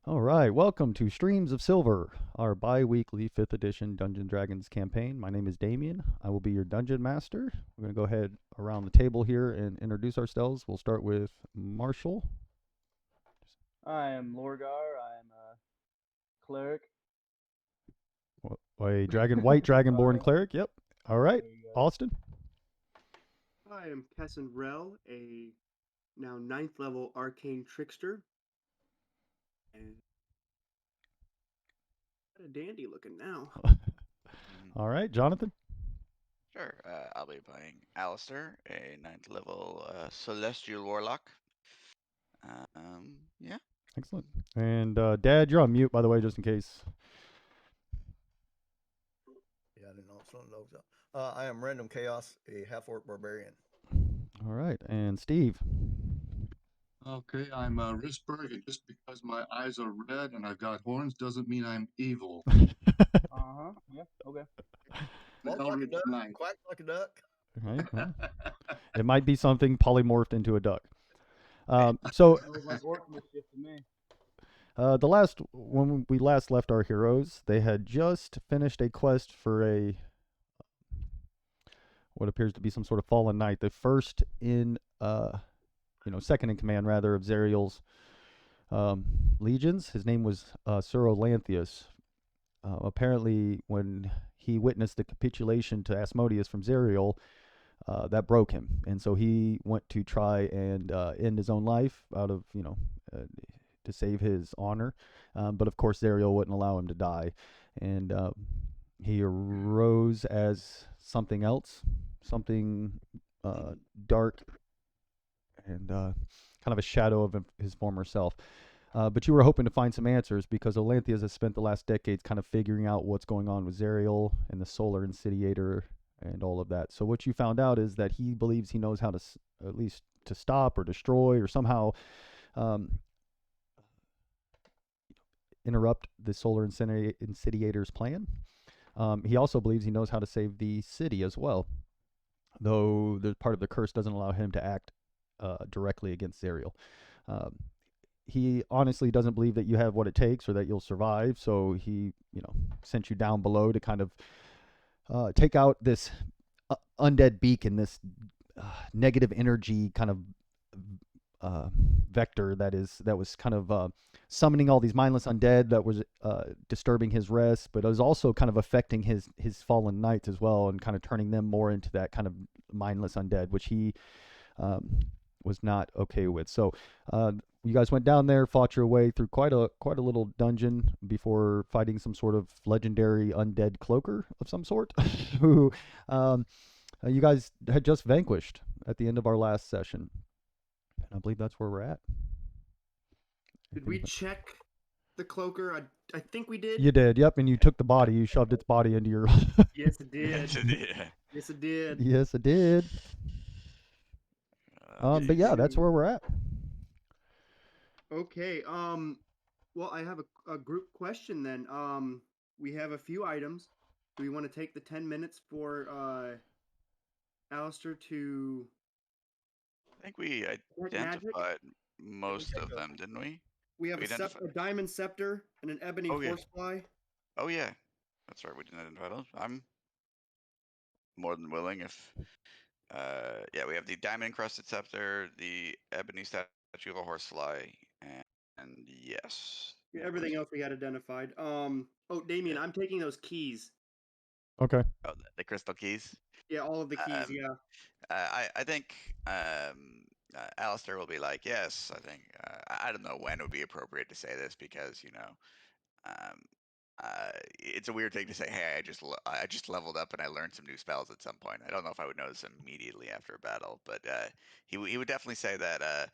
All right, welcome to Streams of Silver, our bi-weekly 5th edition Dungeons Dragons campaign. My name is Damien. I will be your dungeon master. We're going to go ahead around the table here and introduce ourselves. We'll start with Marshall. I am Lorgar. I am a cleric. A white dragonborn Sorry. cleric. Yep. All right, There you go. Austin. I am Kessin Rel, a now ninth level arcane trickster. And what a dandy looking now. All right, Jonathan. Sure. I'll be playing Alistair, a ninth level celestial warlock. Yeah. Excellent. And Dad, you're on mute, by the way, just in case. Yeah, I didn't know. Something logs up. I am Random Chaos, a half-orc barbarian. All right, and Steve. Okay, I'm Risberg, and just because my eyes are red and I've got horns doesn't mean I'm evil. Yeah. Okay. Walk like a duck, quack like a duck. Right, well, it might be something polymorphed into a duck. So That was like orc mischief to me. when we last left our heroes, they had just finished a quest for a what appears to be some sort of fallen knight, the first in second in command rather of Zerial's legions. His name was Sir Olanthius. Apparently, when he witnessed the capitulation to Asmodeus from Zerial, that broke him, and so he went to try and end his own life out of to save his honor. But of course, Zerial wouldn't allow him to die, and he arose as something else, something dark and kind of a shadow of his former self. But you were hoping to find some answers because Olanthius has spent the last decades kind of figuring out what's going on with Zerial and the Solar Insidiator and all of that. So what you found out is that he believes he knows how to at least to stop or destroy or somehow interrupt the Solar Insidiator's plan. He also believes he knows how to save the city as well, though the part of the curse doesn't allow him to act directly against Zerial. He honestly doesn't believe that you have what it takes or that you'll survive, so he, sent you down below to kind of take out this undead beacon, this negative energy kind of vector that was kind of summoning all these mindless undead that was disturbing his rest, but it was also kind of affecting his fallen knights as well and kind of turning them more into that kind of mindless undead, which he was not okay with. So you guys went down there, fought your way through quite a little dungeon before fighting some sort of legendary undead cloaker of some sort, who you guys had just vanquished at the end of our last session. And I believe that's where we're at. Did we check the cloaker? I think we did. You did, yep. And you took the body. You shoved its body into your. Yes, it did. Yeah. Yes, it did. Yes, it did. But yeah, that's where we're at. Okay. Well, I have a group question then. We have a few items. Do we want to take the 10 minutes for Alistair to? I think we identified most of them, didn't we? We have a diamond scepter and an ebony horsefly. Oh yeah, that's right. We didn't identify those. I'm more than willing if. Yeah, we have the diamond encrusted scepter, the ebony statue of a horsefly, and yes. Yeah, everything else we had identified. Oh, Damien, I'm taking those keys. Okay. Oh, the crystal keys. Yeah, all of the keys. Yeah. I think Alistair will be like, yes. I think I don't know when it would be appropriate to say this because um, it's a weird thing to say. Hey, I just leveled up and I learned some new spells at some point. I don't know if I would notice immediately after a battle, but he would definitely say that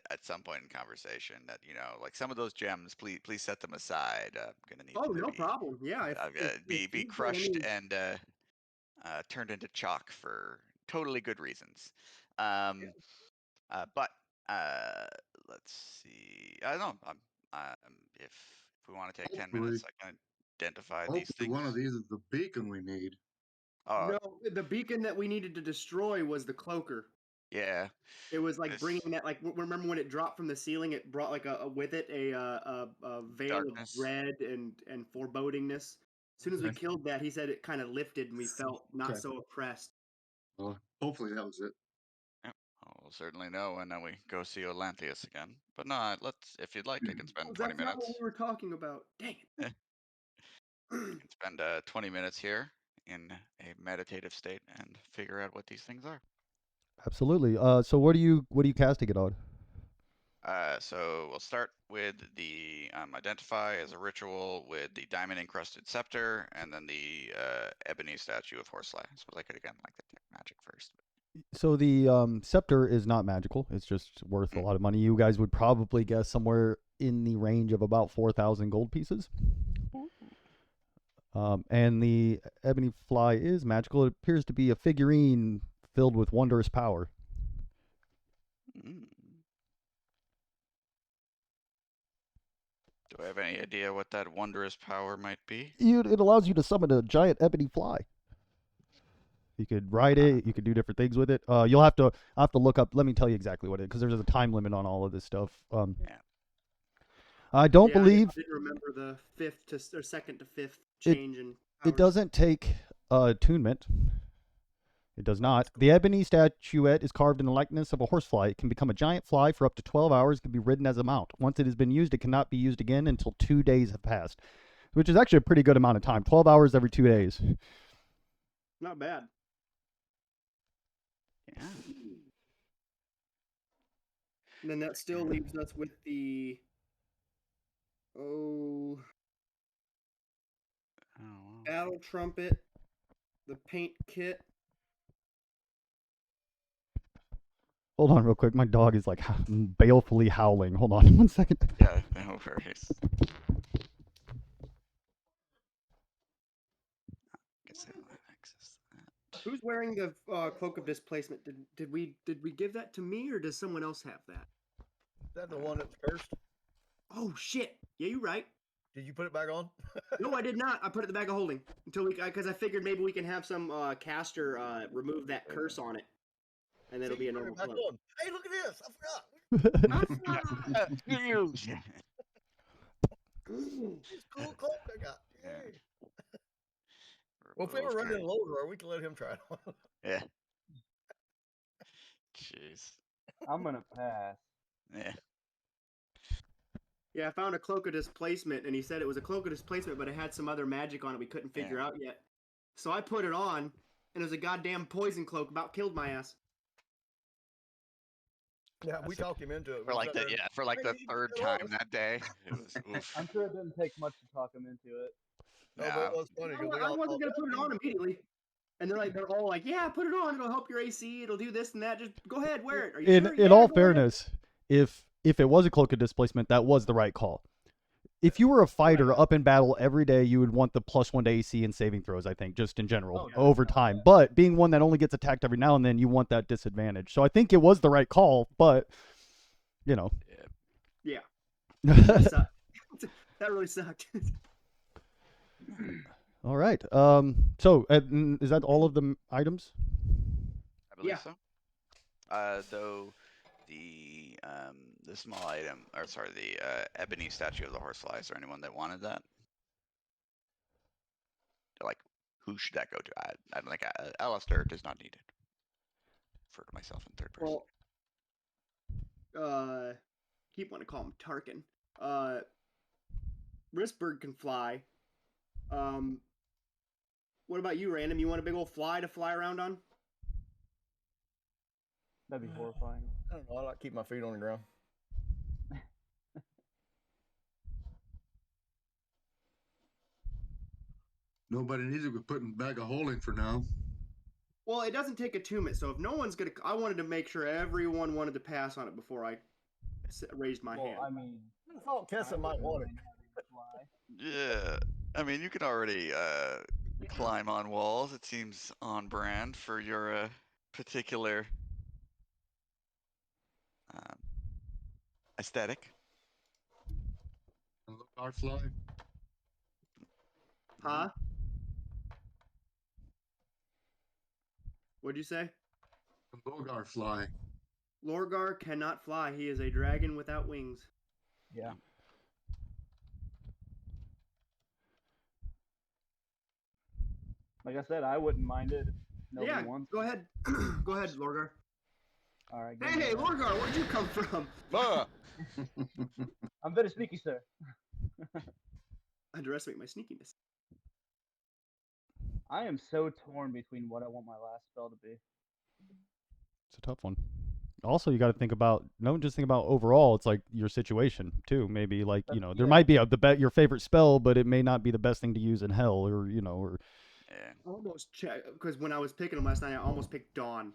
at some point in conversation that like some of those gems, please set them aside. I'm gonna need them to no be, problem. Yeah, be crushed and turned into chalk for totally good reasons. But let's see. I don't know. If we want to take 10 minutes, I can identify these Hopefully things. one of these is the beacon we need. Oh, No, the beacon that we needed to destroy was the cloaker. Yeah. It was like This bringing that, like, remember when it dropped from the ceiling? It brought like with it a veil darkness. of dread and forebodingness. As soon as we Okay. killed that, he said it kind of lifted and we felt not Okay. so oppressed. Well, hopefully that was it. Yep. We'll certainly know when we go see Olanthius again. But no, let's. If you'd like, I can spend Oh, 20 that's not what minutes. we were talking about. Dang Eh, it. I can spend 20 minutes here in a meditative state and figure out what these things are. Absolutely. So what are you casting it on? So we'll start with the identify as a ritual with the diamond encrusted scepter, and then the ebony statue of Horsefly. I suppose I could again like the magic first. So the scepter is not magical. It's just worth a lot of money. You guys would probably guess somewhere in the range of about 4,000 gold pieces. And the ebony fly is magical. It appears to be a figurine filled with wondrous power. Mm. Do I have any idea what that wondrous power might be? It allows you to summon a giant ebony fly. You could ride it. You could do different things with it. I'll have to look up. Let me tell you exactly what it is, because there's a time limit on all of this stuff. Yeah. I don't Yeah, believe I didn't remember the fifth to or second to fifth It- change in. it powers. doesn't take attunement. It does not. The ebony statuette is carved in the likeness of a horsefly. It can become a giant fly for up to 12 hours. It can be ridden as a mount. Once it has been used, it cannot be used again until 2 days have passed, which is actually a pretty good amount of time. 12 hours every 2 days. Not bad. Yeah. And then that still leaves us with the Oh, wow. battle trumpet, the paint kit. Hold on real quick. My dog is like balefully howling. Hold on 1 second. Yeah, no worries. Guess I don't have access to that. Who's wearing the cloak of displacement? Did we give that to me or does someone else have that? Is that the one that's cursed? Oh shit! Yeah, you're right. Did you put it back on? No, I did not. I put it in the bag of holding until because I figured maybe we can have some caster remove that curse on it, and then it'll be a See, normal back cloak. on. Hey, look at this! I forgot. It's a cool cloak I got. Yeah. Yay. Well, if we ever run into Logar, we can let him try it on. Yeah. Jeez. I'm gonna pass. Yeah. Yeah, I found a cloak of displacement, and he said it was a cloak of displacement, but it had some other magic on it we couldn't figure out yet. So I put it on, and it was a goddamn poison cloak. About killed my ass. Yeah, we talked him into it. For like the "Hey, third get on time us." that day. It was oof. I'm sure it didn't take much to talk him into it. No, but it was funny. 'cause we I all wasn't thought, gonna put it on immediately, and they're all like, "Yeah, put it on. It'll help your AC. It'll do this and that. Just go ahead, wear it." Are you sure? In Yeah, all go ahead." fairness, if it was a cloak of displacement, that was the right call. If you were a fighter up in battle every day, you would want the +1 to AC and saving throws, I think, just in general, over time. But being one that only gets attacked every now and then, you want that disadvantage. So I think it was the right call, but, you know. Yeah. That sucked. That really sucked. All right. So is that all of the items? I believe Yeah. so. Though the small item, or sorry, the ebony statue of the horsefly. Is there anyone that wanted that? Like, who should that go to? I don't think Alistair does not need it. Refer to myself in third person. Well, keep wanting to call him Tarkin. Risberg can fly. What about you, Random? You want a big old fly to fly around on? That'd be horrifying. I don't know. I like to keep my feet on the ground. Nobody needs it. We're putting a bag of holding for now. Well, it doesn't take attunement, so if no one's gonna, I wanted to make sure everyone wanted to pass on it before I raised my hand. I mean, I thought Kessa might want it. Yeah, I mean, you can already climb on walls. It seems on brand for your particular aesthetic. And look, our fly. Huh? What'd you say? The Logar fly. Lorgar cannot fly. He is a dragon without wings. Yeah. Like I said, I wouldn't mind it if nobody Yeah, wants. go ahead. Go ahead, Lorgar. All right. give Hey, me hey, that. Lorgar, where'd you come from? Ah! I'm very sneaky, sir. Underestimate my sneakiness. I am so torn between what I want my last spell to be. It's a tough one. Also, you got to think about don't just think about overall. It's like your situation too. Maybe like you know there Yeah. might be your favorite spell, but it may not be the best thing to use in hell, or you know, or Yeah. Almost check because when I was picking them last night, I almost picked Dawn.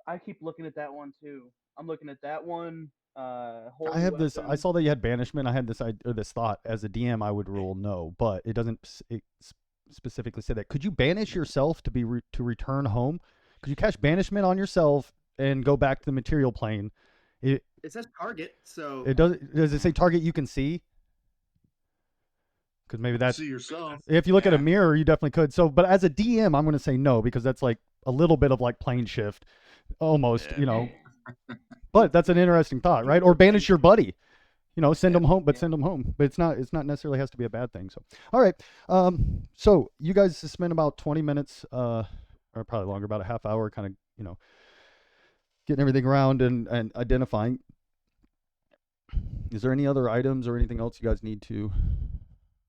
I keep looking at that one too. I'm looking at that one. I Holy have this. I weapon. saw that you had banishment. I had this thought as a DM. I would rule no, but it doesn't specifically say that. Could you banish yourself to be to return home? Could you cast banishment on yourself and go back to the material plane? It says target, so It does. Does it say target you can see? Because maybe that's See yourself. if you look at a Yeah. mirror, you definitely could. So, but as a DM, I'm going to say no because that's like a little bit of like plane shift, almost. Yeah. You know. But that's an interesting thought, right? Or banish your buddy. You know, send them home, but send them home. But it's not necessarily has to be a bad thing. So, all right. So you guys spent about 20 minutes, or probably longer, about a half hour, kind of, you know, getting everything around and identifying. Is there any other items or anything else you guys need to?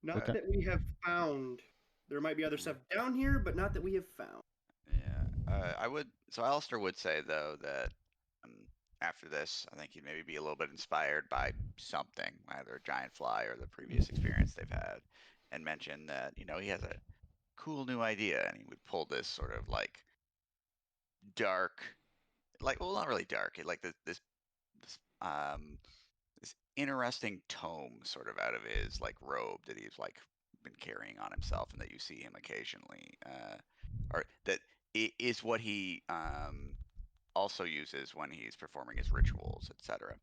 not Okay. that we have found. There might be other stuff down here, but not that we have found. Yeah. I would. So Alistair would say though that after this, I think he'd maybe be a little bit inspired by something, either a giant fly or the previous experience they've had, and mention that he has a cool new idea, and he would pull this sort of like dark, like well, not really dark, like this interesting tome sort of out of his like robe that he's like been carrying on himself, and that you see him occasionally, or that is what he also uses when he's performing his rituals, etc.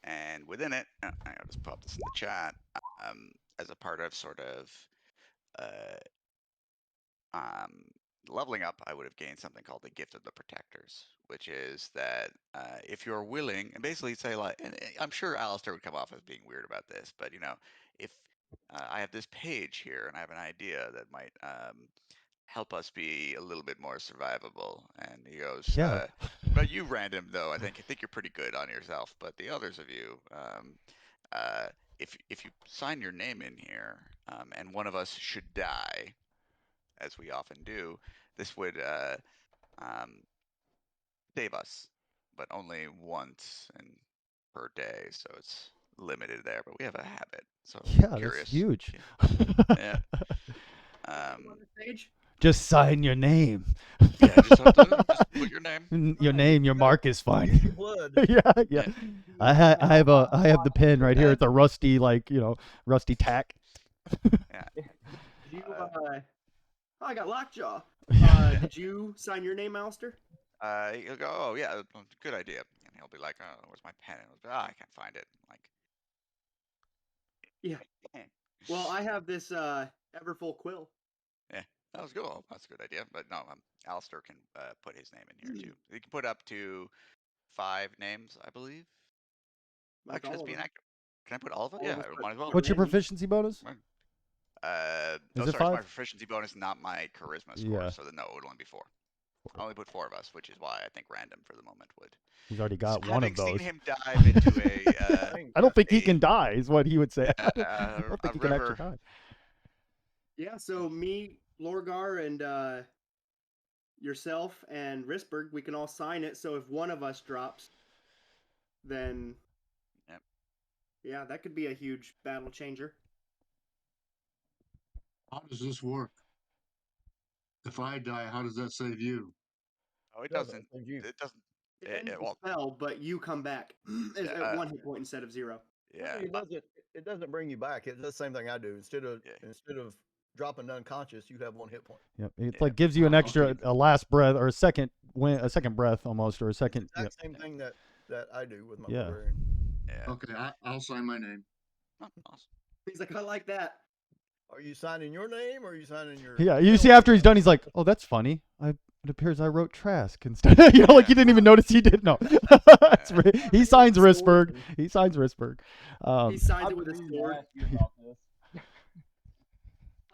And within it, I'll just pop this in the chat, as a part of sort of uh, um, leveling up, I would have gained something called the Gift of the Protectors, which is that if you're willing, and basically say like, and I'm sure Alistair would come off as being weird about this, but if I have this page here and I have an idea that might help us be a little bit more survivable, and he goes, Yeah. but you random though, I think you're pretty good on yourself, but the others of you, uh, if you sign your name in here, and one of us should die, as we often do, this would um, save us, but only once and per day, so it's limited there. But we have a habit, so Yeah, that's curious. huge. Yeah. On the stage. Just sign your name. Yeah, just have to just put your name. Your name, your mark is fine. Use your blood. yeah. Yeah. I have the pen right here. It's a rusty rusty tack. Yeah. Did you, oh, I got lockjaw. Did you sign your name, Alistair? He'll go, oh yeah, good idea, and he'll be like, oh, where's my pen? And he'll be, I can't find it. Like, Yeah. Well, I have this Everfull quill. yeah, that was cool. That's a good idea. But no, Alistair can put his name in here too. He can put up to 5 names, I believe. Like Actually, all let's of be an them. actor. Can I put all of it? All of Yeah, us I put- might as well. What's your Random. proficiency bonus? Oh, Is it sorry, it's my 5? proficiency bonus, not my charisma score. Yeah. So no, it would only be 4. I only put 4 of us, which is why I think random for the moment would. He's already got one Having of those. seen him dive into a I don't think he a- can die, is what he would say. I a don't think he can actually river. die. Yeah, so me, Lorgar, and yourself and Risberg, we can all sign it. So if one of us drops, then Yep. yeah, that could be a huge battle changer. How does this work? If I die, how does that save you? Oh, it Doesn't doesn't. save you. It doesn't. It It, ends it, the well, spell, but you come back at 1 hit point instead of 0. yeah. It doesn't bring you back. It's the same thing I do. Instead of dropping unconscious, you have 1 hit point. Yep. It's Yeah. like gives you an Oh, extra okay. a last breath or a second breath almost, or a second. Exact Yep. same thing that I do with my Yeah. barbarian. Yeah. Okay, I'll sign my name. Oh, awesome. He's like, I like that. Are you signing your name or are you signing your? Yeah. You see, after he's done, he's like, "Oh, that's funny. it appears I wrote Trask instead. You know, like you didn't even notice he did. No, he signs Risberg. He signs Risberg. He signs I've it with been a meaning to sword. ask you about this.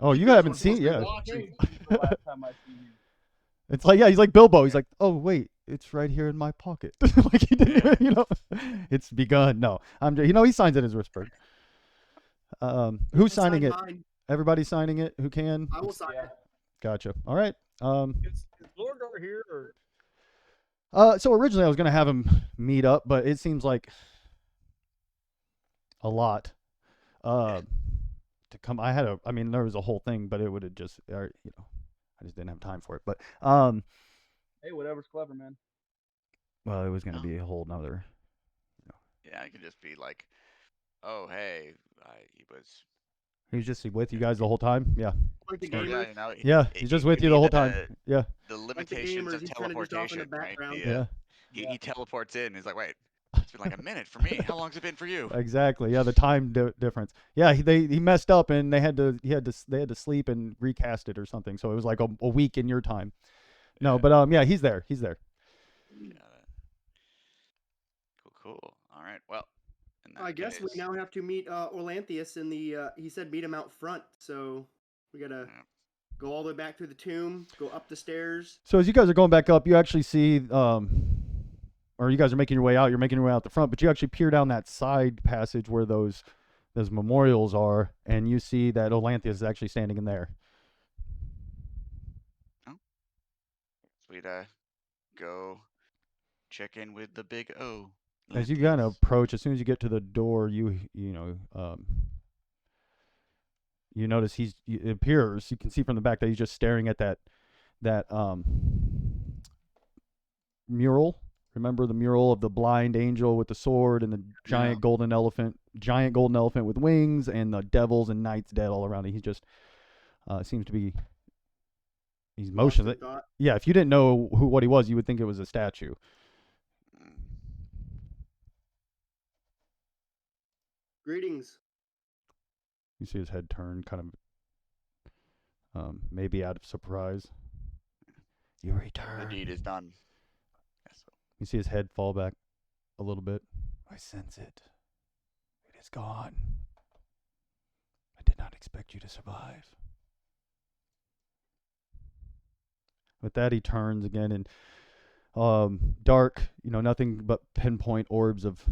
Oh, you guys haven't were seen? supposed to be Yeah, watching. Changed since the last time I seen you. it's like he's like Bilbo. He's like, oh wait, it's right here in my pocket. Like he didn't, even, you know, it's begun. No, he signs it as Risberg. Who's signing it? Mine. Everybody's signing it. Who can? I will sign it. Gotcha. All right. Is Lorgar here or? So originally I was gonna have him meet up, but it seems like a lot. To come, I mean, there was a whole thing, but it would have just, I just didn't have time for it. But Hey, whatever's clever, man. well, it was gonna be a whole nother. Yeah, it could just be like, oh hey, He was just with you guys the whole time. Yeah. Like the Oh, gamers. yeah, you know, Yeah, it- he's it just with could you the be whole time. Yeah. The Like the limitations gamers, of he's kinda just off in the teleportation, right? background. Yeah. He teleports in. He's like, wait, it's been like a minute for me. How long's it been for you? Exactly. Yeah, the time difference. Yeah, he messed up and they had to sleep and recast it or something. So it was like a week in your time. No, Yeah. but yeah, he's there. He's there. Got it. Cool. All right. Well, in that I guess we case, now have to meet Orlanthius in the. He said meet him out front, so we gotta yeah. go all the way back through the tomb, go up the stairs. So as you guys are going back up, you actually see, or you guys are making your way out. You're making your way out the front, but you actually peer down that side passage where those memorials are, and you see that Olanthius is actually standing in there. We'd go check in with the big O. As you kind of approach, as soon as you get to the door, you notice it appears, you can see from the back that he's just staring at that mural. Remember the mural of the blind angel with the sword and the giant golden elephant with wings, and the devils and knights dead all around it. He just seems to be, he's motionless. Yeah, if you didn't know what he was, you would think it was a statue. Greetings. You see his head turn, kind of, maybe out of surprise. You return. The deed is done. Yes. You see his head fall back a little bit. I sense it. It is gone. I did not expect you to survive. With that, he turns again, and dark, nothing but pinpoint orbs of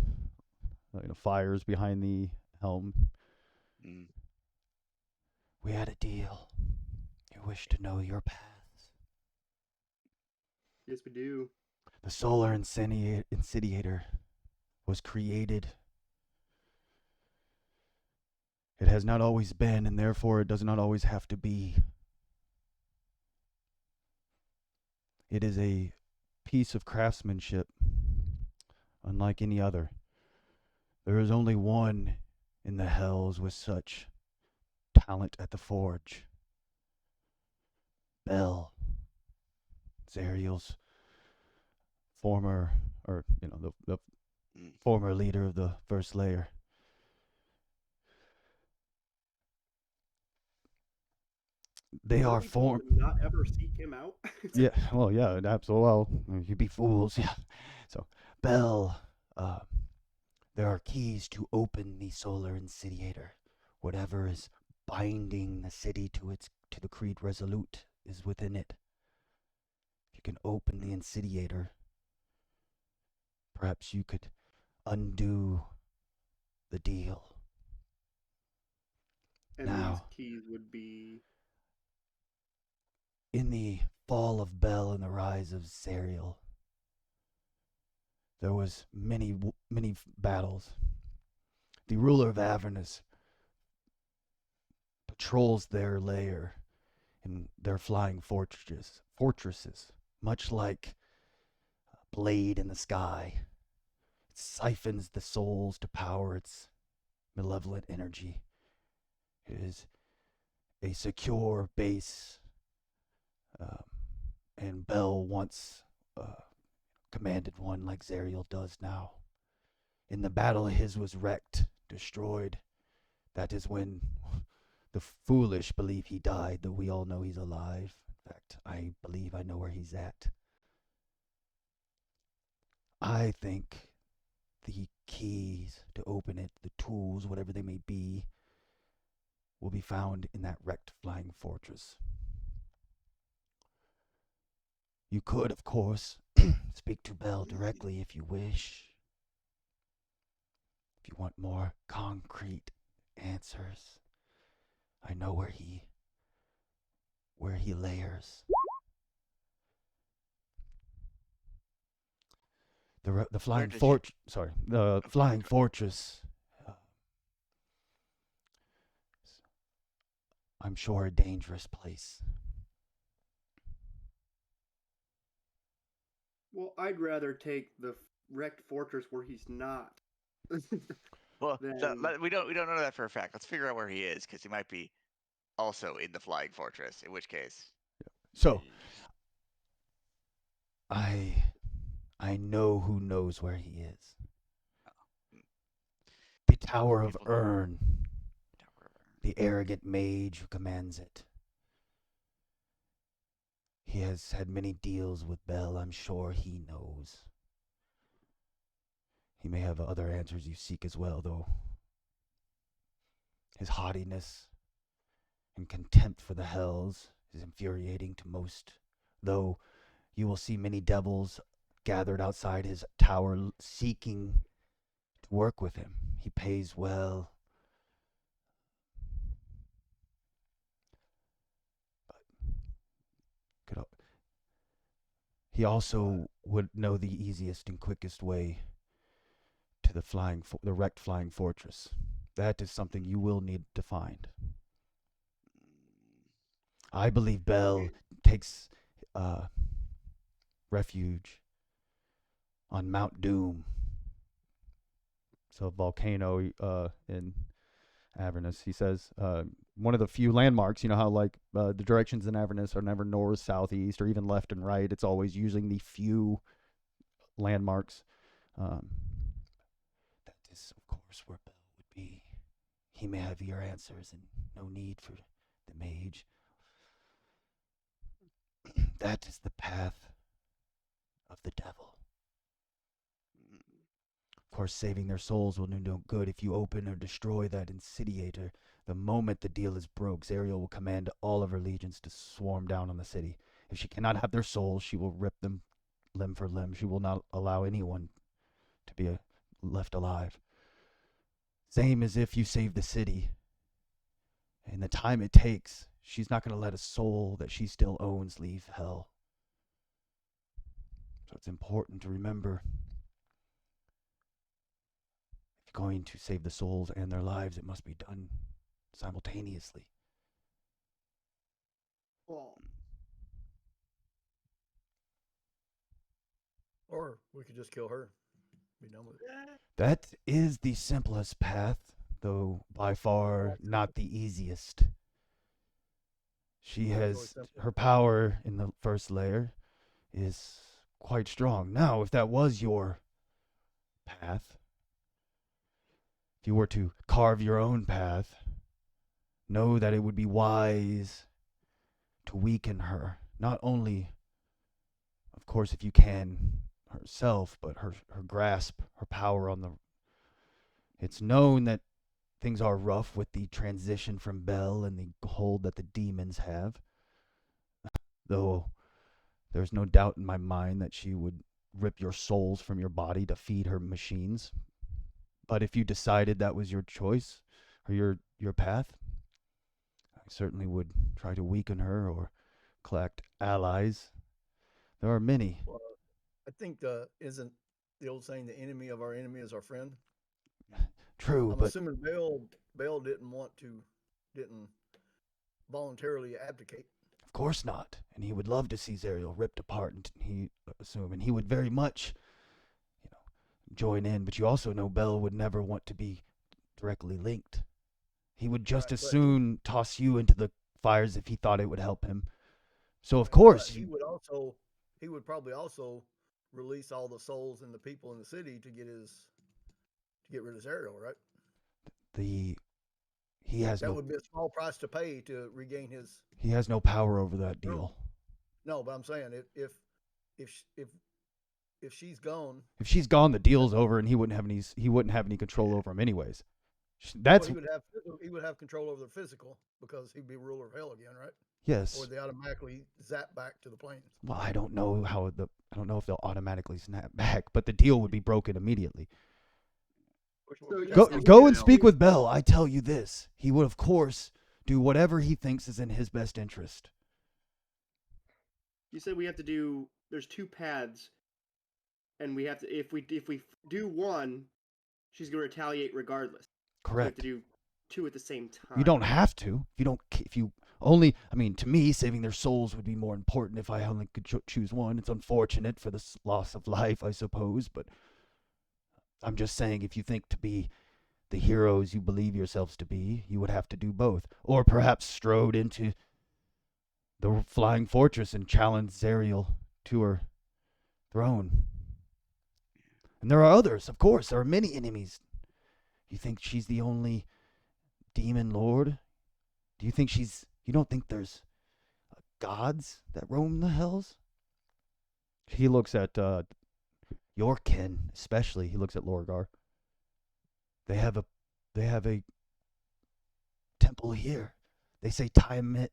fires behind the helm. Mm. We had a deal. You wish to know your paths. Yes, we do. The solar incendiator was created. It has not always been, and therefore it does not always have to be. It is a piece of craftsmanship unlike any other. There is only one in the hells with such talent at the forge. Bell, Zariel's former, the former leader of the first layer. They are formed. Not ever seek him out. Yeah, well, yeah, absolutely. Well, you'd be fools. Yeah. So, Bell, there are keys to open the solar incendiator. Whatever is binding the city to the Creed Resolute is within it. If you can open the incendiator, perhaps you could undo the deal. And Now, these keys would be in the fall of Bel and the rise of Zariel, there was many battles. The ruler of Avernus patrols their lair in their flying fortresses, much like a blade in the sky. It siphons the souls to power its malevolent energy. It is a secure base, and Bel once commanded one like Zariel does now. In the battle, his was wrecked, destroyed. That is when the foolish believe he died, though we all know he's alive. fact, I believe I know where he's at. I think the keys to open it, the tools, whatever they may be, will be found in that wrecked flying fortress. You could, of course, speak to Bell directly if you wish. If you want more concrete answers, I know where he layers. The flying fortress. Sorry, the flying fortress. I'm sure a dangerous place. Well, I'd rather take the wrecked fortress where he's not. Well, then... we don't know that for a fact. Let's figure out where he is, because he might be also in the flying fortress. In which case, so I know who knows where he is. The Tower of Urn. The arrogant mage who commands it. He has had many deals with Bell. I'm sure he knows. He may have other answers you seek as well, though. His haughtiness and contempt for the hells is infuriating to most, though you will see many devils gathered outside his tower seeking to work with him. He pays well. He also would know the easiest and quickest way to the wrecked flying fortress. That is something you will need to find. I believe Bell takes refuge on Mount Doom. So volcano in Avernus. He says one of the few landmarks, you know how like the directions in Avernus are never north, south, east, or even left and right. It's always using the few landmarks. That is, of course, where Bell would be. He may have your answers and no need for the mage. That is the path of the devil. Of course, saving their souls will do no good if you open or destroy that incendiator. The moment the deal is broke, Zariel will command all of her legions to swarm down on the city. If she cannot have their souls, she will rip them limb for limb. She will not allow anyone to be left alive. Same as if you save the city. And the time it takes, she's not going to let a soul that she still owns leave hell. So it's important to remember, if you're going to save the souls and their lives, it must be done simultaneously. Well, or we could just kill her. Be done with it. That is the simplest path, though by far not the easiest. She has her power in the first layer is quite strong. Now, if that was your path, if you were to carve your own path, know that it would be wise to weaken her. Not only, of course, if you can, herself, but her grasp, her power on the... It's known that things are rough with the transition from Bell and the hold that the demons have. Though there's no doubt in my mind that she would rip your souls from your body to feed her machines. But if you decided that was your choice or your path, I certainly would try to weaken her or collect allies. There are many. Well, I think isn't the old saying, the enemy of our enemy is our friend? True, I'm assuming Bell didn't voluntarily abdicate. Of course not. And he would love to see Zariel ripped apart, and he would very much, join in. But you also know Bell would never want to be directly linked. He would just as soon toss you into the fires if he thought it would help him. So of course he would probably also release all the souls and the people in the city to get rid of Zariel, right? That would be a small price to pay to regain his... He has no power over that deal. No, but I'm saying if she's gone, If she's gone, the deal's over, and he wouldn't have any control over him anyways. That's well, he would have control over the physical because he'd be ruler of hell again, right? yes. Or they automatically zap back to the planes. Well, I don't know if they'll automatically snap back, but the deal would be broken immediately. So Go and speak with Bell. I tell you this, he would of course do whatever he thinks is in his best interest. You said we have to do. There's 2 paths, and we have to. If we do one, she's gonna retaliate regardless. We have Correct. to do 2 at the same time. You don't have to. If you only, I mean, to me, saving their souls would be more important if I only could choose one. It's unfortunate for the loss of life, I suppose, but I'm just saying, if you think to be the heroes you believe yourselves to be, you would have to do both. Or perhaps strode into the flying fortress and challenge Zariel to her throne. And there are others, of course. There are many enemies. You think she's the only demon lord? Do you think you don't think there's gods that roam the hells? He looks at your kin, especially. He looks at Lorgar. They have a temple here. They say time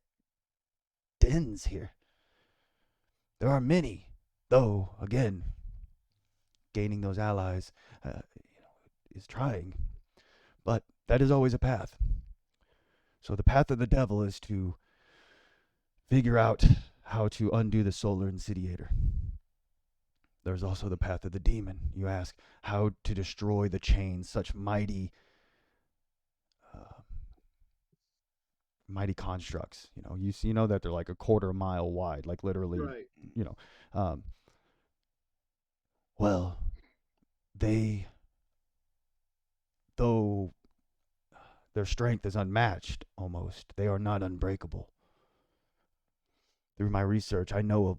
ends here. There are many, though. Again, gaining those allies, is trying, but that is always a path. So the path of the devil is to figure out how to undo the solar insidiator. There's also the path of the demon. You ask how to destroy the chains, such mighty constructs. You know that they're like a quarter mile wide, like literally. Right. Well, though their strength is unmatched, almost, they are not unbreakable. Through my research, I know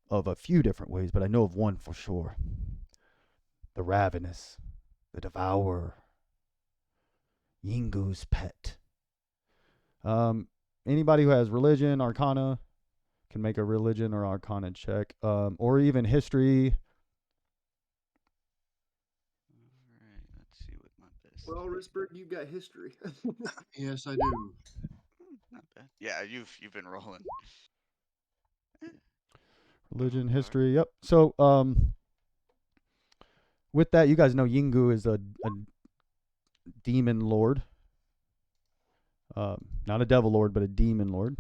of a few different ways, but I know of one for sure. The Ravenous, the Devourer, Yingu's pet. Anybody who has religion, arcana, can make a religion or arcana check, or even history. All right, let's see what month this. Well, Risberg, you've got history. Yes, I do. Not bad. Yeah, you've been rolling. Religion, Lorgar. history. Yep. So, with that, you guys know Yingu is a demon lord. Not a devil lord, but a demon lord.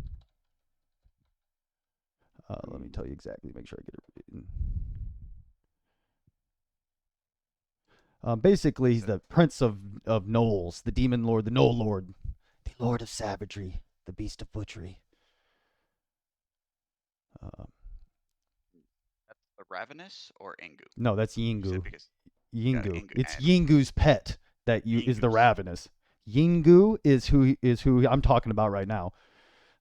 Let me tell you exactly. Make sure I get it written. Basically, he's the prince of gnolls, the demon lord, the gnoll lord, the lord of savagery, the beast of butchery. That's the Ravenous or Engu? No, that's You said Yingu. because Yingu. Yingu It's and- Yingu's pet that is the Yingu's. Ravenous. Yingu is who I'm talking about right now.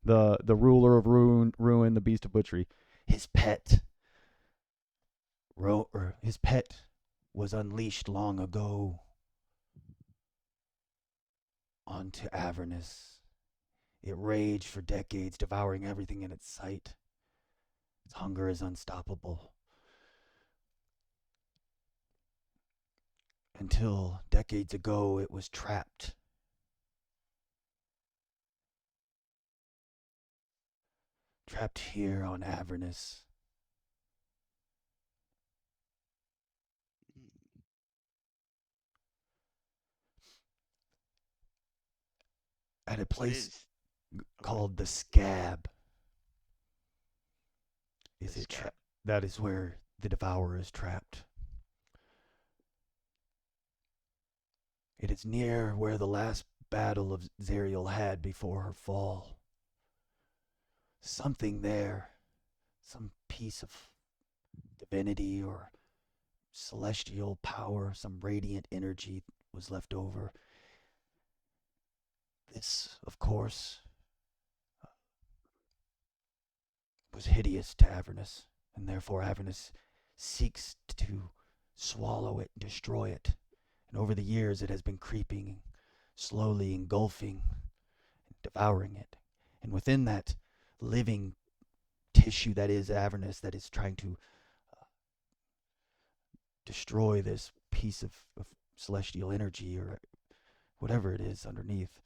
The ruler of ruin, the beast of butchery. His pet was unleashed long ago onto Avernus. It raged for decades, devouring everything in its sight. Its hunger is unstoppable. Until decades ago, it was trapped. Trapped here on Avernus. At a place called the Scab. That is where the Devourer is trapped. It is near where the last battle of Zariel had before her fall. Something there, some piece of divinity or celestial power, some radiant energy was left over. This, of course, was hideous to Avernus, and therefore Avernus seeks to swallow it, destroy it. And over the years, it has been creeping, slowly engulfing, devouring it. And within that living tissue that is Avernus, that is trying to destroy this piece of celestial energy or whatever it is underneath.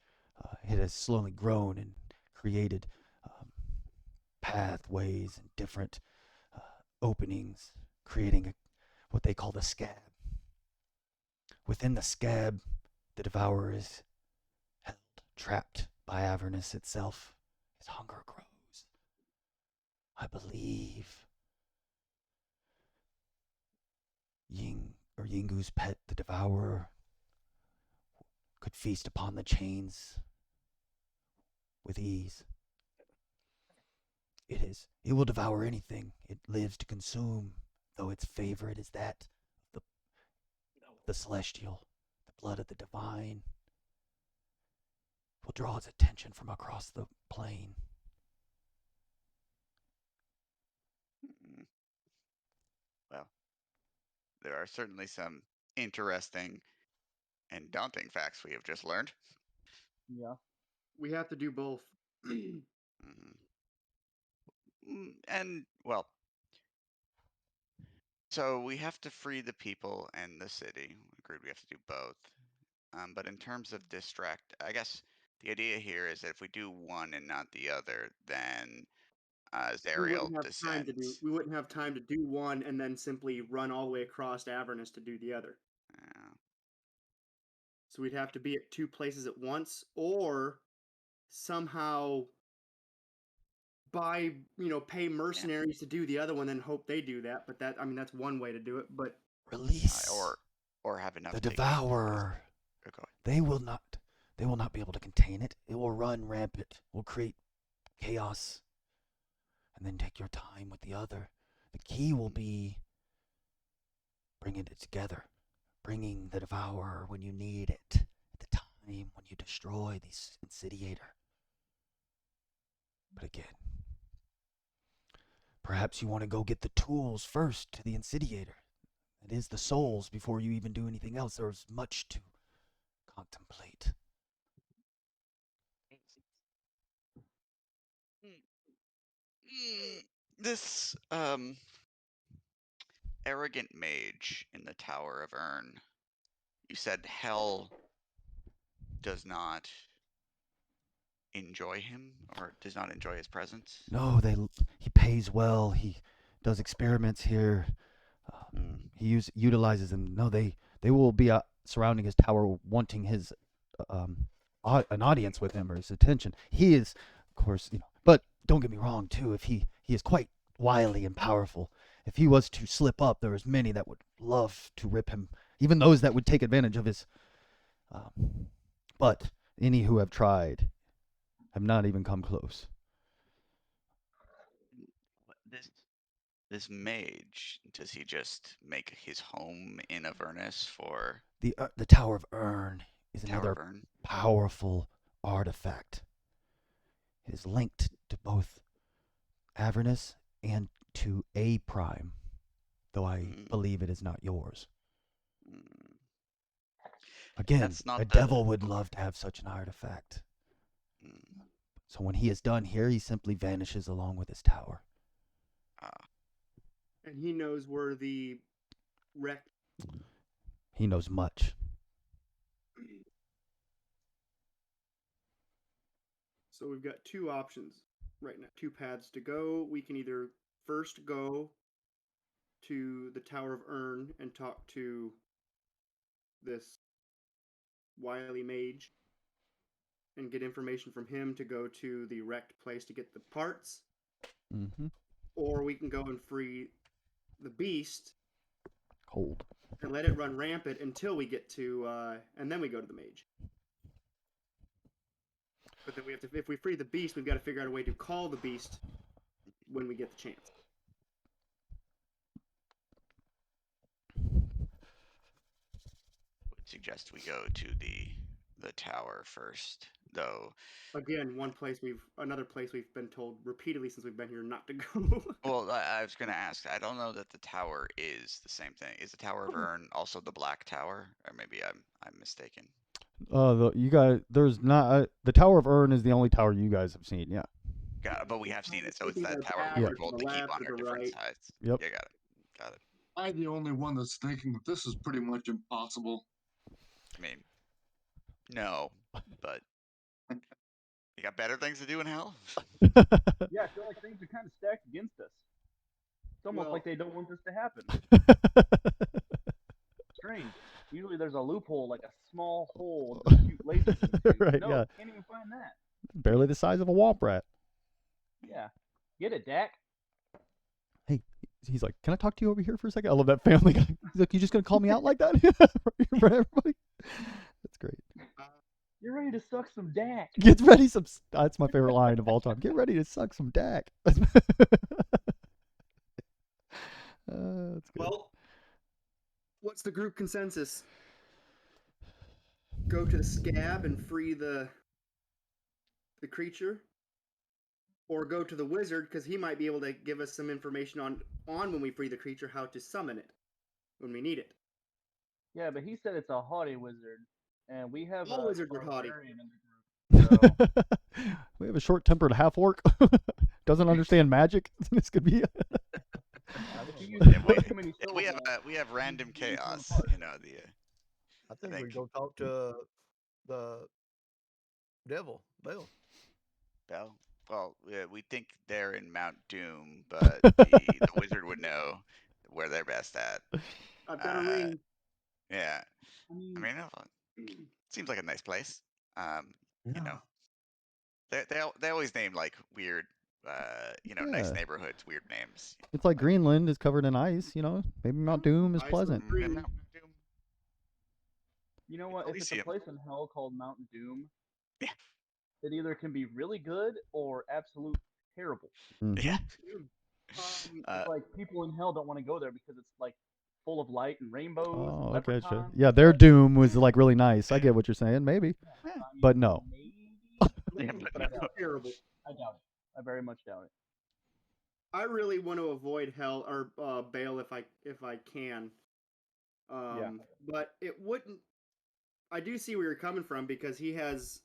It has slowly grown and created pathways and different openings, creating what they call the scab. Within the scab, the devourer is held, trapped by Avernus itself. His hunger grows. I believe Yingu's pet, the devourer, could feast upon the chains with ease. It will devour anything it lives to consume, though its favorite is that of the celestial, the blood of the divine. Will draw its attention from across the plane. Well, there are certainly some interesting and daunting facts we have just learned. Yeah. We have to do both. And, well, so we have to free the people and the city. Agreed, we have to do both. But in terms of distract, I guess the idea here is that if we do one and not the other, then Zariel descends. We wouldn't have time to do one and then simply run all the way across Avernus to do the other. So we'd have to be at two places at once, or somehow pay mercenaries to do the other one and hope they do that. But that's one way to do it. But Release or have enough the to devourer. They will not be able to contain it. It will run rampant. Will create chaos. And then take your time with the other. The key will be bringing it together. Bringing the devourer when you need it. At the time when you destroy the insidiator. But again, perhaps you want to go get the tools first to the insidiator. It is the souls before you even do anything else. There's much to contemplate. This arrogant mage in the Tower of Urn. You said hell does not enjoy him or does not enjoy his presence? No, he pays well. He does experiments here. He utilizes them. No, they will be surrounding his tower, wanting his an audience with him or his attention. He is, of course, but don't get me wrong too. If he is quite wily and powerful. If he was to slip up, there is many that would love to rip him. Even those that would take advantage of his. But any who have tried have not even come close. This mage, does he just make his home in Avernus for the Tower of Urn is another powerful artifact. It is linked to both Avernus and to A Prime, though I believe it is not yours. Again, a devil would love to have such an artifact. So when he is done here, he simply vanishes along with his tower. And he knows where the wreck. He knows much. So we've got two options right now, two paths to go. We can either first go to the Tower of Urn and talk to this wily mage and get information from him to go to the wrecked place to get the parts. Or we can go and free the beast. Cold. And let it run rampant until we get to, and then we go to the mage. But then if we free the beast, we've got to figure out a way to call the beast when we get the chance. Would suggest we go to the tower first, though. Again, another place we've been told repeatedly since we've been here not to go. Well, I was going to ask. I don't know that the tower is the same thing. Is the Tower of Urn also the Black Tower, or maybe I'm mistaken? You guys, there's not the Tower of Urn is the only tower you guys have seen. Yeah. but we have seen it, so it's Thinking that of tower path we Yeah. were or to told the to keep left on or our the different right. sides. Yep. Yeah, got it. I'm the only one that's thinking that this is pretty much impossible. I mean, no, but you got better things to do in hell. Yeah, I feel like things are kind of stacked against us. It's almost Well- like they don't want this to happen. Strange. Usually there's a loophole, like a small hole to shoot lasers into. Right, No, yeah. can't even find that. Barely the size of a womp rat. Yeah. Get it, Dak? Hey, he's like, can I talk to you over here for a second? I love that Family Guy. He's like, you just gonna call me out like that in front of everybody? That's great. You're ready to suck some Dak. Get ready some. That's my favorite line of all time. Get ready to suck some Dak. That's good. Well, what's the group consensus? Go to the scab and free the creature, or go to the wizard because he might be able to give us some information on when we free the creature how to summon it when we need it. Yeah, but he said it's a haughty wizard, and we have All a wizards are haughty. barbarian in the group. So We have a short-tempered half-orc. Doesn't understand magic. This could be. if you use Yeah, way too many we have random Easily torn chaos. apart. You know the. I think we think- go talk to the devil, Bell. Bell. Well, we think they're in Mount Doom, but the wizard would know where they're best at. I've got a Uh, ring. Yeah, I mean, I mean, seems like a nice place. You know, they always name like weird, nice Yeah. neighborhoods, weird names. It's like Greenland is covered in ice. Maybe Mount Doom is Ice pleasant. with green. Mount Doom. you know what? If it's a Elysium. place in hell called Mountain Doom, Yeah. it either can be really good or absolute terrible. Mhm. Yeah. It's like people in hell don't want to go there because it's like full of light and rainbows. Oh, and okay. leprechauns. Yeah, their Doom was like really nice. I get what you're saying. Maybe. I mean, But no. Maybe, Yeah, but but I doubt it. Terrible. I doubt it. I very much doubt it. I really want to avoid hell or Bale if I can. Yeah. But it wouldn't. I do see where you're coming from because he has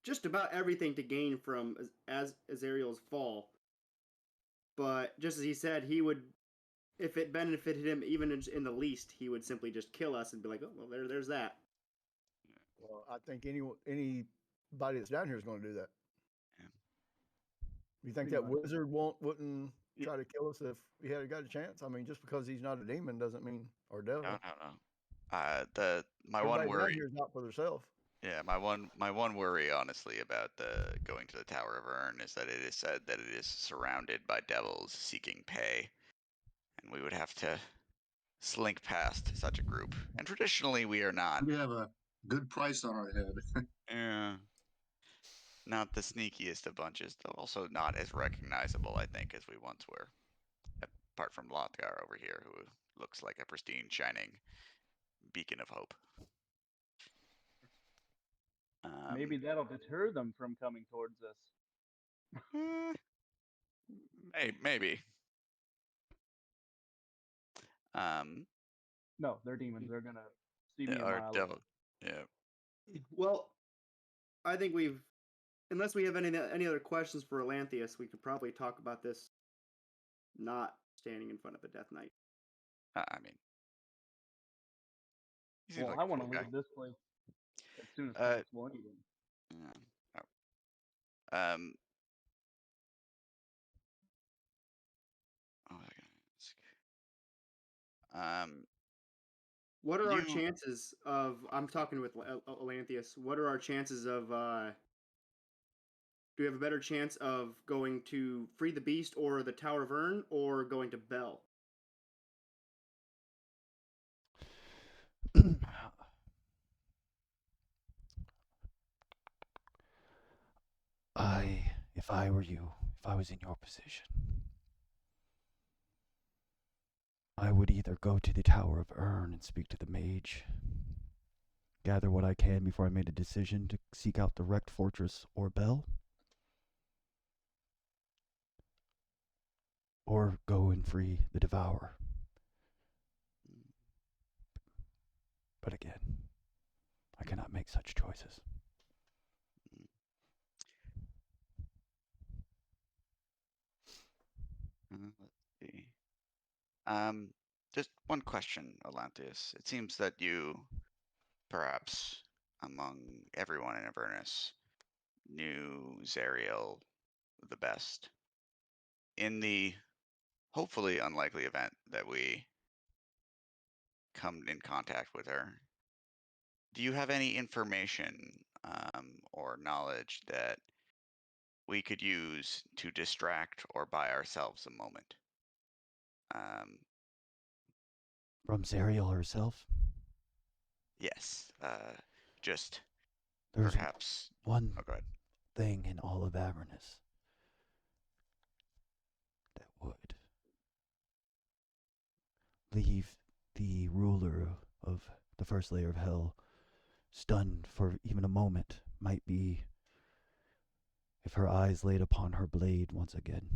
just about everything to gain from Azrael's fall. But just as he said, he would, if it benefited him even in the least, he would simply just kill us and be like, oh well, there's that. Well, I think anybody that's down here is going to do that. Yeah. You think Pretty that much. wizard wouldn't try to kill us if he had got a chance? I mean, just because he's not a demon doesn't mean or devil. No. My Everybody one down worry. here is out for themselves. Yeah, my one worry, honestly, about the going to the Tower of Urn is that it is said that it is surrounded by devils seeking pay, and we would have to slink past such a group. And traditionally, we are not. We have a good price on our head. Yeah. Not the sneakiest of bunches, though also not as recognizable, I think, as we once were. Apart from Lothgar over here, who looks like a pristine, shining beacon of hope. Maybe that'll deter them from coming towards us. Maybe. No, they're demons. They're gonna see me a Our mile devil. away. Yeah. Well, I think unless we have any other questions for Elanthius, we could probably talk about this not standing in front of a Death Knight. I mean, he seems Well, like I a want to cool guy. leave this place as soon as Uh, possible. Anyway. Yeah. Oh. What was I gonna ask? What are our You- chances of? I'm talking with Elanthius. What are our chances of? Do we have a better chance of going to Free the Beast or the Tower of Urn, or going to Bell? If I were you, if I was in your position, I would either go to the Tower of Urn and speak to the Mage, gather what I can before I made a decision to seek out the wrecked fortress or Bell, or go and free the Devourer. But again, I cannot make such choices. Let's see. Just one question, Atlantis. It seems that you, perhaps among everyone in Avernus, knew Zariel the best. In the hopefully unlikely event that we come in contact with her, do you have any information or knowledge that we could use to distract or buy ourselves a moment? From Zariel herself? Yes. Just There's perhaps. one Oh, go ahead. thing in all of Avernus that would leave the ruler of the first layer of hell stunned for even a moment might be if her eyes laid upon her blade once again.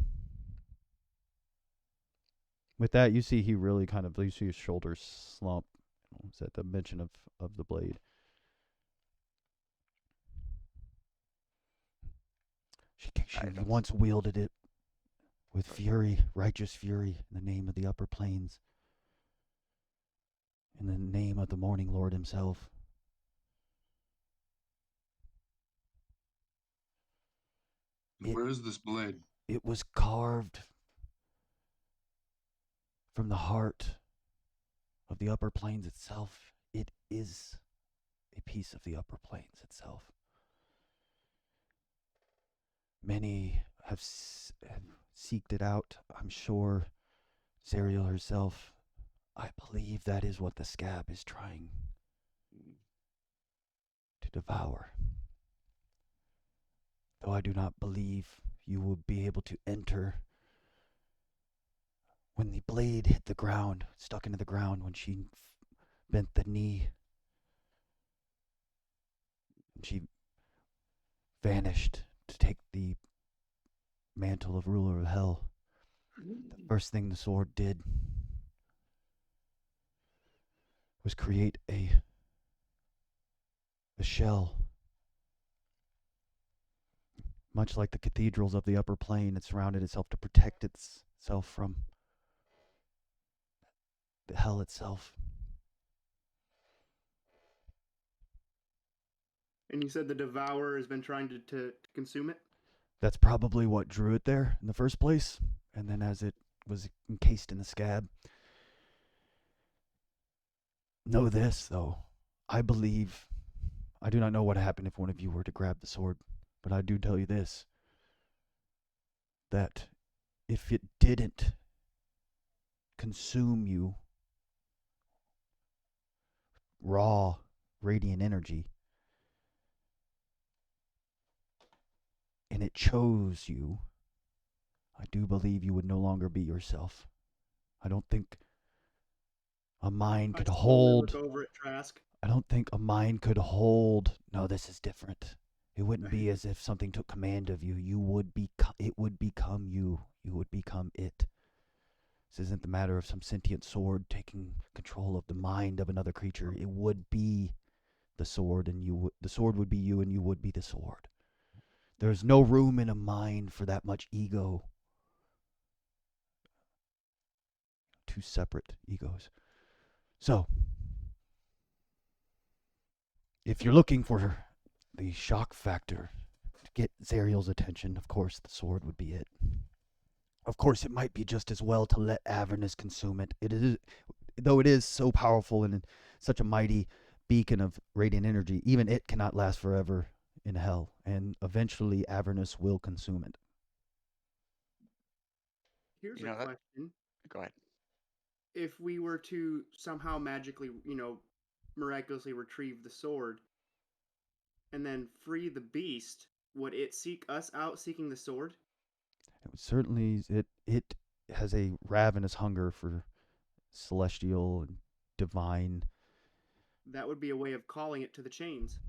With that, you see he really you see his shoulders slump at the mention of the blade. She once wielded it with fury, righteous fury, in the name of the upper planes, in the name of the Morning Lord himself. Where is this blade? It was carved from the heart of the upper planes itself. It is a piece of the upper planes itself. Many have seeked it out. I'm sure Zariel herself, I believe that is what the scab is trying to devour. Though I do not believe you will be able to enter. When the blade hit the ground, stuck into the ground, when she bent the knee, and she vanished to take the mantle of ruler of hell, the first thing the sword did was create a shell. Much like the cathedrals of the upper plane, it surrounded itself to protect itself from the hell itself. And you said the devourer has been trying to consume it? That's probably what drew it there in the first place. And then as it was encased in the scab. Know this, though. I do not know what happened if one of you were to grab the sword, but I do tell you this, that if it didn't consume you, raw, radiant energy, and it chose you, I do believe you would no longer be yourself. I don't think a mind could hold. Look over at Trask. I don't think a mind could hold. No, this is different. It wouldn't be as if something took command of you. You would it would become you. You would become it. This isn't the matter of some sentient sword taking control of the mind of another creature. It would be the sword, and the sword would be you, and you would be the sword. There's no room in a mind for that much ego. Two separate egos. So, if you're looking for the shock factor to get Zariel's attention, of course the sword would be it. Of course, it might be just as well to let Avernus consume it. Though it is so powerful and such a mighty beacon of radiant energy, even it cannot last forever in hell, and eventually Avernus will consume it. Here's a question. Go ahead. If we were to somehow magically, miraculously retrieve the sword and then free the beast, would it seek us out seeking the sword? Certainly, it has a ravenous hunger for celestial and divine. That would be a way of calling it to the chains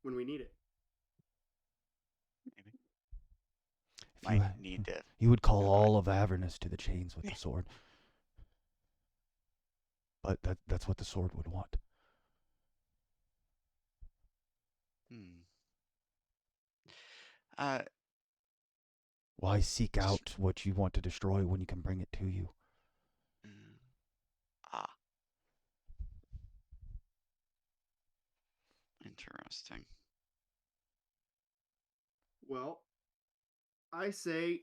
when we need it. Maybe. You would call all of Avernus to the chains with the sword. But that's what the sword would want. Why seek out what you want to destroy when you can bring it to you? Ah. Interesting. Well, I say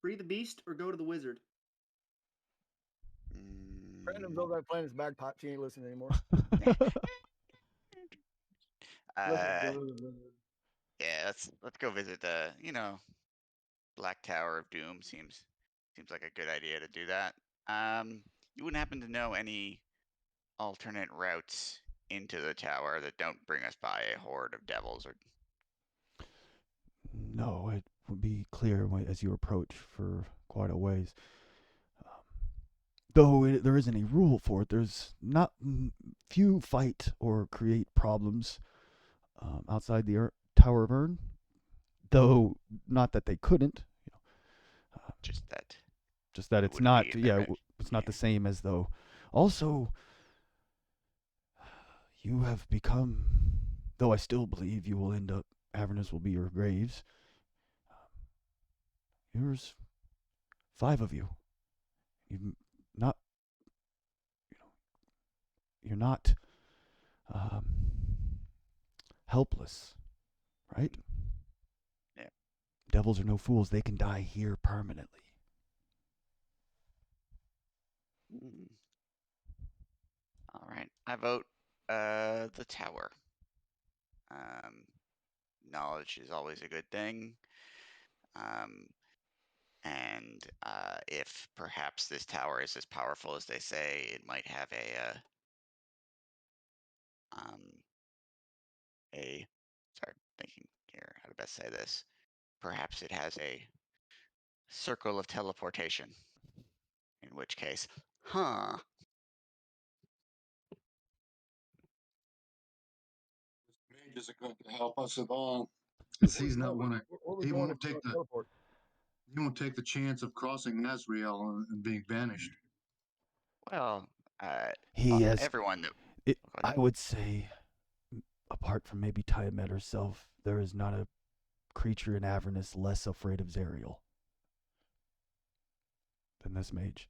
free the beast or go to the wizard. Brandon's over there playing his bagpipe. She ain't listening anymore. Yeah, let's go visit the Black Tower of Doom. Seems like a good idea to do that. You wouldn't happen to know any alternate routes into the tower that don't bring us by a horde of devils or No, it would be clear as you approach for quite a ways. Though there isn't a rule for it, there's not few fight or create problems outside the Tower of Urn. Though not that they couldn't, just that. just that it it's wouldn't not. be in Yeah, their it's not yeah. the same as though. Also, you have become. Though I still believe you will end up. Avernus will be your graves. There's 5 of you. You've not. You're not helpless, right? Yeah. Devils are no fools. They can die here permanently. All right. I vote the tower. Knowledge is always a good thing. And if perhaps this tower is as powerful as they say, it might have sorry, thinking here how to best say this. Perhaps it has a circle of teleportation. In which case, huh? Mage isn't going to help us at all. Because he's not Where going to. where we He going won't if we take don't the. teleport? He won't take the chance of crossing Nazriel and being banished. Well, He has. everyone that. Go I ahead. would say, apart from maybe Tiamat herself, there is not a creature in Avernus less afraid of Zerial than this mage.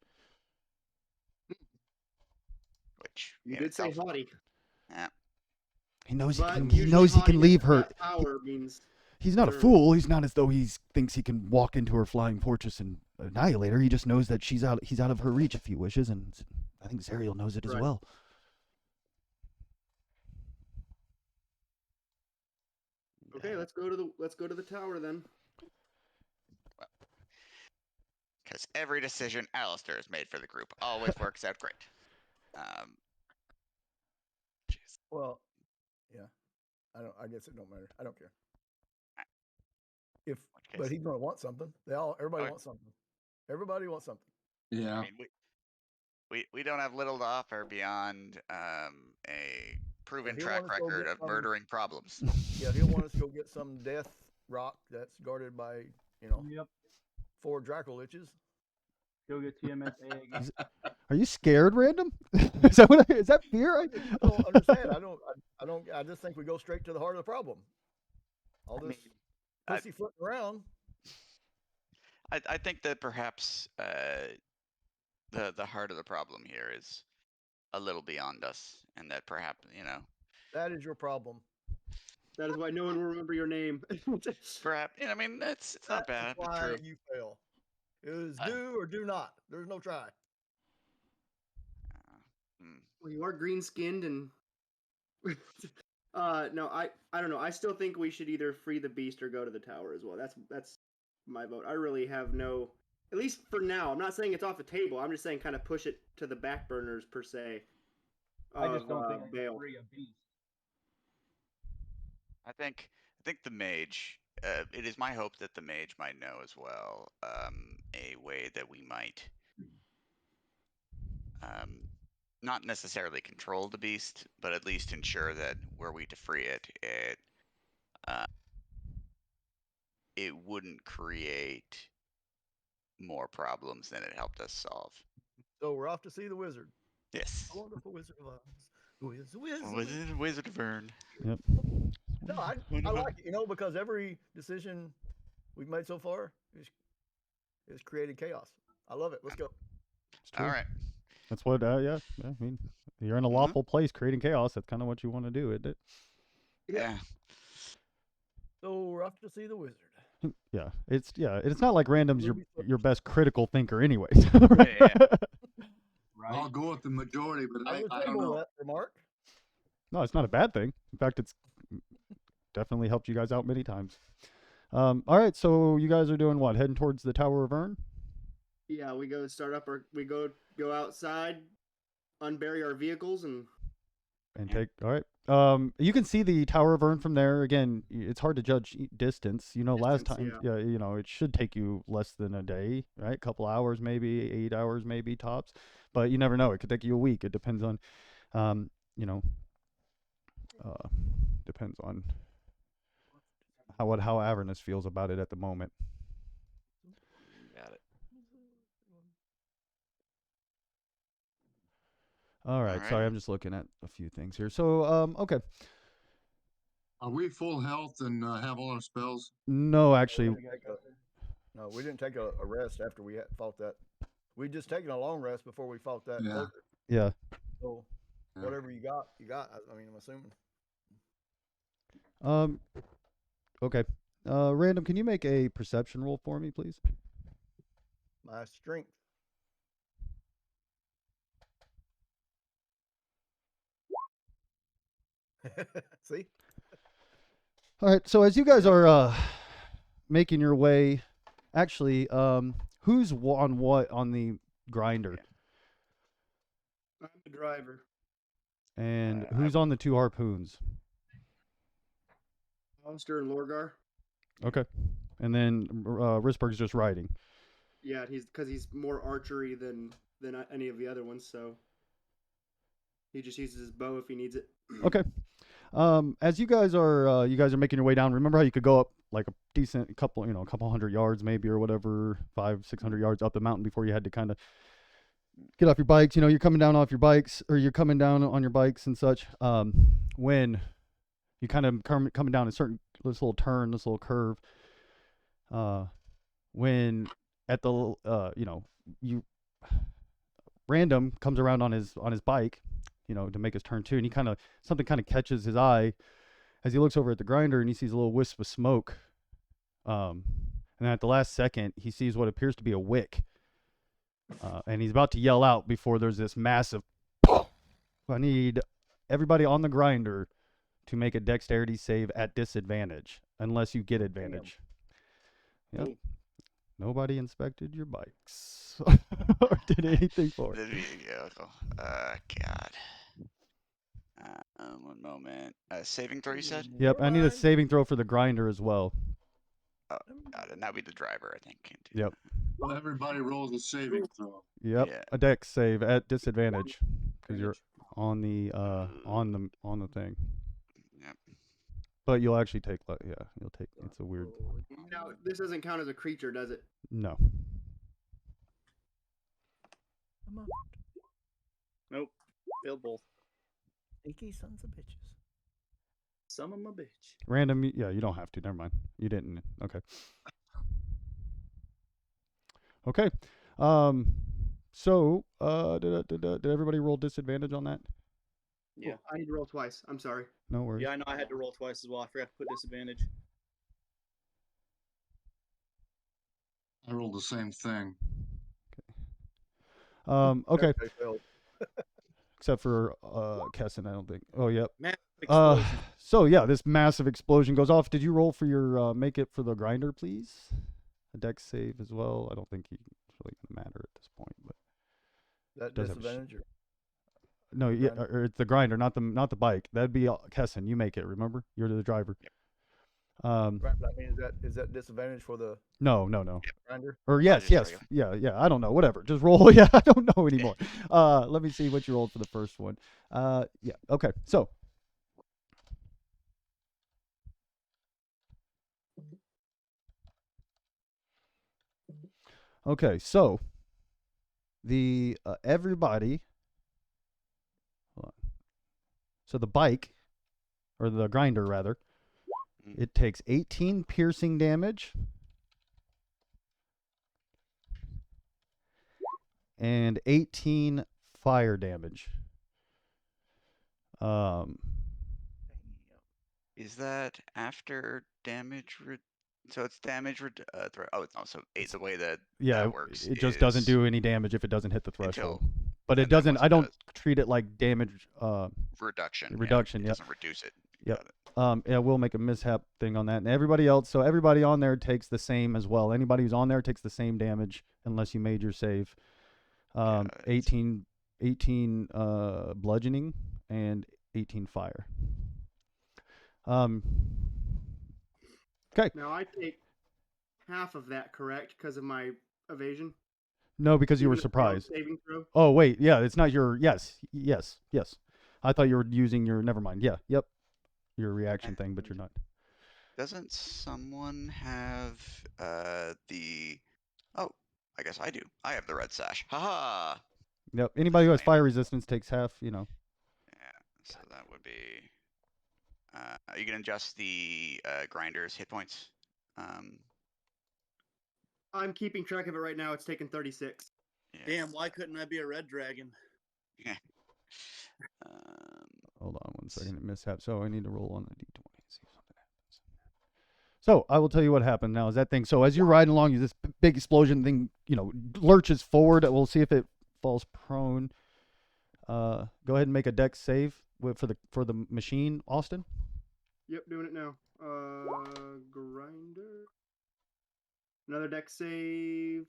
Which You in did say itself, haughty, yeah. He knows but he usually knows he can haughtiness leave in her. that power means He's not a they're- fool. He's not as though he thinks he can walk into her flying fortress and annihilate her. He just knows that he's out of her reach if he wishes, and I think Zerial knows it as Right. well. Okay, let's go to the tower then. Because every decision Alistair has made for the group always works out great. Jeez. Well, yeah. I guess it don't matter. I don't care. But case- he's gonna want something. Everybody Okay. wants something. Everybody wants something. Yeah. I mean, we don't have little to offer beyond a proven he'll track want us to go record get of some- murdering problems. Yeah, he'll want us to go get some death rock that's guarded by, Yep. 4 Dracoliches. Go get TMSA again. Are you scared, Random? Is that fear? I just don't understand. I just think we go straight to the heart of the problem. All this pussyfooting around. I think that perhaps the heart of the problem here is a little beyond us, and that perhaps That is your problem. That is why no one will remember your name. perhaps I mean it's not That's bad, but why true. you fail. It is do or do not. There's no try. Well, you are green skinned and no, I don't know. I still think we should either free the beast or go to the tower as well. That's my vote. I really have no, at least for now. I'm not saying it's off the table. I'm just saying kind of push it to the back burners per se. I just don't think I Bale. can free a beast. I think the mage. It is my hope that the mage might know as well a way that we might not necessarily control the beast, but at least ensure that were we to free it, it wouldn't create more problems than it helped us solve. So we're off to see the wizard. Yes. A wonderful Wizard of Oz. Who is the wizard? Wizard of Vern. Yep. No, I like it, because every decision we've made so far is created chaos. I love it. Let's go. It's true. All right. That's what. Yeah. I mean, you're in a lawful place, creating chaos. That's kind of what you want to do, isn't it? Yeah. So we're off to see the wizard. Yeah. It's not like random's Ruby your best critical thinker, anyways. Yeah. Right. I'll go with the majority, but I would I don't table know. that remark. No, it's not a bad thing. In fact, it's definitely helped you guys out many times. All right, so you guys are doing what? Heading towards the Tower of Urn? Yeah, we go go outside, unbury our vehicles, and Take. All right. You can see the Tower of Urn from there. Again, it's hard to judge distance. Last Distance, time, yeah, it should take you less than a day, right? A couple hours, maybe 8 hours, maybe tops. But you never know. It could take you a week. It depends on, depends on how Avernus feels about it at the moment. Got it. All right. Sorry, I'm just looking at a few things here. So, okay. Are we full health and have all our spells? No, actually, No, we didn't take a rest after we fought that. We just taken a long rest before we fought that. Yeah. cloaker. yeah. So whatever you got, you got. I mean, I'm assuming. Okay. Random, can you make a perception roll for me, please? My strength. See? All right. So as you guys are making your way, actually, who's on what on the grinder, I'm the driver. and who's on the two harpoons? Alistair and Lorgar. Okay. And then Risberg's just riding. Yeah, he's more archery than any of the other ones, so he just uses his bow if he needs it. Okay. As you guys are making your way down, remember how you could go up like a decent couple 100 yards maybe or whatever, 500-600 yards up the mountain before you had to kind of get off your bikes. You're coming down off your bikes, or you're coming down on your bikes and such. When you kind of coming down this little turn, this little curve, when at the random comes around on his bike, to make his turn too, and he something catches his eye as he looks over at the grinder, and he sees a little wisp of smoke. And then at the last second, he sees what appears to be a wick, and he's about to yell out before there's this massive. I need everybody on the grinder to make a dexterity save at disadvantage, unless you get advantage. Yep. Nobody inspected your bikes or did anything for it. God. 1 moment. Saving throw, you said? Yep, I need a saving throw for the grinder as well. Oh, got it. And that'd be the driver, I think. Yep. Well, everybody rolls a saving throw. Yep. Yeah. A dex save at disadvantage because you're on the thing. Yep. But you'll actually take you'll take. It's a weird. Now, this doesn't count as a creature, does it? No. Nope. Failed both. Sneaky sons of bitches. Some of my bitch. Random. Yeah, you don't have to. Never mind. You didn't. Okay. Okay. So, did everybody roll disadvantage on that? Yeah. Oh, I need to roll twice. I'm sorry. No worries. Yeah, I know I had to roll twice as well. I forgot to put disadvantage. I rolled the same thing. Okay. They failed. Except for Kessin, I don't think. Oh, yep. Massive explosion. So yeah, this massive explosion goes off. Did you roll for your make it for the grinder, please? A dex save as well. I don't think it's really gonna matter at this point, but That does have a disadvantage. no, yeah, or it's the grinder, not the bike. That'd be Kessin. You make it. Remember, you're the driver. Right, but I mean, is that disadvantage for the No. grinder? Or yes, just yeah. I don't know. Whatever. Just roll. Yeah, I don't know anymore. Let me see what you rolled for the first one. Yeah. Okay. So. Okay, so the everybody. Hold on. So the bike, or the grinder rather, it takes 18 piercing damage, and 18 fire damage. Is that after damage? So it's damage. Oh, no. So the way that Yeah, that works it just doesn't is do any damage if it doesn't hit the threshold. until, But it and then doesn't. once I it don't does, treat it like damage. reduction. Reduction. It Yep. doesn't reduce it. Yep. Got it. Yeah, we'll make a mishap thing on that. And everybody else, so everybody on there takes the same as well. Anybody who's on there takes the same damage unless you made your save. 18 bludgeoning and 18 fire. Okay. Now I take half of that, correct? Because of my evasion. No, because you were Even a failed surprised. saving throw. Oh wait, yeah, it's not your. Yes. I thought you were using your. Never mind. Yeah. Yep. Your reaction thing, but you're not. Doesn't someone have the? Oh, I guess I do. I have the red sash. Haha. Yep. Anybody who has Lame. fire resistance takes half. Yeah. So that would be. You can adjust the grinder's hit points. I'm keeping track of it right now. It's taken 36. Yeah. Damn, why couldn't I be a red dragon? Hold on one second. It mishap. So I need to roll on the d20 and see if something happens. So I will tell you what happened now. Is that thing? So as you're riding along, this big explosion thing, lurches forward. We'll see if it falls prone. Go ahead and make a dex save for the machine, Austin. Yep, doing it now. Grinder. Another dex save.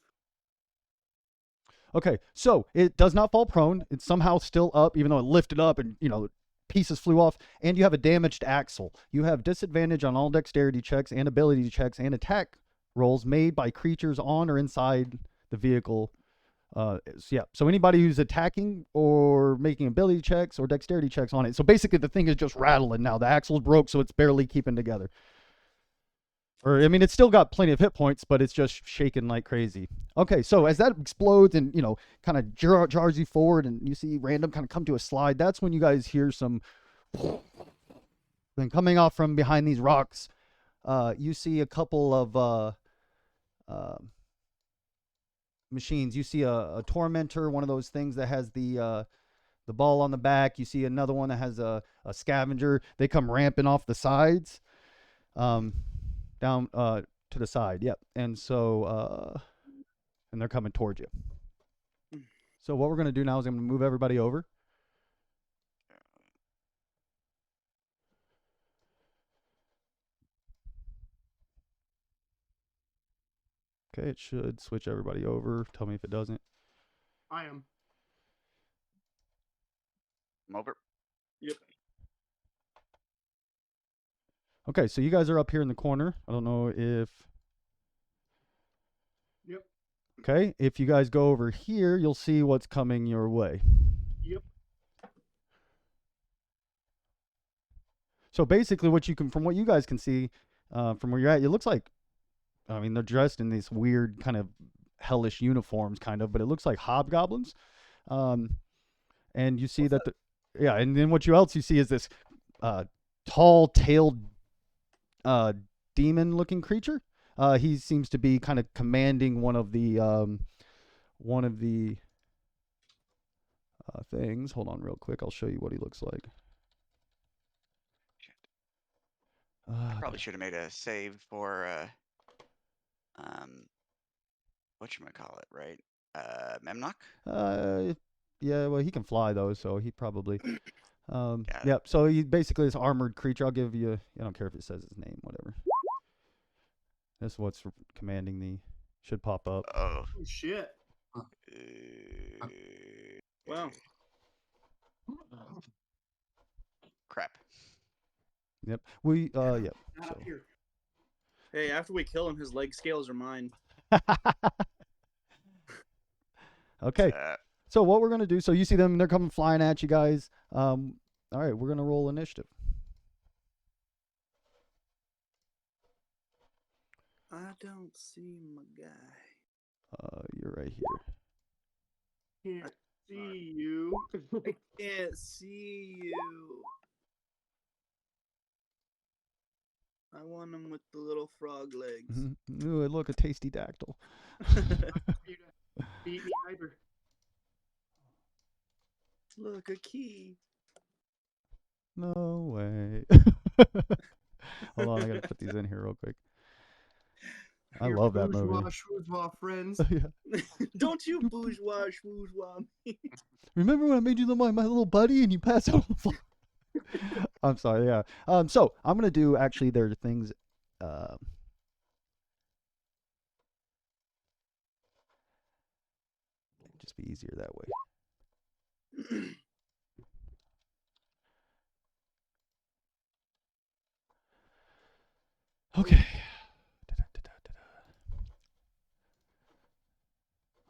Okay, so it does not fall prone. It's somehow still up, even though it lifted up and, pieces flew off. And you have a damaged axle. You have disadvantage on all dexterity checks and ability checks and attack rolls made by creatures on or inside the vehicle. So anybody who's attacking or making ability checks or dexterity checks on it. So basically the thing is just rattling now. The axle's broke, so it's barely keeping together. It's still got plenty of hit points, but it's just shaking like crazy. Okay, so as that explodes and, kind of jars you forward and you see random kind of come to a slide, that's when you guys hear some then coming off from behind these rocks. You see a couple of machines. You see a tormentor, one of those things that has the ball on the back. You see another one that has a scavenger. They come ramping off the sides. Down to the side, yep. And so, and they're coming towards you. So what we're going to do now is I'm going to move everybody over. Okay, it should switch everybody over. Tell me if it doesn't. I am. I'm over. Yep. Okay, so you guys are up here in the corner. I don't know if... Yep. Okay, if you guys go over here, you'll see what's coming your way. Yep. So basically from what you guys can see, from where you're at, it looks like, they're dressed in these weird kind of hellish uniforms kind of, but it looks like hobgoblins. And you see and then what else you see is this tall-tailed demon-looking creature. He seems to be kind of commanding one of the things. Hold on real quick. I'll show you what he looks like. I probably should have made a save for whatchamacallit, right? Memnock? Yeah, well, he can fly though, so he probably Got yeah, so he basically this armored creature. I'll give you, I don't care if it says his name, whatever. This is what's commanding should pop up. Oh. Oh shit. Wow. Crap. Yep. Yep. Not So. up here. Hey, after we kill him, his leg scales are mine. Okay. So what we're gonna do? So you see them; they're coming flying at you guys. All right, we're gonna roll initiative. I don't see my guy. You're right here. Can't see you. I can't see you. I want him with the little frog legs. Ooh, look, a tasty dactyl. Beat me either. Look, a key. No way. Hold on, I gotta put these in here real quick. I Your love that bourgeois, movie. schwoozwa friends. Yeah. Don't you bourgeois, schwoozwa me. Remember when I made you my little buddy and you passed out on the floor? I'm sorry, yeah. So I'm gonna do actually there are things just be easier that way. Okay.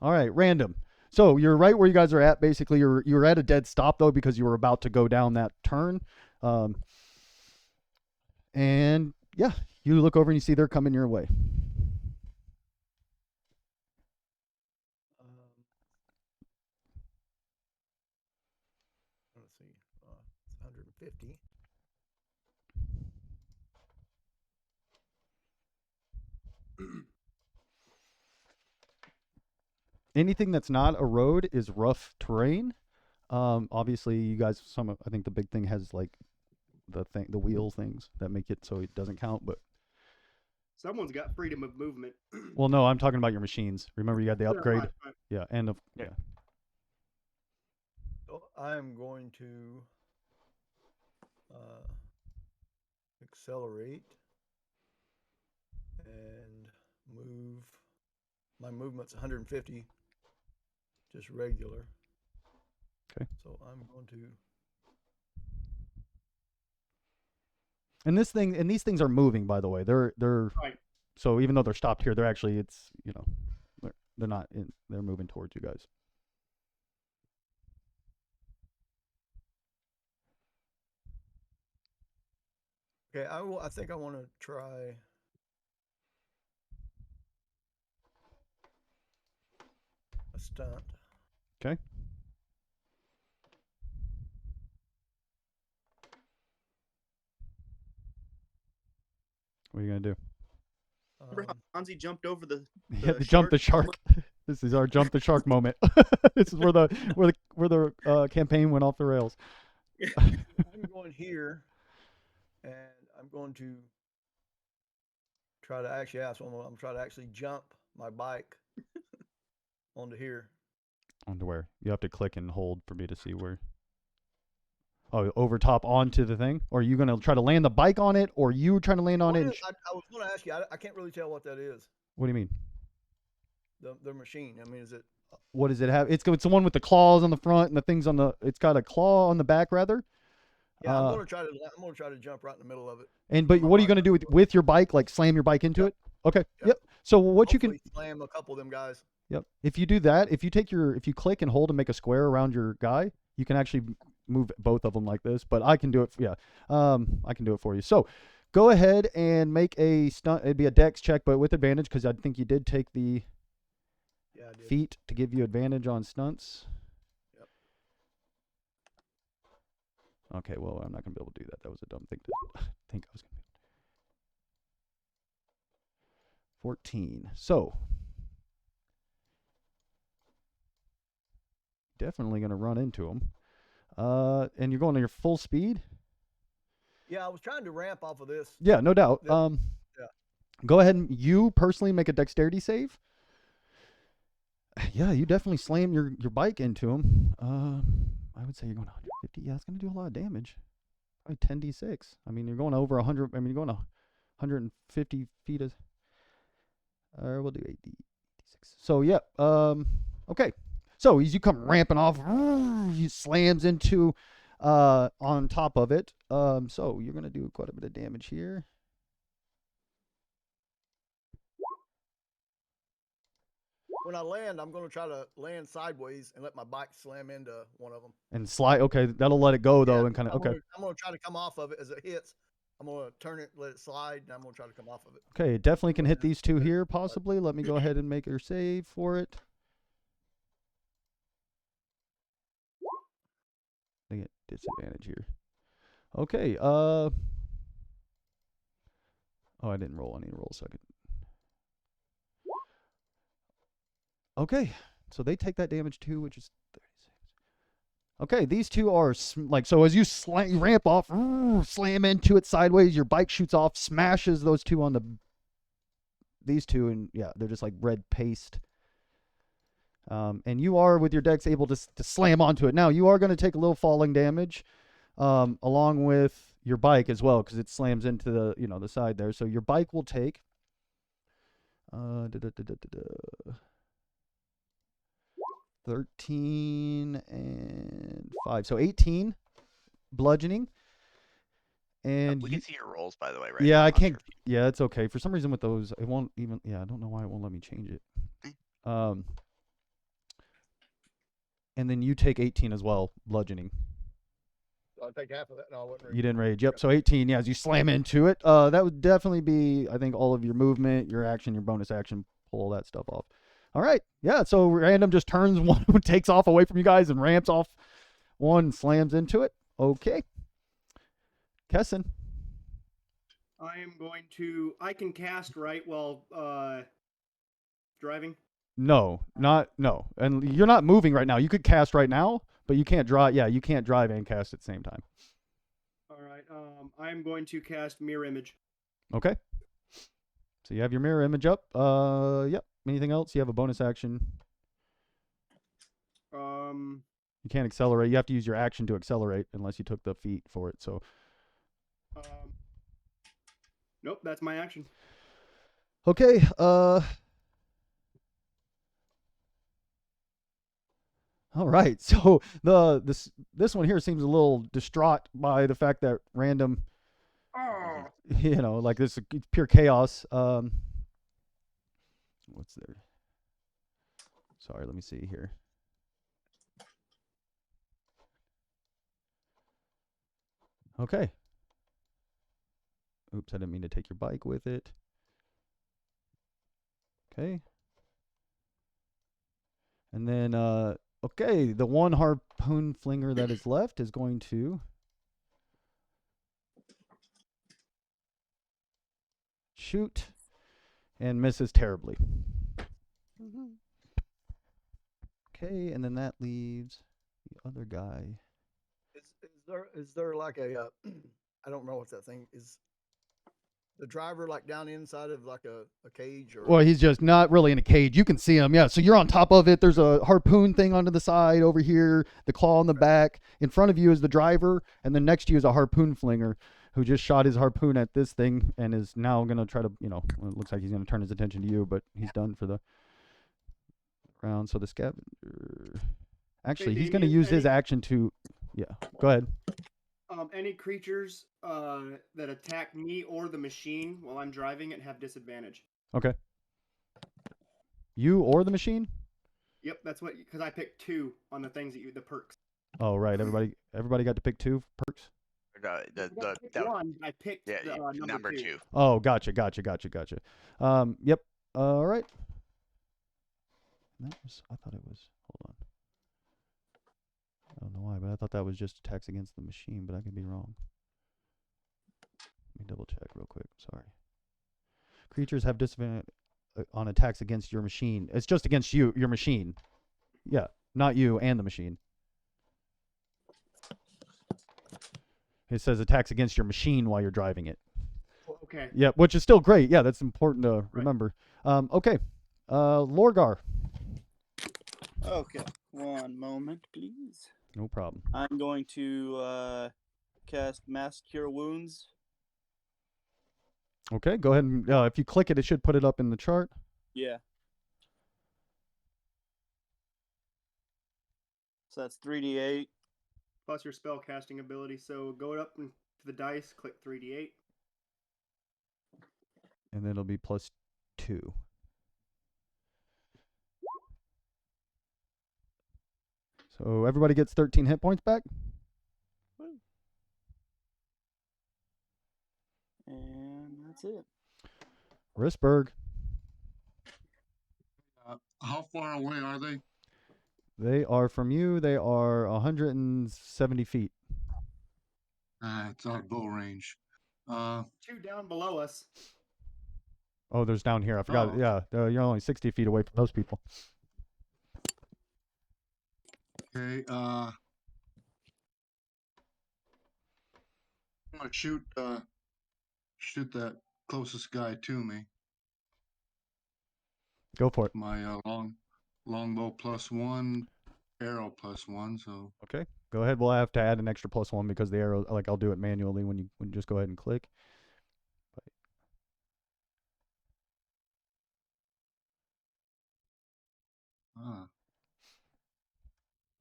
All right, random. So you're right where you guys are at. Basically, you're at a dead stop though because you were about to go down that turn. And yeah, you look over and you see they're coming your way. Let's see. It's 150. Anything that's not a road is rough terrain. Obviously, you guys. I think the big thing has like the wheel things that make it so it doesn't count. But Someone's got freedom of movement. well, no, I'm talking about your machines. Remember, you got the Yeah, upgrade. right. Yeah, and yeah. So I'm going to accelerate and move. My movement's 150, just regular. Okay. So I'm going to. And these things are moving, by the way. They're Right. So even though they're stopped here, they're actually they're not in. They're moving towards you guys. Okay, I think I want to try. A stunt. Okay. What are you gonna do? Remember how Hansi jumped over the Yeah, the jump the shark. This is our jump the shark moment. This is where the campaign went off the rails. I'm going here, and I'm going to try to actually I'm trying to actually jump my bike onto here. Onto where? You have to click and hold for me to see where. Oh, over top onto the thing? Or are you gonna try to land the bike on it, or you trying to land on it? I was going to ask you. I can't really tell what that is. What do you mean? The machine. I mean, is it? What does it have? It's the one with the claws on the front and the things on the. It's got a claw on the back, rather. Yeah, I'm going to try to jump right in the middle of it. But what are you going to do with your bike? Like slam your bike into it? Okay. Yep. So what Hopefully you can slam a couple of them guys. Yep. If you do that, if you click and hold and make a square around your guy, you can actually move both of them like this. But I can do it. Yeah. I can do it for you. So go ahead and make a stunt. It'd be a dex check, but with advantage because I think you did take the feat to give you advantage on stunts. Yep. Okay. Well, I'm not gonna be able to do that. That was a dumb thing to think I was gonna. 14. So definitely going to run into him. And you're going to your full speed? Yeah, I was trying to ramp off of this. Yeah, no doubt. Yeah. Go ahead and you personally make a dexterity save. Yeah, you definitely slam your bike into him. I would say you're going 150. Yeah, it's going to do a lot of damage. Probably 10d6. I mean, you're going over 100. I mean, you're going 150 feet. We'll do 8d6. So, yeah. Okay. So as you come ramping off, he slams into on top of it. So you're gonna do quite a bit of damage here. When I land, I'm going to try to land sideways and let my bike slam into one of them. And slide. Okay, that'll let it go though, and kind of okay. I'm going to try to come off of it as it hits. I'm going to turn it, let it slide, and I'm going to try to come off of it. Okay, it definitely can hit these two here, possibly. Let me go ahead and make your save for it. They get disadvantage here. Okay. Oh, I didn't roll. I need to roll a second. Okay, so they take that damage too, which is 36. Okay, these two are like, so as you ramp off, slam into it sideways, your bike shoots off, smashes those two on these two, and yeah, they're just like red paste. And you are, with your dex, able to slam onto it. Now, you are going to take a little falling damage, along with your bike as well, because it slams into the, the side there. So your bike will take 13 and 5. So 18 bludgeoning. And we can see your rolls, by the way, right? yeah, now, I Oscar. can't. Yeah, it's okay. For some reason with those, it won't even. Yeah, I don't know why it won't let me change it. And then you take 18 as well, bludgeoning. I'll take half of that. No, I wouldn't. You didn't rage. Yep. So 18. Yeah, as you slam into it, that would definitely be, I think, all of your movement, your action, your bonus action, pull all that stuff off. All right. Yeah. So random just turns one, takes off away from you guys, and ramps off one, slams into it. Okay. Kesson. I can cast right while driving. No. And you're not moving right now. You could cast right now, but you can't drive. Yeah, you can't drive and cast at the same time. All right. I am going to cast Mirror Image. Okay. So you have your mirror image up. Yep. Anything else? You have a bonus action. You can't accelerate. You have to use your action to accelerate unless you took the feat for it. So. Nope, that's my action. Okay. All right. So this one here seems a little distraught by the fact that random, like this is pure chaos. What's there? Sorry, let me see here. Okay. Oops, I didn't mean to take your bike with it. Okay. And then, okay, the one harpoon flinger that is left is going to shoot and misses terribly. Okay, and then that leaves the other guy. Is there like a I don't know what that thing is. The driver like down inside of like a cage or? Well, he's just not really in a cage. You can see him. Yeah. So you're on top of it. There's a harpoon thing onto the side over here, the claw on the back. In front of you is the driver, and then next to you is a harpoon flinger who just shot his harpoon at this thing and is now going to try to, it looks like he's going to turn his attention to you, but he's done for the round. So the scavenger, actually, he's going to use his action to, yeah, go ahead. Any creatures that attack me or the machine while I'm driving it have disadvantage. Okay. You or the machine? Yep, that's what, because I picked 2 on the things the perks. Oh, right. Everybody got to pick 2 perks? One, I picked number 2. Oh, gotcha. Yep. All right. I thought it was, hold on. I don't know why, but I thought that was just attacks against the machine, but I could be wrong. Let me double check real quick. Sorry. Creatures have disadvantage on attacks against your machine. It's just against your machine. Yeah, not you and the machine. It says attacks against your machine while you're driving it. Okay. Yeah, which is still great. Yeah, that's important to remember. Okay. Lorgar. Okay. One moment, please. No problem. I'm going to cast Mass Cure Wounds. Okay, go ahead and if you click it, it should put it up in the chart. Yeah. So that's 3d8. Plus your spell casting ability. So go up to the dice, click 3d8. And then it'll be plus 2. So everybody gets 13 hit points back. And that's it. Risberg. How far away are they? They are from you. They are 170 feet. It's out of bow range. 2 down below us. Oh, there's down here. I forgot. Oh. Yeah, you're only 60 feet away from those people. Okay. I'm gonna shoot that closest guy to me. Go for it. My longbow +1, arrow +1. So Okay. Go ahead. We'll have to add an extra +1 because the arrow, like I'll do it manually when you just go ahead and click.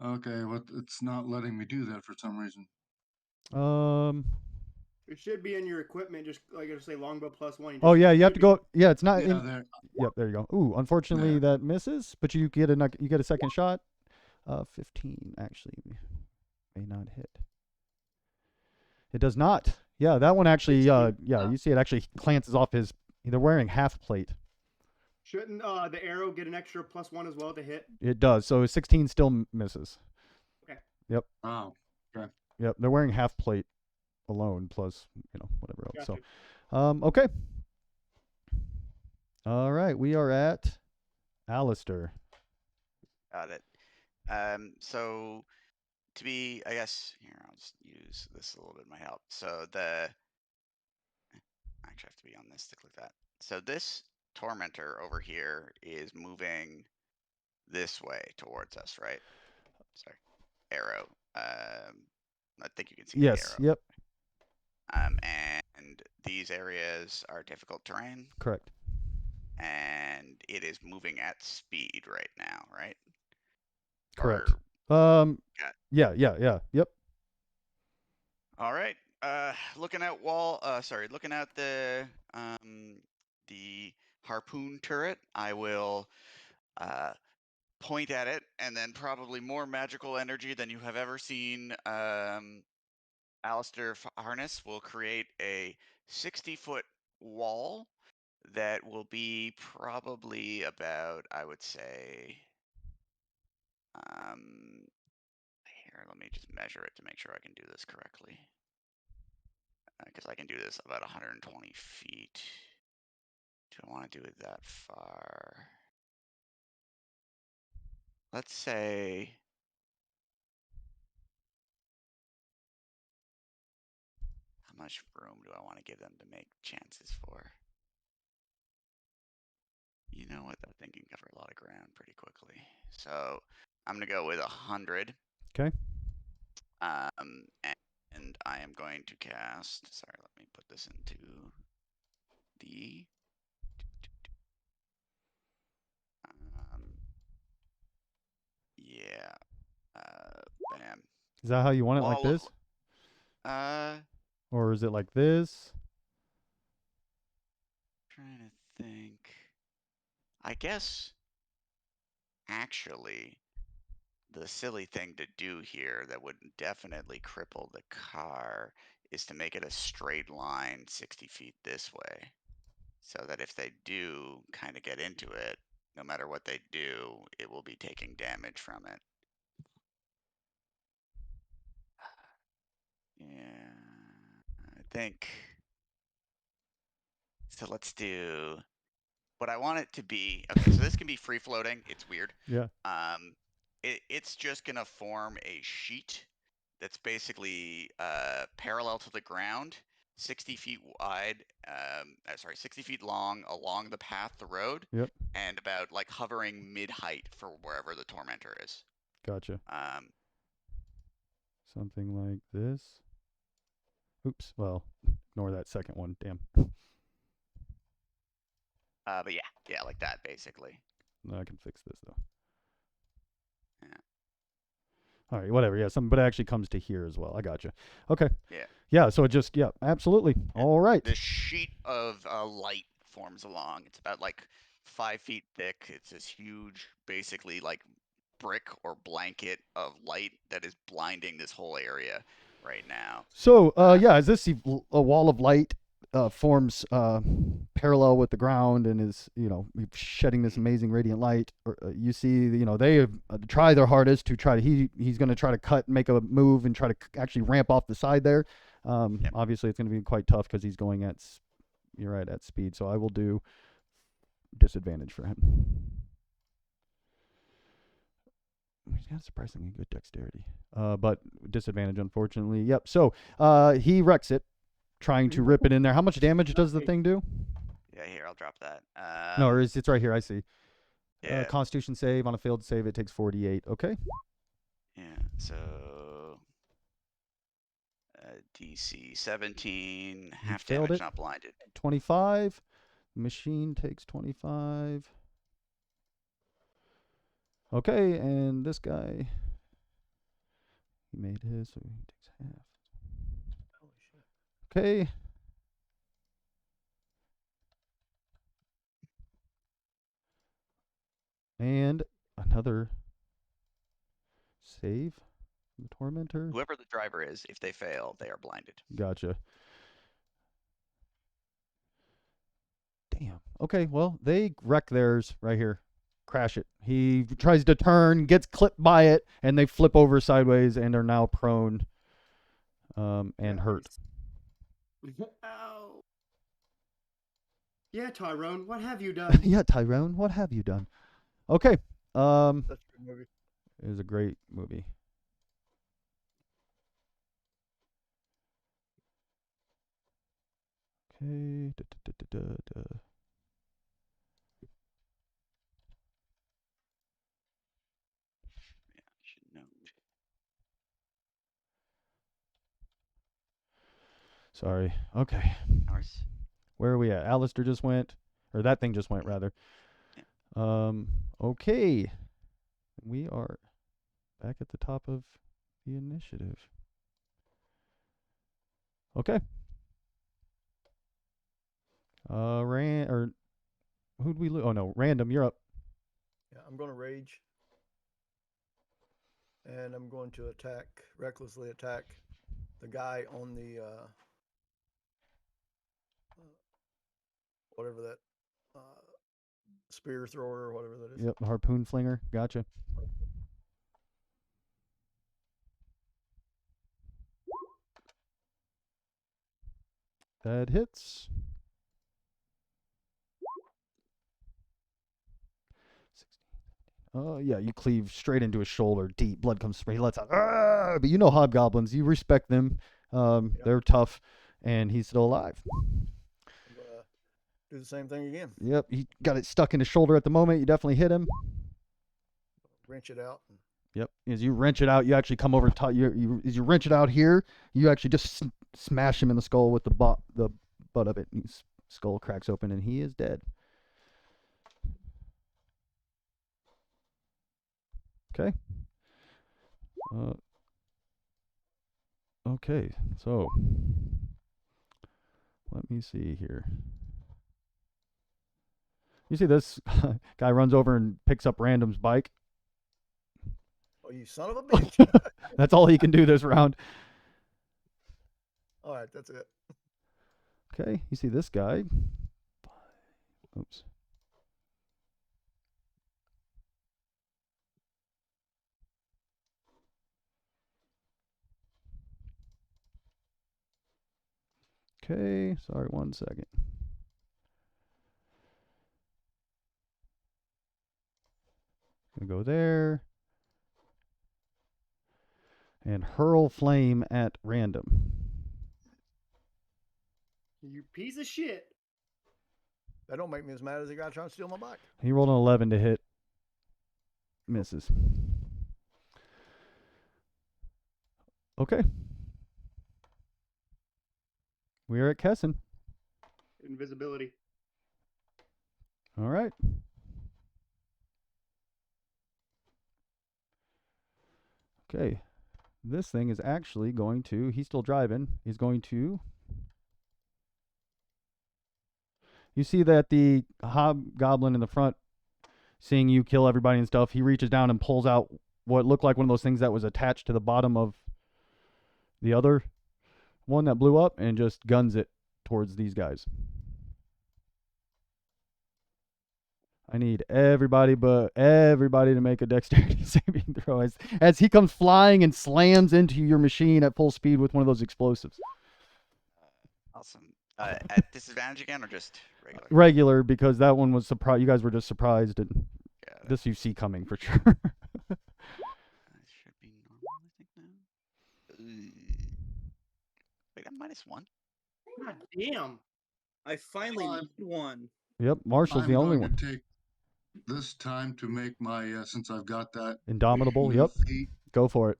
okay, what? It's not letting me do that for some reason. It should be in your equipment, just like it'll say longbow +1. Oh yeah, you have to go. Yeah, it's not Yeah, in. there. Yep, there you go. Ooh, unfortunately Yeah. that misses, but you get a second shot. 15 actually may not hit. It does not. Yeah, that one actually. Yeah, you see it actually glances off his. They're wearing half plate. Shouldn't the arrow get an extra +1 as well to hit? It does. So 16 still misses. Okay. Yep. Oh. Okay. Yep. They're wearing half plate alone, plus whatever else. Gotcha. So, okay. All right, we are at Alistair. Got it. So to be, I guess, here, I'll just use this a little bit, might help. So I actually have to be on this to click that. So this Tormentor over here is moving this way towards us, right? Sorry, arrow. I think you can see Yes. the arrow. Yep. And these areas are difficult terrain. Correct. And it is moving at speed right now, right? Correct. Yeah. Yep. All right. Looking at looking at the harpoon turret, I will point at it, and then probably more magical energy than you have ever seen. Alistair Harness will create a 60-foot wall that will be probably about, I would say, here, let me just measure it to make sure I can do this correctly. Because I can do this about 120 feet. Do I want to do it that far? Let's say... How much room do I want to give them to make chances for? You know what? That thing can cover a lot of ground pretty quickly. So I'm going to go with 100. Okay. And I am going to cast... Sorry, let me put this into the... yeah. Bam. Is that how you want it, like Wall this? of... Or is it like this? Trying to think. I guess actually the silly thing to do here that would definitely cripple the car is to make it a straight line 60 feet this way. So that if they do kind of get into it, no matter what they do, it will be taking damage from it. Yeah, I think. So let's do what I want it to be. Okay, so this can be free floating. It's weird. Yeah. It's just gonna form a sheet that's basically parallel to the ground, 60 feet wide. 60 feet long along the path, the road. Yep. And about like hovering mid-height for wherever the Tormentor is. Gotcha. Something like this. Oops. Well, ignore that second one. Damn. But yeah, like that basically. No, I can fix this though. Yeah. All right, whatever. Yeah, but it actually comes to here as well. I gotcha. Okay. Yeah. Yeah. So it just absolutely. Yeah. All right. The sheet of light forms along. It's about like 5 feet thick. It's this huge, basically like brick or blanket of light that is blinding this whole area right now. So as this a wall of light forms parallel with the ground and is shedding this amazing radiant light, you see they have tried their hardest to try to he's going to try to cut, make a move and try to actually ramp off the side there. Yep. Obviously it's going to be quite tough because he's going at speed, so I will do disadvantage for him. He's got surprisingly good dexterity, but disadvantage, unfortunately. Yep. So he wrecks it, trying to rip it in there. How much damage does the Okay. thing do? Yeah, here, I'll drop that. No, or it's right here. I see. Yeah, Constitution save. On a failed save, it takes 48. Okay. yeah. So DC 17, half failed damage, it. not blinded. 25. Machine takes 25. Okay, and this guy, he made his, so he takes half. Holy shit. Okay. And another save from the Tormentor. Whoever the driver is, if they fail, they are blinded. Gotcha. Damn. Okay, well, they wreck theirs right here. Crash it. He tries to turn, gets clipped by it, and they flip over sideways and are now prone and hurt. Ow. Yeah, Tyrone, what have you done? Yeah, Tyrone, what have you done? Okay. That's a good movie. It was a great movie. Okay. Yeah, I should note. Sorry. Okay. Ours. Where are we at? Alistair just went, or that thing just went rather. Yeah. Okay. We are back at the top of the initiative. Okay. Who'd we lose? Oh no, random. You're up. Yeah, I'm going to rage. And I'm going to recklessly attack the guy on the, whatever that, spear thrower or whatever that is. Yep, harpoon flinger. Gotcha. That hits. 16. Yeah, you cleave straight into his shoulder, deep. Blood comes spray. He lets out. But you know hobgoblins. You respect them. They're tough, and he's still alive. I'm going to do the same thing again. Yep, he got it stuck in his shoulder at the moment. You definitely hit him. Wrench it out. Yep. As you wrench it out, you actually come over to top. As you wrench it out here, you actually just smash him in the skull with the butt of it. And his skull cracks open, and he is dead. Okay. Okay. So let me see here. You see this guy runs over and picks up Random's bike. Oh, you son of a bitch. That's all he can do this round. All right, that's it. Okay, you see this guy. Oops. Okay, sorry, 1 second. Gonna go there. And hurl flame at random. You piece of shit. That don't make me as mad as the guy trying to steal my bike. He rolled an 11 to hit. Misses. Okay. We are at Kessin. Invisibility. All right. Okay. This thing is actually going to, he's still driving. He's going to, you see that the hobgoblin in the front, seeing you kill everybody and stuff, he reaches down and pulls out what looked like one of those things that was attached to the bottom of the other one that blew up and just guns it towards these guys. I need everybody to make a dexterity saving throw as he comes flying and slams into your machine at full speed with one of those explosives. Awesome. At disadvantage again, or just regular? Regular, because that one was surprised. You guys were just surprised, and Yeah, this you see coming for sure. that should be normal, I think now. Wait, I'm -1. God damn. I finally I'm- made one. Yep, Marshall's I'm the only going one. to take this time to make my since I've got that Indomitable. new Yep. feat. Go for it.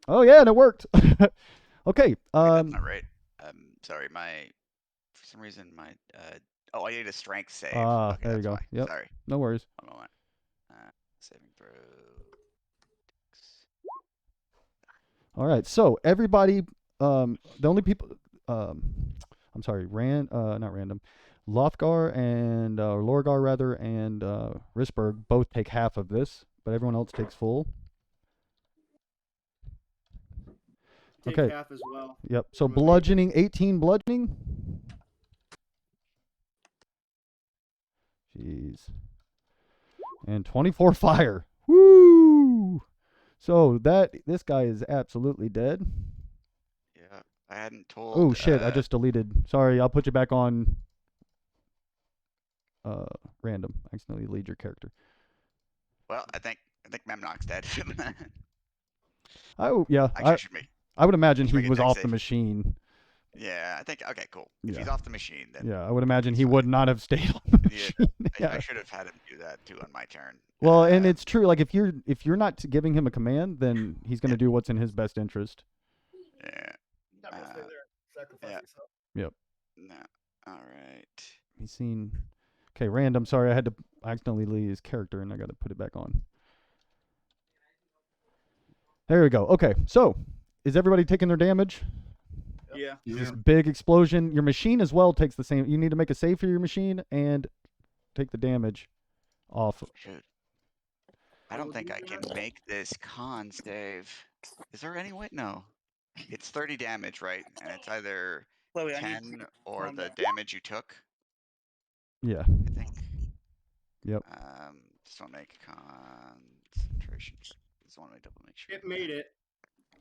Oh yeah, and it worked. Okay. Wait, that's not right. Sorry, for some reason my oh, I need a strength save. Ah, Okay, there you that's go. why. Yep. Sorry. No worries. One moment. Saving throw. All right. So everybody, the only people, I'm sorry, not random, Lothgar and Lorgar rather, and Risberg both take half of this, but everyone else takes full. Take Okay. half as well. Yep. So From a mage. bludgeoning, 18 bludgeoning. Jeez. And 24 fire. Woo! So this guy is absolutely dead. Yeah, I hadn't told. Oh shit! I just deleted. Sorry, I'll put you back on. Random. I accidentally lead your character. Well, I think Memnock's dead. Yeah. Actually, should be. I would imagine should make he a was dex off the save. machine. Yeah, I think. Okay, cool. If Yeah. he's off the machine, then Yeah, I would imagine it's he fine. would not have stayed on the Yeah, machine. I should have had him do that too on my turn. Well, and it's true. Like if you're not giving him a command, then he's going to do what's in his best interest. Yeah. I'm gonna stay there and sacrifice yeah. yourself. Yep. No. All right. He's seen. Okay, random. Sorry, I had to accidentally leave his character, and I got to put it back on. There we go. Okay, so is everybody taking their damage? Yeah. This big explosion. Your machine as well takes the same. You need to make a save for your machine and take the damage off. Shoot. I don't think I can make this con save. Is there any way? No. It's 30 damage, right? And it's either Chloe, I need 10 or calm the down. damage you took, Yeah. I think. Yep. Just want to make concentration. Just want to double make sure. It made it.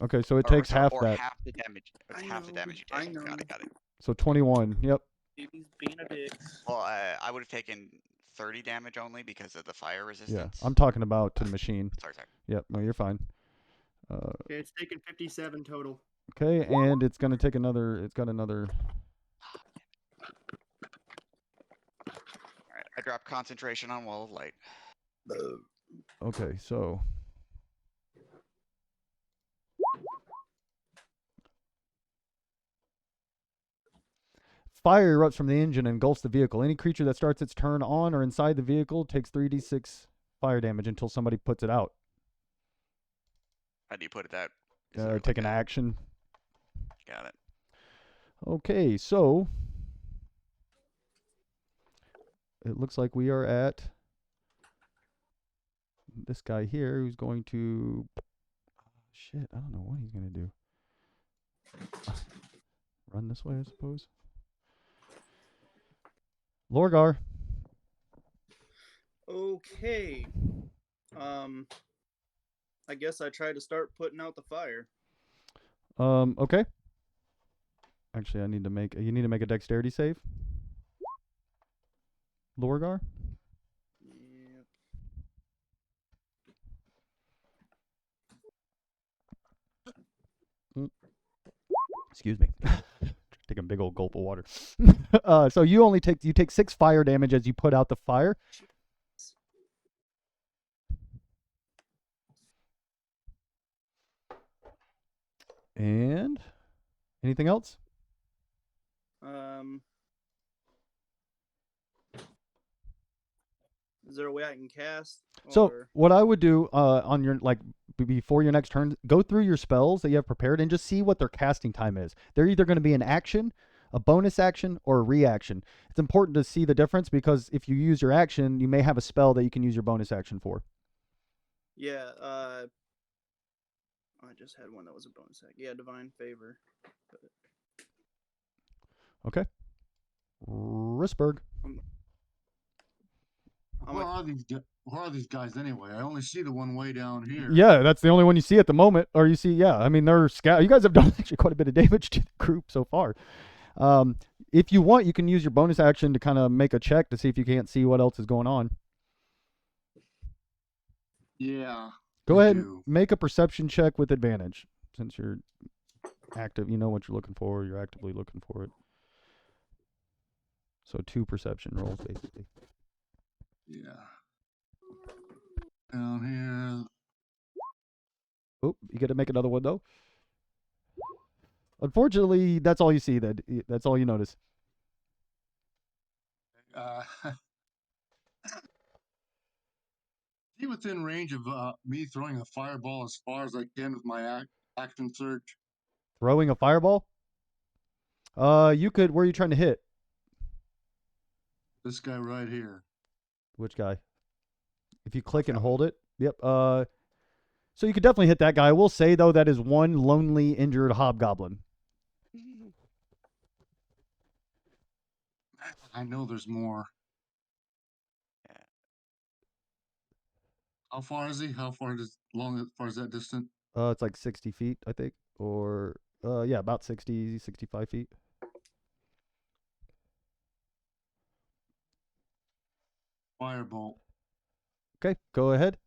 Okay, so it Or takes sorry, half or that. half the damage. It's I half the know, damage you I take. know. Got it. So 21. Yep. Baby's being a dick. Well, I would have taken 30 damage only because of the fire Yeah. resistance. I'm talking about to the machine. Sorry. Yep. No, you're fine. Okay, it's taken 57 total. Okay, and it's gonna take another. It's got another. All right, I drop concentration on Wall of Light. Okay, so. Fire erupts from the engine and engulfs the vehicle. Any creature that starts its turn on or inside the vehicle takes 3d6 fire damage until somebody puts it out. How do you put it out? Is there Take like an action. Got it. Okay, so it looks like we are at this guy here who's going to. Shit, I don't know what he's going to do. Run this way, I suppose. Lorgar. Okay. I guess I try to start putting out the fire. Okay. Actually, you need to make a dexterity save. Lorgar. Yep. Excuse me. Take a big old gulp of water. So you take 6 fire damage as you put out the fire. And anything else? Is there a way I can cast? So or- what I would do on your before your next turn, go through your spells that you have prepared and just see what their casting time is. They're either going to be an action, a bonus action, or a reaction. It's important to see the difference because if you use your action, you may have a spell that you can use your bonus action for. Yeah. I just had one that was a bonus act. Yeah, divine favor. Okay. Risberg. Where are these guys anyway? I only see the one way down here. Yeah, that's the only one you see at the moment. Or you see, yeah, I mean, they're scout. You guys have done actually quite a bit of damage to the group so far. If you want, you can use your bonus action to kind of make a check to see if you can't see what else is going on. Yeah. Go I ahead do. and make a perception check with advantage since you're. active. You know what you're looking for. You're actively looking for it. So 2 perception rolls basically. Yeah. Down here. Oh, you got to make another one though. Unfortunately, that's all you see. That's all you notice. He within range of me throwing a fireball as far as I can with my action surge. Throwing a fireball. You could. Where are you trying to hit? This guy right here. Which guy? If you click and hold it. Yep. So you could definitely hit that guy. I will say though that is one lonely injured hobgoblin. I know there's more. Yeah. How far is he? How far is that distant? It's like 60 feet, I think, or yeah, about 60, 65 feet. Firebolt. Okay, go ahead.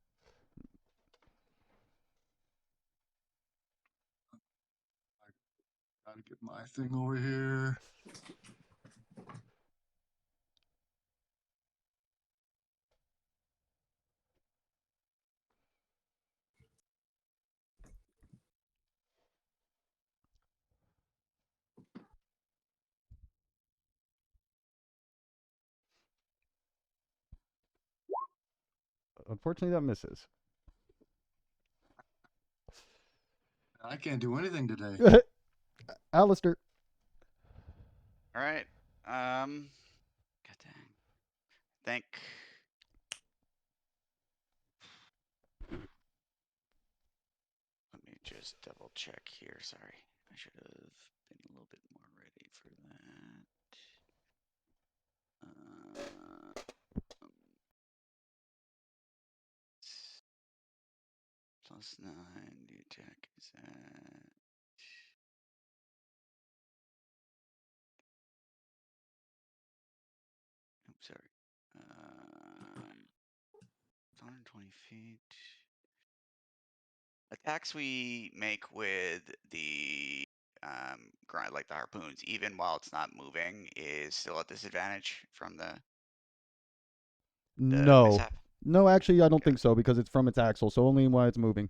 Gotta get my thing over here. Unfortunately, that misses. I can't do anything today. Alistair. All right. God dang. Think. Let me just double check here. Sorry, I should have been a little bit more ready for that. +9. The attack is at. I'm sorry. 120 feet. Attacks we make with the grind, like the harpoons, even while it's not moving, is still at disadvantage from the No. mishap. No, actually, I don't Okay. think so because it's from its axle, so only while it's moving.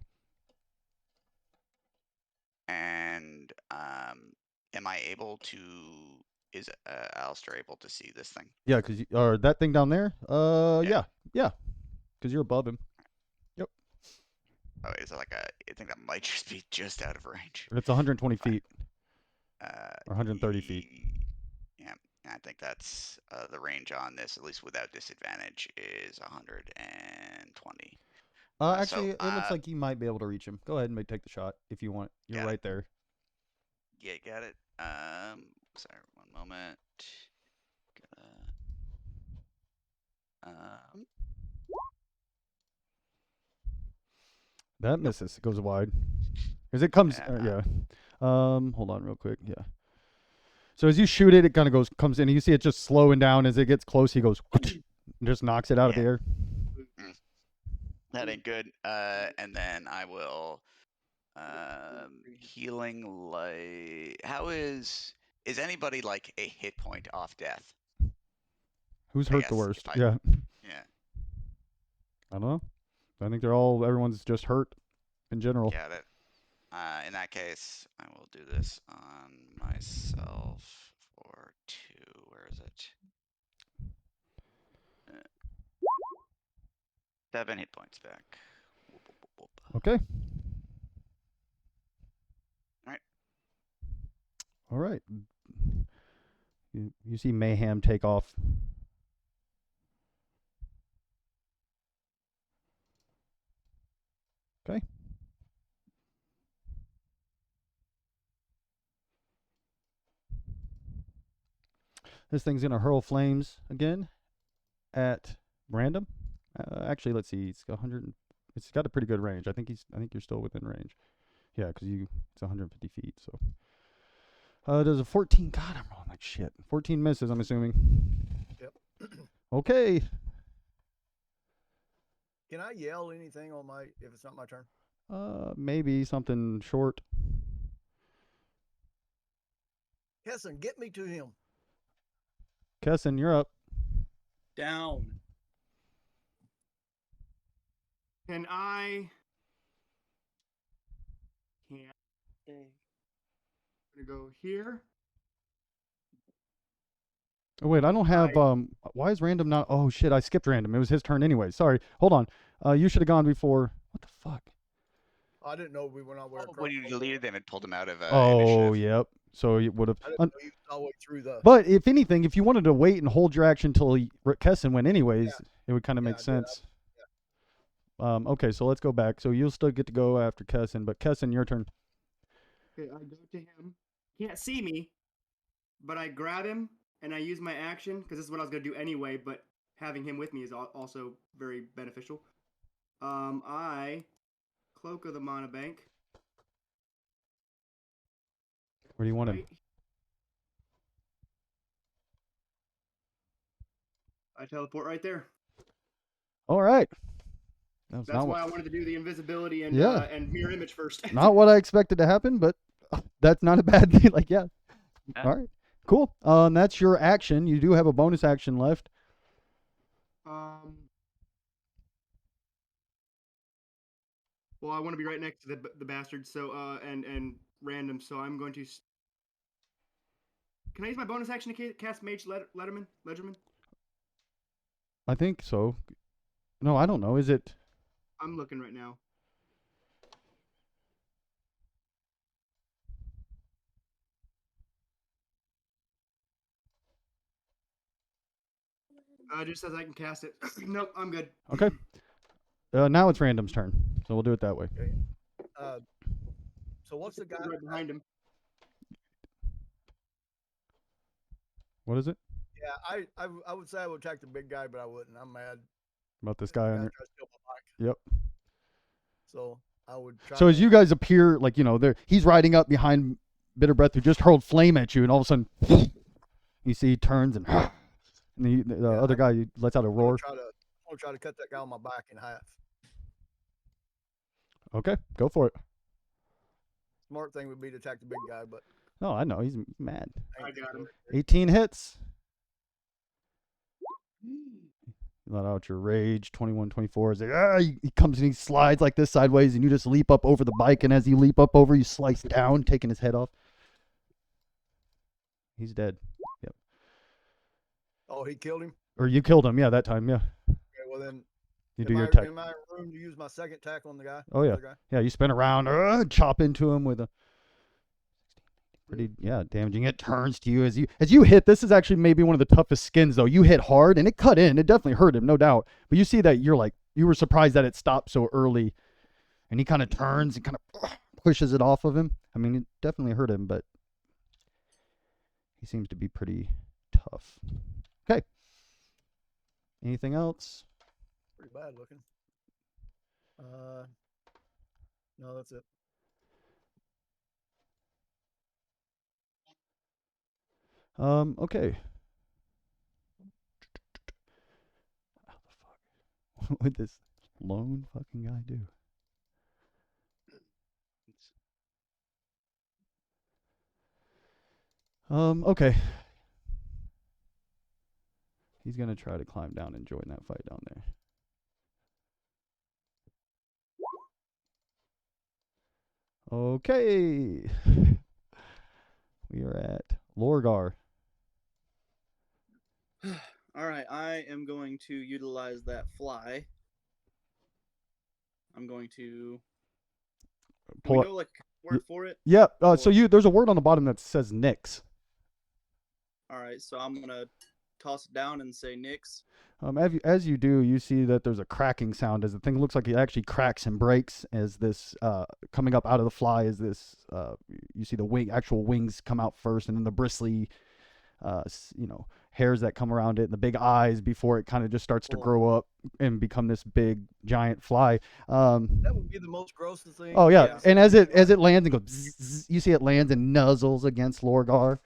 And am I able to? Is Alistair able to see this thing? Yeah, because or that thing down there. Yeah, because you're above him. Yep. Oh, is it like a? I think that might just be just out of range. It's 120 Fine. feet or 130 feet. Yeah, I think that's the range on this, at least without disadvantage, is 120. Actually, it looks like you might be able to reach him. Go ahead and take the shot if you want. You're right there. Yeah, got it. Sorry, one moment. That misses. It goes wide. As it comes, Yeah. Hold on, real quick. Yeah. So as you shoot it, it kind of comes in. And you see it just slowing down as it gets close. He goes, and just knocks it out of the air. That ain't good. And then I will healing light. How is anybody like a hit point off death? Who's hurt the worst? Yeah. I don't know. I think everyone's just hurt in general. Got it. In that case, I will do this on myself for 2. Where is it? 7 hit points back. Whoop, whoop, whoop, whoop. Okay. All right. All right. You see Mayhem take off. Okay. This thing's gonna hurl flames again at random. Actually, let's see. It's got 100. It's got a pretty good range. I think you're still within range. Yeah, because it's 150 feet. So. Does a 14? God, I'm rolling like shit. 14 misses. I'm assuming. Yep. Okay. Can I yell anything on if it's not my turn? Maybe something short. Kesson, get me to him. Kesson, you're up. Down. Can I? Can't. Dang. I'm gonna go here. Oh wait, I don't have why is random not? Oh shit, I skipped random. It was his turn anyway. Sorry. Hold on. You should have gone before. What the fuck? I didn't know we were not wearing. When you deleted them, it pulled them out of Oh, initiative. yep. So you would have. I didn't know he was all the way through the. But if anything, if you wanted to wait and hold your action until Kesson went anyways, Yeah. it would kind of Yeah, make I did. sense. Okay, so let's go back. So you'll still get to go after Kesson, but Kesson, your turn. Okay, I go to him. Can't see me, but I grab him and I use my action because this is what I was gonna do anyway. But having him with me is also very beneficial. I cloak of the mana bank. Where do you want him? Right. I teleport right there. All right. That was That's not why I what, wanted to do the invisibility and Yeah. And mirror image first. not what I expected to happen, but that's not a bad thing. Like, yeah. Yeah. All right. Cool. That's your action. You do have a bonus action left. Well, I want to be right next to the bastard. So and random. So I'm going to. Can I use my bonus action to cast Mage Ledgerman? I think so. No, I don't know. Is it? I'm looking right now. It just says I can cast it. Nope, I'm good. Okay. Now it's random's turn, so we'll do it that way. Okay. So what's the guy right behind him? What is it Yeah, I would say I would attack the big guy, but I wouldn't. I'm mad. about this The guy guy on your? tried to steal my bike. Yep. So I would try. So as to- you guys appear, like, you know, there he's riding up behind Bitter Breath, who just hurled flame at you, and all of a sudden, you see he turns and the other guy lets out a I'm roar. gonna try to cut that guy on my back in half. Okay, go for it. Smart thing would be to attack the big guy, but No, I know he's mad. ain't I got gonna him. do it. 18 hits. You let out your rage. 21, 24. He's like, he comes and he slides like this sideways, and you just leap up over the bike. And as you leap up over, you slice down, taking his head off. He's dead. Yep. Oh, he killed him. Or you killed him. Yeah, that time. Yeah. Okay, well then, You do am your I, attack. am I in room to use my second attack on the guy? Oh, yeah. Other guy? Yeah, you spin around, chop into him with a pretty damaging. It turns to you as you hit. This is actually maybe one of the toughest skins though. You hit hard and it cut in. It definitely hurt him, no doubt. But you see that you were surprised that it stopped so early, and he kind of turns and kind of pushes it off of him. I mean, it definitely hurt him, but he seems to be pretty tough. Okay. Anything else? Pretty bad looking. No, that's it. Okay. How the fuck? What would this lone fucking guy do? Okay. He's gonna try to climb down and join that fight down there. Okay. We are at Lorgar. All right, I am going to utilize that fly. I'm going to. Do Pull we up. know like a word for it? Yep. So there's a word on the bottom that says Nix. All right, so I'm gonna toss it down and say Nix. As you do, you see that there's a cracking sound as the thing looks like it actually cracks and breaks as this coming up out of the fly is this you see the actual wings come out first, and then the bristly hairs that come around it and the big eyes before it kind of just starts to grow up and become this big giant fly. That would be the most grossest thing. Oh yeah, Yeah. and as it lands and goes, zzz, you see it lands and nuzzles against Lorgar.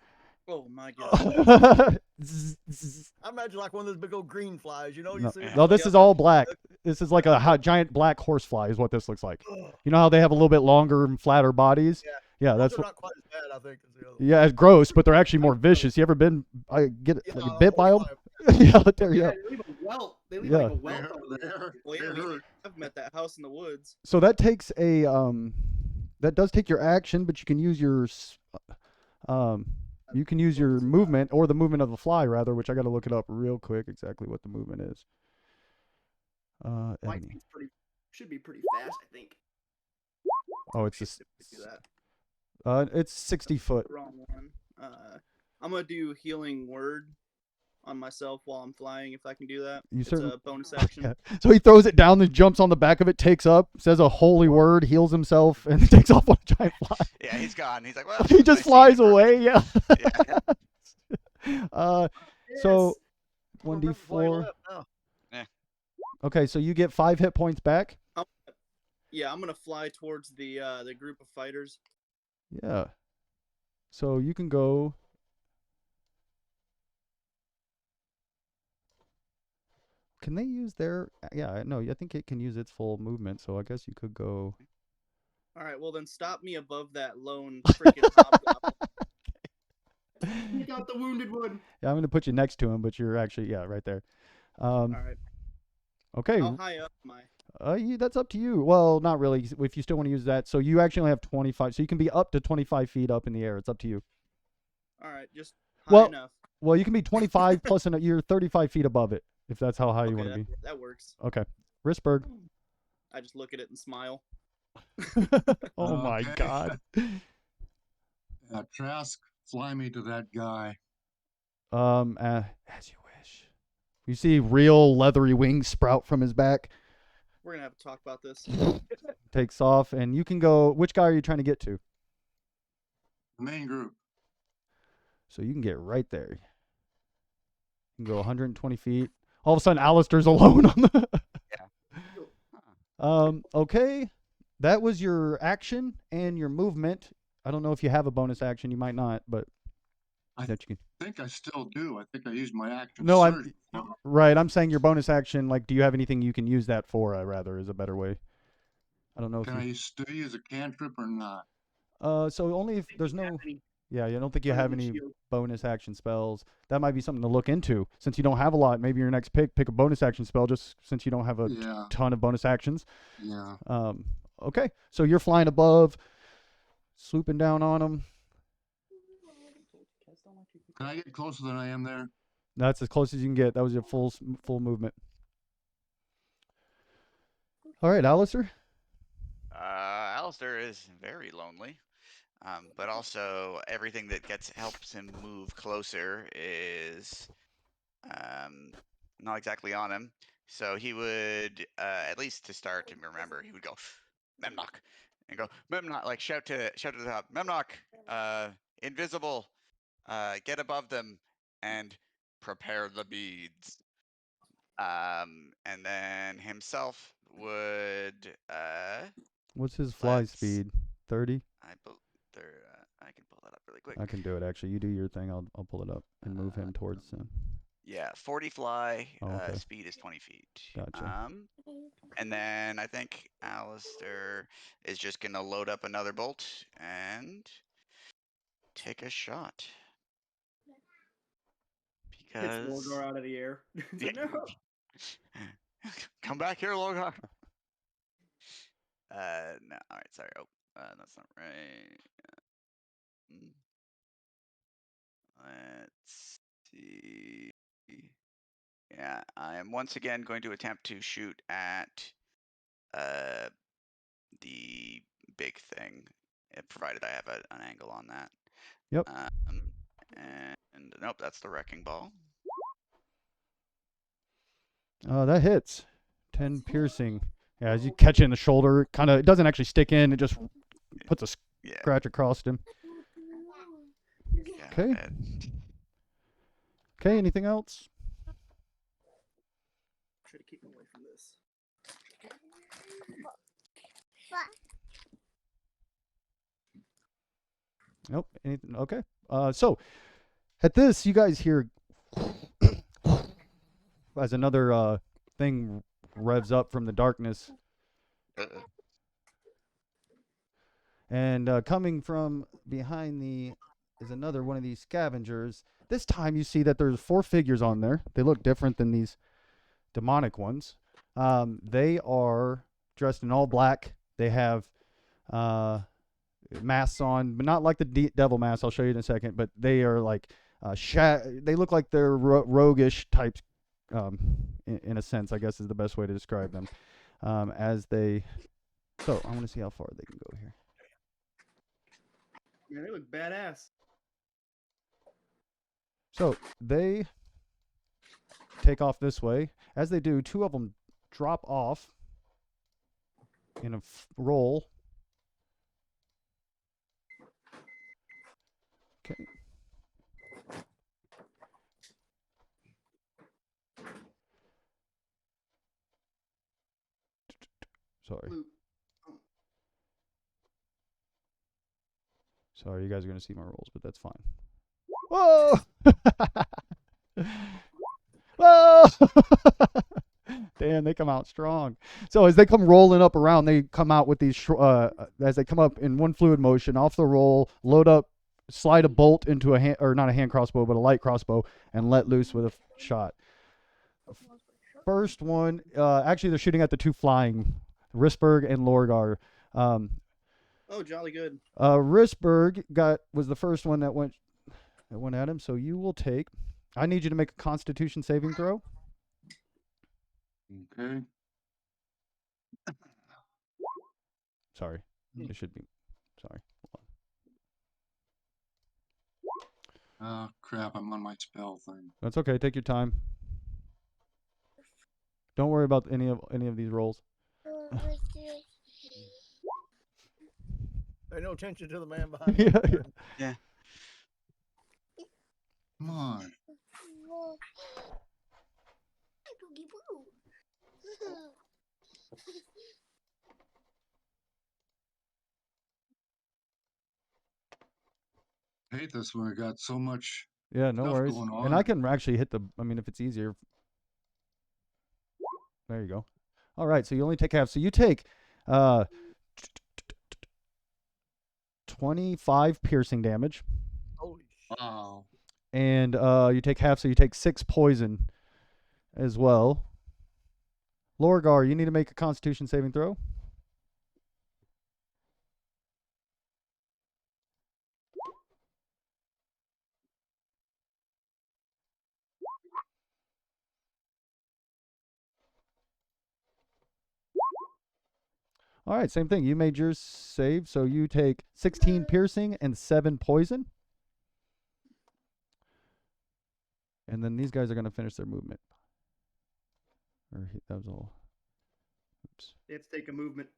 Oh my god. Zzz, zzz. I imagine like one of those big old green flies. You know, No, you see. no, this is all black. This is like a giant black horsefly is what this looks like. Ugh. You know how they have a little bit longer and flatter bodies? Yeah. Yeah, Those that's are what. not quite as bad, I think, as the other. Yeah, it's gross, but they're actually more vicious. You ever been? I get Yeah, like bit by them. holy Yeah, they'll tear you Yeah, up. they leave a welt. They leave Yeah. like a They welt hurt. on They you. hurt. Well, yeah, They hurt. I've met that house in the woods. So that takes a that does take your action, but you can use your you can use your movement or the movement of the fly rather, which I got to look it up real quick exactly what the movement is. My Ebony. speed's should be pretty fast, I think. Oh, it's just Do that. it's 60 foot. Wrong one. I'm gonna do healing word on myself while I'm flying if I can do that. You It's certain- a bonus action. Yeah. So he throws it down, then jumps on the back of it, takes up, says a holy word, heals himself, and takes off on a giant fly. Yeah, he's gone. He's like, well, He just nice flies seeing you, away. Yeah. Yeah. So I remember 1d4. why he left now. Okay, so you get 5 hit points back. Yeah, I'm gonna fly towards the group of fighters. Yeah. So you can go. Can they use their? Yeah, no. I think it can use its full movement. So I guess you could go. All right, well then stop me above that lone freaking hobgoblin. Take out the wounded one. Yeah, I'm gonna put you next to him, but you're actually right there. All right, Okay. how high up am I? That's up to you. Well, not really. If you still want to use that, so you actually only have 25. So you can be up to 25 feet up in the air. It's up to you. All right, just high Well, enough. Well, you can be 25 plus you're 35 feet above it, if that's how high you Okay, want to be. that works. Okay. Risberg. I just look at it and smile. Oh my Okay. God. Trask, fly me to that guy. As you wish. You see real leathery wings sprout from his back. We're gonna have to talk about this. Takes off, and you can go. Which guy are you trying to get to? The main group. So you can get right there. You can go 120 feet. All of a sudden, Alistair's alone on the. Okay. That was your action and your movement. I don't know if you have a bonus action. You might not, but I that you can. think I still do. I think I used my action. No, surge. Right. I'm saying your bonus action. Like, do you have anything you can use that for? Rather, is a better way. I don't know Can if you. I still use a cantrip or not? So only if there's no. Any Yeah, I don't think you other have than any shield. bonus action spells. That might be something to look into. Since you don't have a lot, maybe your next pick a bonus action spell. Just since you don't have a Yeah. ton of bonus actions. Yeah. Okay. So you're flying above, swooping down on them. Can I get closer than I am there? That's as close as you can get. That was your full movement. All right, Alistair. Alistair is very lonely, but also everything that helps him move closer is not exactly on him. So he would, at least to start to remember, he would go Memnock and go Memnock, like shout to the top, Memnock, invisible, get above them and prepare the beads. And then himself would What's his fly Let's- speed? 30. I can pull that up really quick. I can do it actually. You do your thing. I'll pull it up and move him towards him. Yeah, 40 fly. Oh, okay. Speed is 20 feet. Gotcha. And then I think Alistair is just gonna load up another bolt and take a shot. Gets Because Lorgar out of the air. It's like, Yeah. no. come back here, Logar. No, all right, sorry. Oh, that's not right. Mm. Let's see. Yeah, I am once again going to attempt to shoot at the big thing, provided I have an angle on that. Yep. And nope, that's the wrecking ball. That hits. 10 piercing. Yeah, as you catch it in the shoulder, it doesn't actually stick in. It just puts a Yeah. scratch across him. Yeah, Okay. Okay, anything else? Try to keep him away from this. Nope. Anything? Okay. So at this, you guys hear as another thing revs up from the darkness, And coming from behind is another one of these scavengers. This time you see that there's 4 figures on there. They look different than these demonic ones. They are dressed in all black. They have masks on, but not like the devil mask. I'll show you in a second. But they are like they look like they're roguish types, in a sense, I guess is the best way to describe them. As they, so I want to see how far they can go here. Man, they look badass. So they take off this way. As they do, 2 of them drop off in a roll. Okay. Sorry. Sorry, you guys are going to see my rolls, but that's fine. Whoa! Whoa! Damn, they come out strong. So as they come rolling up around, they come out with these, as they come up in one fluid motion, off the roll, load up, slide a bolt into a hand, or not a hand crossbow, but a light crossbow, and let loose with a shot. First one, actually they're shooting at the 2 flying, Risberg and Lorgar. Oh, jolly good. Risberg was the first one that went at him. So you will take. I need you to make a Constitution saving throw. Okay. Sorry, it should be. Sorry. Oh crap! I'm on my spell thing. That's okay. Take your time. Don't worry about any of these rolls. Pay no attention to the man behind Yeah, you. Yeah. Come on. I hate this when I got so much Yeah, no stuff worries. going on. And I can actually hit I mean, if it's easier. There you go. All right, so you only take half. So you take 25 piercing damage. Holy shit. Wow. And you take half, so you take 6 poison as well. Lorgar, you need to make a Constitution saving throw. All right, same thing. You made yours save, so you take 16 piercing and 7 poison. And then these guys are going to finish their movement. That was all. Oops. They have to take a movement.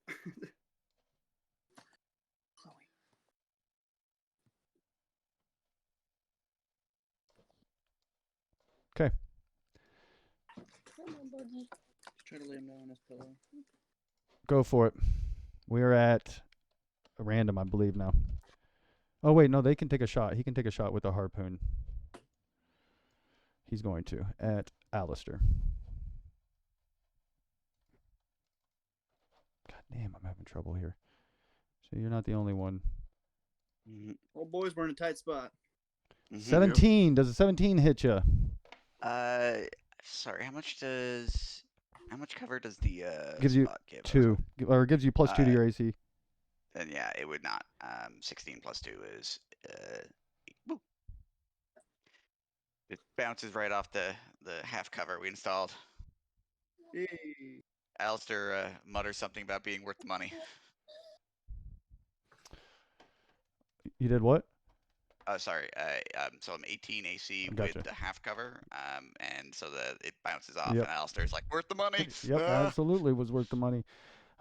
Okay. Try to lay him down on his pillow. Go for it. We're at a random, I believe, now. Oh, wait, no, they can take a shot. He can take a shot with a harpoon. He's going to, at Alistair. God damn, I'm having trouble here. So you're not the only one. Old boys, we're in a tight spot. 17. Does a 17 hit you? Sorry, how much cover does the Gives you spot give? 2. Or gives you +2 to your AC. Then yeah, it would not. 16 + 2 is woo. It bounces right off the half cover we installed. Yay. Alistair mutters something about being worth the money. You did what? Oh, sorry. So I'm 18 AC Gotcha. with the half cover, and so it bounces off, Yep. and Alistair's like, worth the money. Yep, absolutely was worth the money.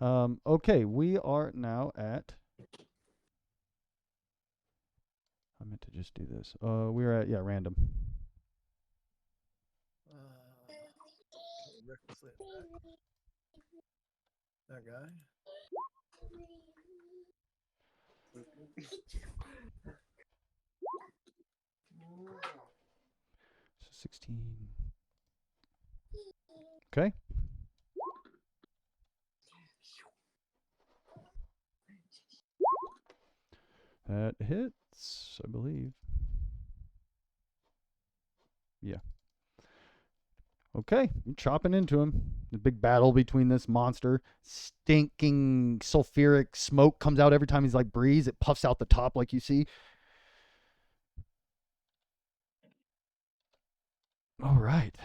Okay, we are now at. I meant to just do this. We're at random. Recklessly attack. That guy. So 16. Okay. That hits, I believe. Yeah. Okay, you're chopping into him. The big battle between this monster. Stinking sulfuric smoke comes out every time he's like breathes. It puffs out the top like you see. All right.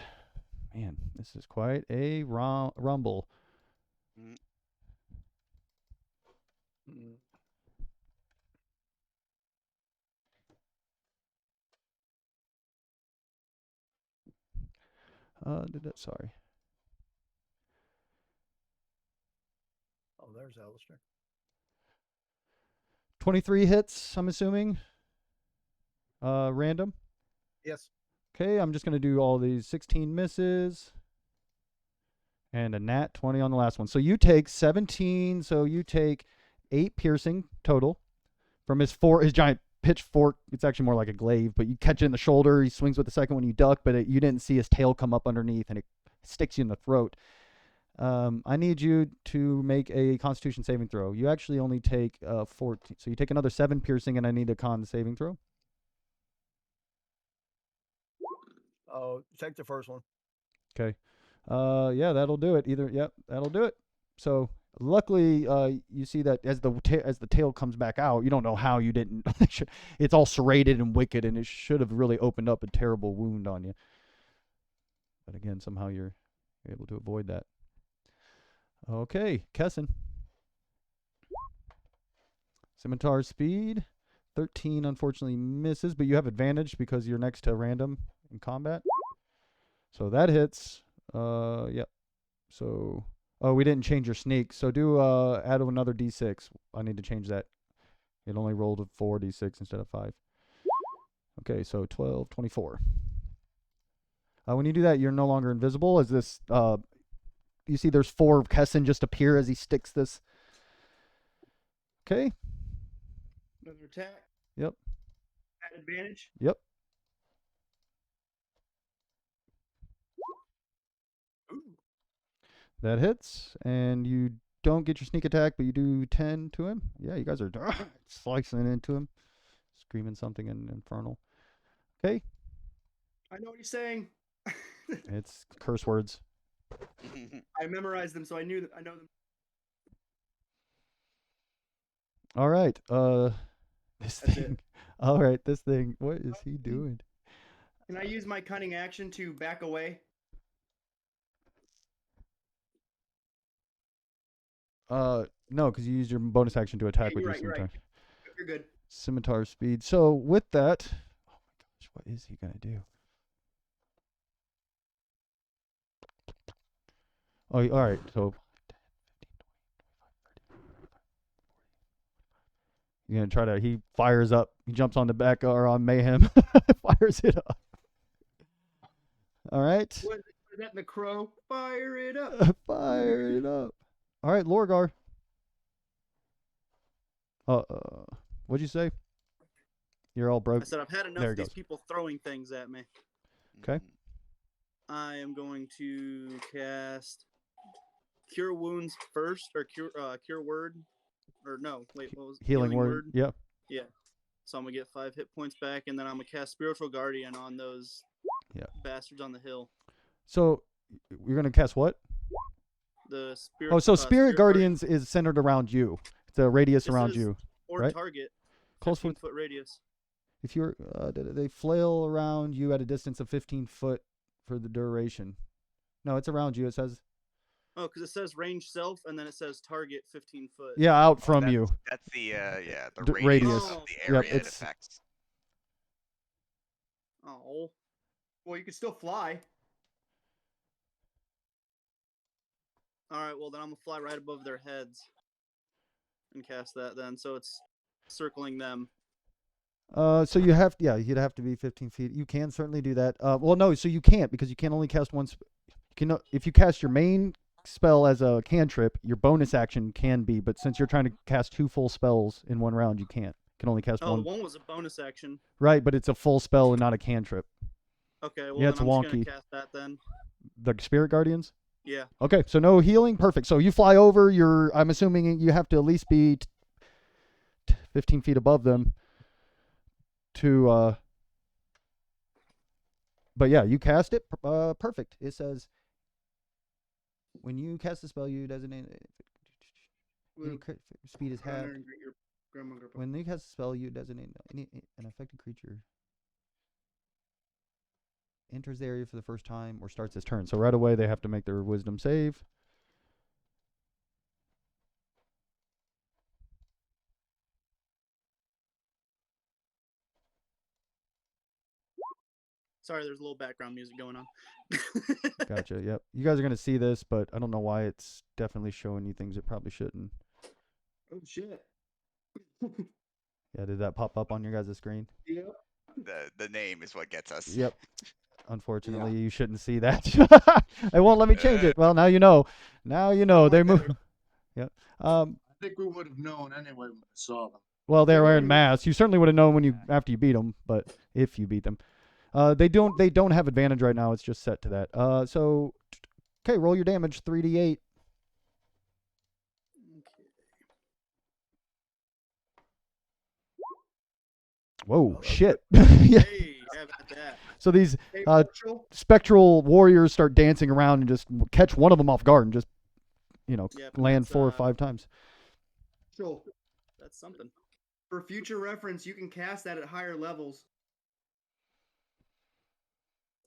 Man, this is quite a rumble. Mm. Mm. Sorry. Oh, there's Alistair. 23 hits, I'm assuming. Random. Yes. Okay, I'm just going to do all these 16 misses. And a nat 20 on the last one. So you take 17, so you take 8 piercing total from his giant pitchfork. It's actually more like a glaive, but you catch it in the shoulder. He swings with the second one, you duck, but you didn't see his tail come up underneath, and it sticks you in the throat. I need you to make a Constitution saving throw. You actually only take 14, so you take another 7 piercing, and I need a con saving throw. Oh, take the first one. Okay. Yeah, that'll do it. Yep, that'll do it. So luckily, you see that as the tail comes back out, you don't know how you didn't. It's all serrated and wicked, and it should have really opened up a terrible wound on you. But again, somehow you're able to avoid that. Okay, Kessin. Scimitar speed, 13 unfortunately misses, but you have advantage because you're next to random in combat. So that hits. Yep. So, we didn't change your sneak. So do add another d6. I need to change that. It only rolled a 4d6 instead of 5. Okay, so 12, 24. When you do that, you're no longer invisible. As this, you see, there's 4 of Kessin just appear as he sticks this. Okay. Another attack. Yep. At advantage. Yep. That hits, and you don't get your sneak attack, but you do 10 to him. Yeah, you guys are slicing into him, screaming something in infernal. Okay. I know what he's saying. It's curse words. I memorized them, so I know them. All right. This That's thing. it. All right, this thing. What is he doing? Can I use my cunning action to back away? No, because you use your bonus action to attack with your You're scimitar. right. You're good. Scimitar speed. So with that, oh my gosh, what is he gonna do? Oh, all right. So you're gonna try to. He fires up. He jumps on the back or on Mayhem, fires it up. All right. What is that in the crow? Fire it up. Fire it up. All right, Lorgar. What'd you say? You're all broke. I said I've had enough There of it these goes. people throwing things at me. Okay. I am going to cast Cure Wounds first, or Cure Word, or no, wait, what was Healing word. Yep. Yeah. So I'm gonna get 5 hit points back, and then I'm gonna cast Spiritual Guardian on those bastards on the hill. So you're gonna cast what? The spirit. Oh, so Spirit Guardians is centered around you. It's a radius around you. Or right? target. Close 15-foot radius. If you're, they flail around you at a distance of 15 foot for the duration. No, it's around you. It says. Oh, because it says range self, and then it says target 15 foot. Yeah, out from you. That's the Radius. radius of the area Yep, it affects. Oh. Well, you can still fly. All right. Well, then I'm gonna fly right above their heads and cast that. Then, so it's circling them. So you'd have to be 15 feet. You can certainly do that. Well, no, so you can't because you can only cast one. If you cast your main spell as a cantrip, your bonus action can be, but since you're trying to cast 2 full spells in one round, you can't. You can only cast one. Oh, one was a bonus action. Right, but it's a full spell and not a cantrip. Okay. Well, Yeah, then it's I'm just wonky. gonna cast that then. The Spirit Guardians? Yeah. Okay, so no healing. Perfect. So you fly over. I'm assuming you have to at least be 15 feet above them to but yeah, you cast it perfect. It says when you cast a spell you designate any speed is half. When you cast a spell you designate an affected creature enters the area for the first time or starts its turn. So right away they have to make their wisdom save. Sorry, there's a little background music going on. Gotcha. Yep. You guys are gonna see this, but I don't know why it's definitely showing you things it probably shouldn't. Oh shit. Yeah, did that pop up on your guys' screen? Yep. The name is what gets us. Yep. Unfortunately, you shouldn't see that. They won't let me change it. Well, now you know. Now you know. They move. Yep. I think we would have known anyway when we saw them. Well, they're wearing masks. You certainly would have known when you after you beat them, but if you beat them, they don't have advantage right now. It's just set to that. So, okay, roll your damage. 3d8. Whoa, shit. Yeah. Hey, how about that? So these spectral warriors start dancing around and just catch one of them off guard and just, Yep, land that's, 4 or 5 times. So, That's something. for future reference, you can cast that at higher levels.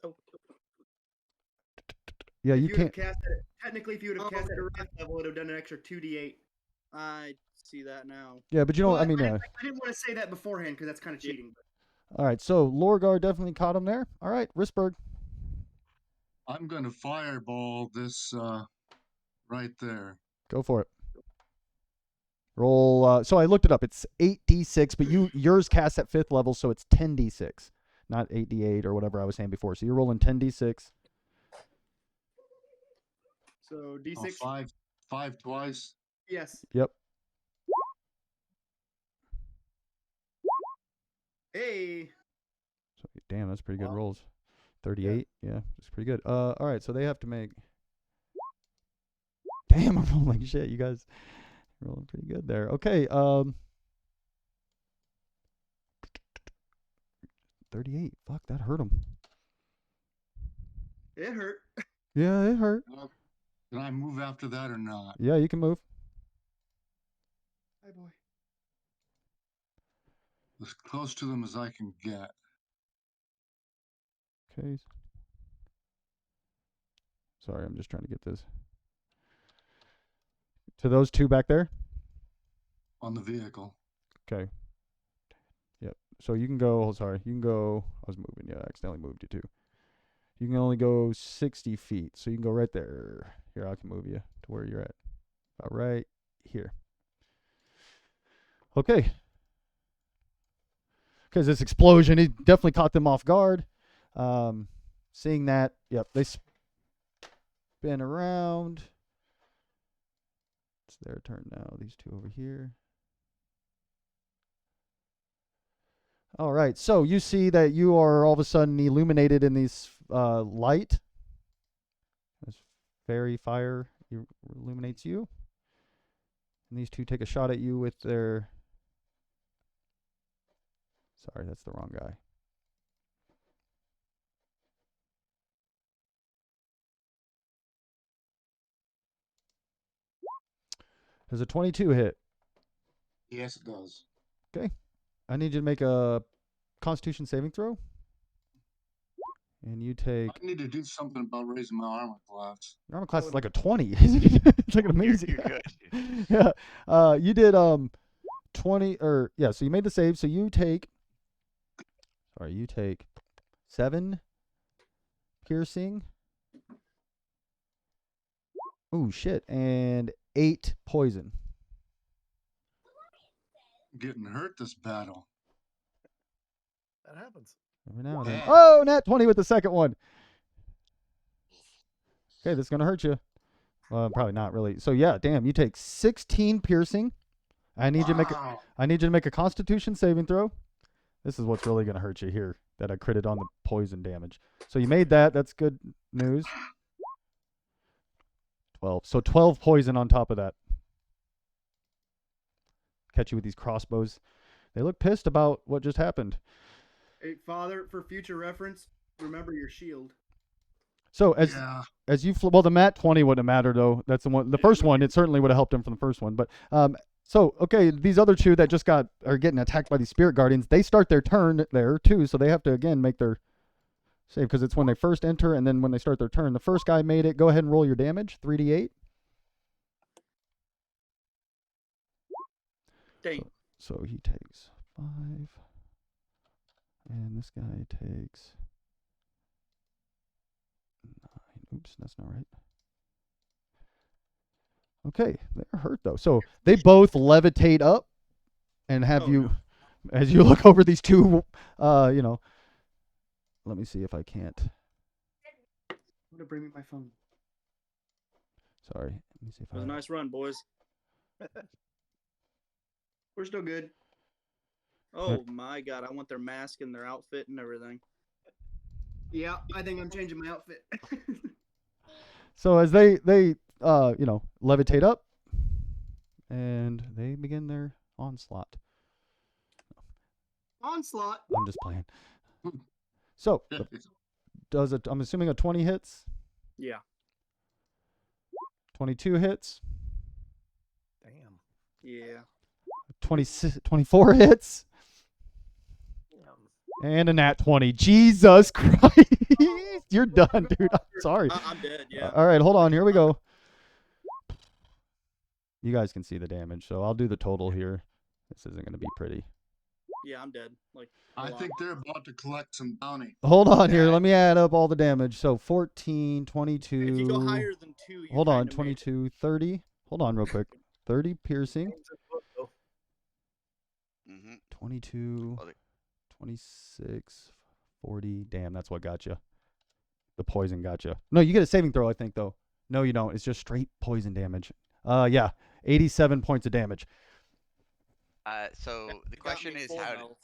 Oh, Yeah, If you would have can't. cast that, technically, if you would have cast that at 5th level, it would have done an extra 2d8. I see that now. Yeah, but you know, Well, I mean, I didn't want to say that beforehand because that's kind of cheating. all right. So Lorgar definitely caught him there. All right, Risberg, I'm going to fireball this right there. go for it. Roll. So I looked it up. It's 8d6, but yours cast at 5th level, so it's 10d6, not 8d8 or whatever I was saying before. So you're rolling 10d6. So d6. Oh, five twice. Yes. Yep. Hey. So damn, that's pretty good Wow. rolls. 38. Yeah, that's pretty good. All right. So they have to make. Damn, I'm rolling like shit. You guys rolling pretty good there. Okay. 38. Fuck, that hurt him. It hurt. Yeah, it hurt. Can I move after that or not? Yeah, you can move. Hi, boy. As close to them as I can get. Okay. Sorry, I'm just trying to get this. To those two back there? On the vehicle. Okay. Yep. So you can go, sorry, you can go, I was moving, yeah, I accidentally moved you too. You can only go 60 feet, so you can go right there. Here, I can move you to where you're at. About right here. Okay. Because this explosion, it definitely caught them off guard. Seeing that, yep, they spin around. It's their turn now. These two over here. All right, so you see that you are all of a sudden illuminated in these light. This fairy fire illuminates you. And these two take a shot at you with their... Sorry, that's the wrong guy. Does a 22 hit? Yes, it does. Okay. I need you to make a Constitution saving throw. And you take... I need to do something about raising my armor class. Your armor class is like a 20, isn't it? It's like an amazing... You're good. Yeah. You did 20... or yeah, so you made the save. So you take... Sorry, you take 7 piercing. Ooh, shit. And 8 poison. I'm getting hurt this battle. That happens. Every now and then. Yeah. Oh, nat 20 with the second one. Okay, this is going to hurt you. Well, probably not really. So yeah, damn, you take 16 piercing. I need you to make a Constitution saving throw. This is what's really going to hurt you here, that I critted on the poison damage. So you made that. That's good news. 12. So 12 poison on top of that. Catch you with these crossbows. They look pissed about what just happened. Hey, Father, for future reference, remember your shield. So Yeah. as you well, the Mat 20 wouldn't have mattered though. That's the one. The first one, it certainly would have helped him from the first one. But so okay, these other two that just are getting attacked by these spirit guardians. They start their turn there too, so they have to again make their save because it's when they first enter and then when they start their turn. The first guy made it. Go ahead and roll your damage. 3d8. Dang. So he takes 5, and this guy takes 9. Oops, that's not right. Okay, they're hurt though. So they both levitate up and have Oh, you, no. as you look over these two, you know. Let me see if I can't. I'm gonna bring me my phone. Sorry. Let me see if It was a nice run, boys. We're still good. Oh my god, I want their mask and their outfit and everything. Yeah, I think I'm changing my outfit. So as they you know, levitate up, and they begin their onslaught. Onslaught. I'm just playing. So does it? I'm assuming a 20 hits. Yeah. 22 hits. Damn. Yeah. 24 hits. And a nat 20. Jesus Christ. You're done, dude. I'm sorry. I'm dead, yeah. All right, hold on. Here we go. You guys can see the damage, so I'll do the total here. This isn't going to be pretty. Yeah, I'm dead. Like, I think they're about to collect some bounty. Hold on here. Let me add up all the damage. So 14, 22. if you go higher than 2, you Hold on, kinda made it. 22, 30. Hold on real quick. 30 piercing. Mm-hmm. 22, Well, 26, 40. Damn, that's what got you. The poison got you. No, you get a saving throw, I think, though. No, you don't. It's just straight poison damage. Yeah, 87 points of damage. So the It got question me is full how health.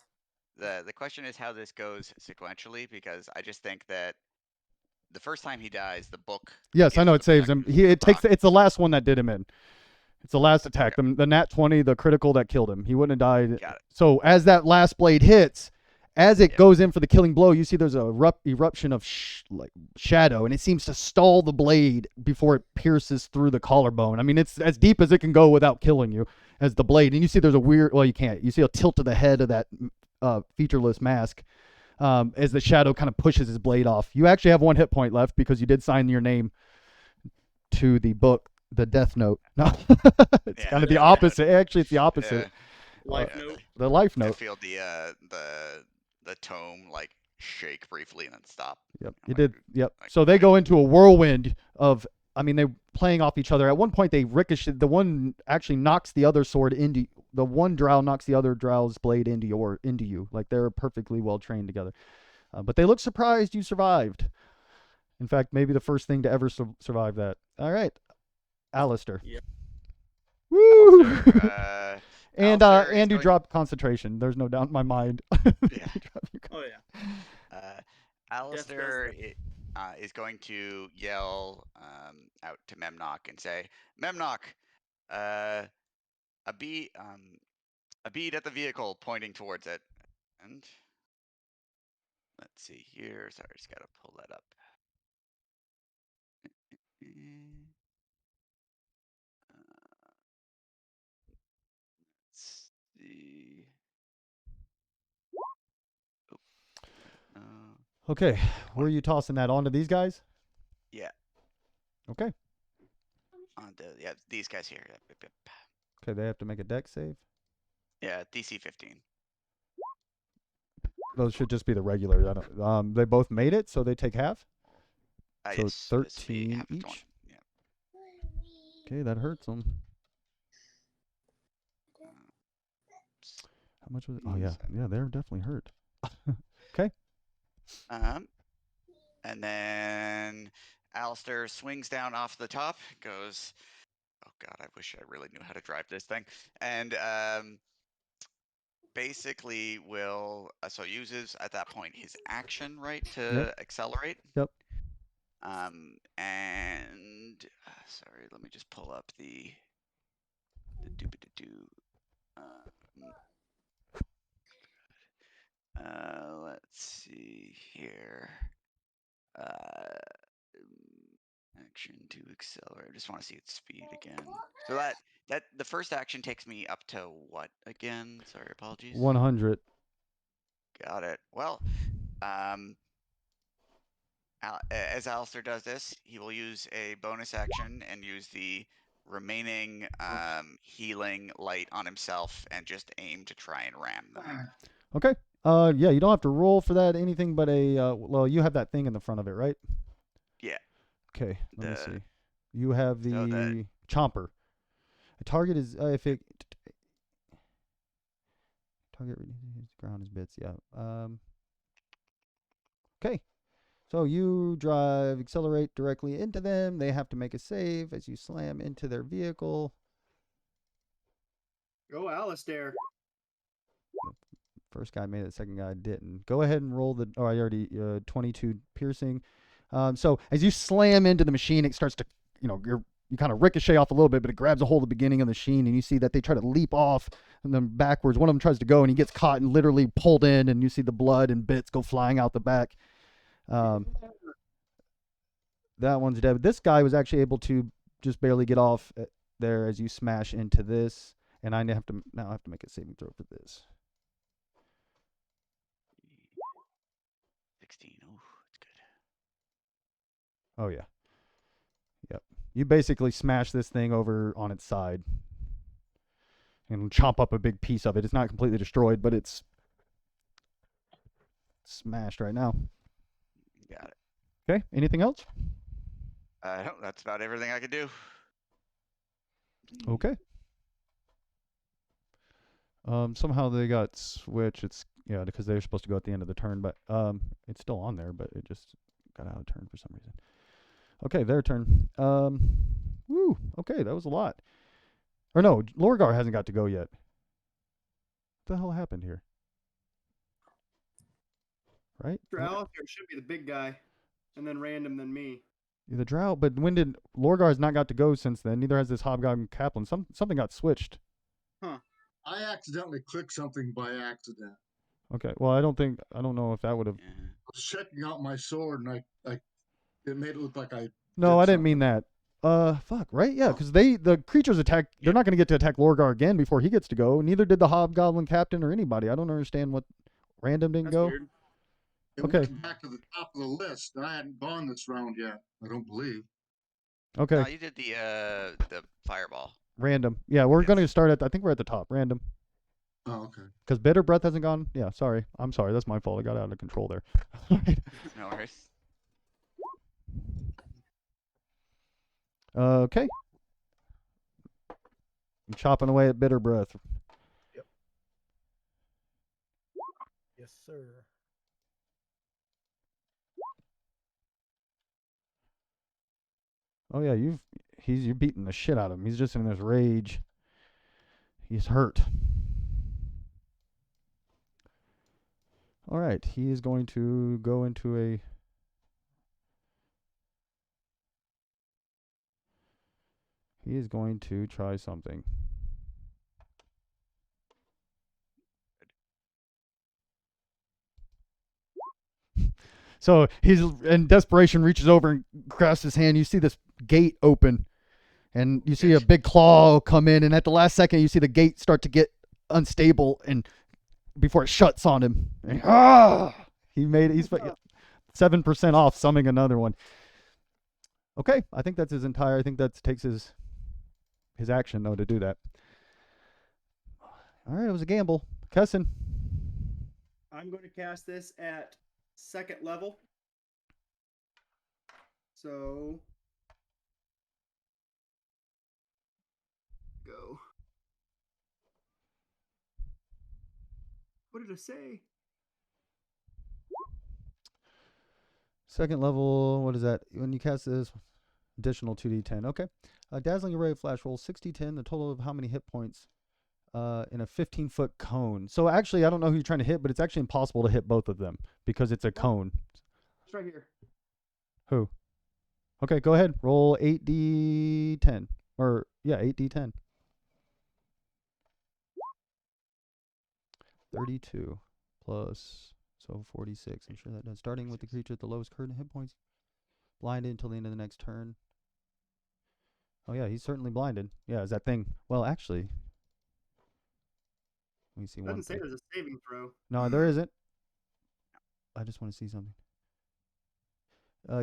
the question is how this goes sequentially, because I just think that the first time he dies, the book. Yes, I gives know the it saves him. protection proc. It's the last one that did him in. It's the last attack. The nat 20, the critical that killed him. He wouldn't have died. Got it. So as that last blade hits, as it Yep. goes in for the killing blow, you see there's a eruption of shadow, and it seems to stall the blade before it pierces through the collarbone. I mean, it's as deep as it can go without killing you as the blade. And you see there's a weird, well, you can't. You see a tilt of the head of that featureless mask as the shadow kind of pushes his blade off. You actually have 1 hit point left because you did sign your name to the book, the Death Note. No, it's kind of the opposite. Actually, it's the opposite. Life note. The life I note. feel the tome like shake briefly and then stop. Yep, I'm you like, did. Yep. like, So they go into a whirlwind of. I mean, they're playing off each other. At one point, they ricochet. The one actually knocks the other sword into. The one drow knocks the other drow's blade into you. Like they're perfectly well trained together. But they look surprised you survived. In fact, maybe the first thing to ever survive that. All right, Alistair. Yeah. Woo! Alistair, and Alistair is and you going- dropped concentration. There's no doubt in my mind. Yeah. Oh yeah. Alistair is going to yell out to Memnock and say, "Memnock, a bead at the vehicle, pointing towards it." And let's see here. Sorry, just gotta pull that up. Let's see. Oh, Okay, were you tossing that onto these guys? yeah, Okay. these guys here. Yep. Okay, they have to make a dex save. Yeah, DC 15. Those should just be the regular. I don't, they both made it, so they take half. So Yes, this would be 13 half of 20. each. Yeah. Okay, that hurts them. How much was it? Oh yeah, yeah, they're definitely hurt. Okay. And then Alistair swings down off the top, goes, "Oh God, I wish I really knew how to drive this thing," and basically will so uses at that point his action right to accelerate. Yep. And sorry, let me just pull up the doobie-doo. Let's see here. Action to accelerate. I just want to see its speed again. So that the first action takes me up to what again? Sorry, apologies. 100. Got it. Well, as Alistair does this, he will use a bonus action and use the remaining healing light on himself and just aim to try and ram them. Okay. Yeah, you don't have to roll for that, anything but a, well, you have that thing in the front of it, right? Yeah. Okay, let me see. You have the So chomper. A target is, if it, target reduces ground is bits, yeah. Okay. So you drive, accelerate directly into them. They have to make a save as you slam into their vehicle. Go, Alistair. First guy made it, second guy didn't. Go ahead and roll the, oh, I already, 22 piercing. So as you slam into the machine, it starts to, you kind of ricochet off a little bit, but it grabs a hold of the beginning of the machine, and you see that they try to leap off and then backwards. One of them tries to go, and he gets caught and literally pulled in, and you see the blood and bits go flying out the back. That one's dead. But this guy was actually able to just barely get off there as you smash into this, and I now have to make a saving throw for this. 16. Oh, that's good. Oh yeah. Yep. You basically smash this thing over on its side and chomp up a big piece of it. It's not completely destroyed, but it's smashed right now. Got it. Okay. Anything else? No, that's about everything I could do. Okay. Somehow they got switched. It's because they were supposed to go at the end of the turn, but it's still on there, but it just got out of turn for some reason. Okay, their turn. Woo. Okay, that was a lot. Or no, Lorgar hasn't got to go yet. What the hell happened here? Right? Alistair should be the big guy, and then random, then me. The drought, but when did Lorgar has not got to go since then? Neither has this Hobgoblin Kaplan. Something got switched. Huh. I accidentally clicked something by accident. Okay, well I don't know if that would have. Yeah. I was checking out my sword, and it made it look like I. No, I didn't something. mean that. Fuck, right? Yeah, because the creatures attack. They're not going to get to attack Lorgar again before he gets to go. Neither did the Hobgoblin Captain or anybody. I don't understand what random didn't That's go. weird. It Okay. went back to the top of the list. I hadn't gone this round yet. I don't believe. Okay, No, you did the fireball. random. Yeah, we're Yes. going to start I think we're at the top. Random. Oh, okay. Because Bitter Breath hasn't gone. Yeah, sorry. I'm sorry. That's my fault. I got out of control there. No worries. Okay. I'm chopping away at Bitter Breath. Yes, sir. Oh yeah, you're beating the shit out of him. He's just in this rage. He's hurt. All right, he is going to go into a. He is going to try something. So he's in desperation, reaches over and grasps his hand. You see this gate open, and you see a big claw come in. And at the last second, you see the gate start to get unstable, and before it shuts on him, and, he made it. He's 7% off, summing another one. Okay, I think that's his entire. I think that takes his action though to do that. All right, it was a gamble. Kessin. I'm going to cast this at 2nd level. So go. What did I say? 2nd level. What is that? When you cast this, additional 2d10. Okay. Dazzling array of flash rolls 6d10. The total of how many hit points in a 15-foot cone. So actually, I don't know who you're trying to hit, but it's actually impossible to hit both of them because it's a cone. It's right here. Who? Okay, go ahead. Roll 8d10. Or, yeah, 8d10. 32. plus, so 46. I'm sure that does. Starting with the creature at the lowest current hit points. Blinded until the end of the next turn. Oh, yeah, he's certainly blinded. Yeah, is that thing... Well, actually... Let me see one Doesn't say thing. there's a saving throw. No, there isn't. I just want to see something.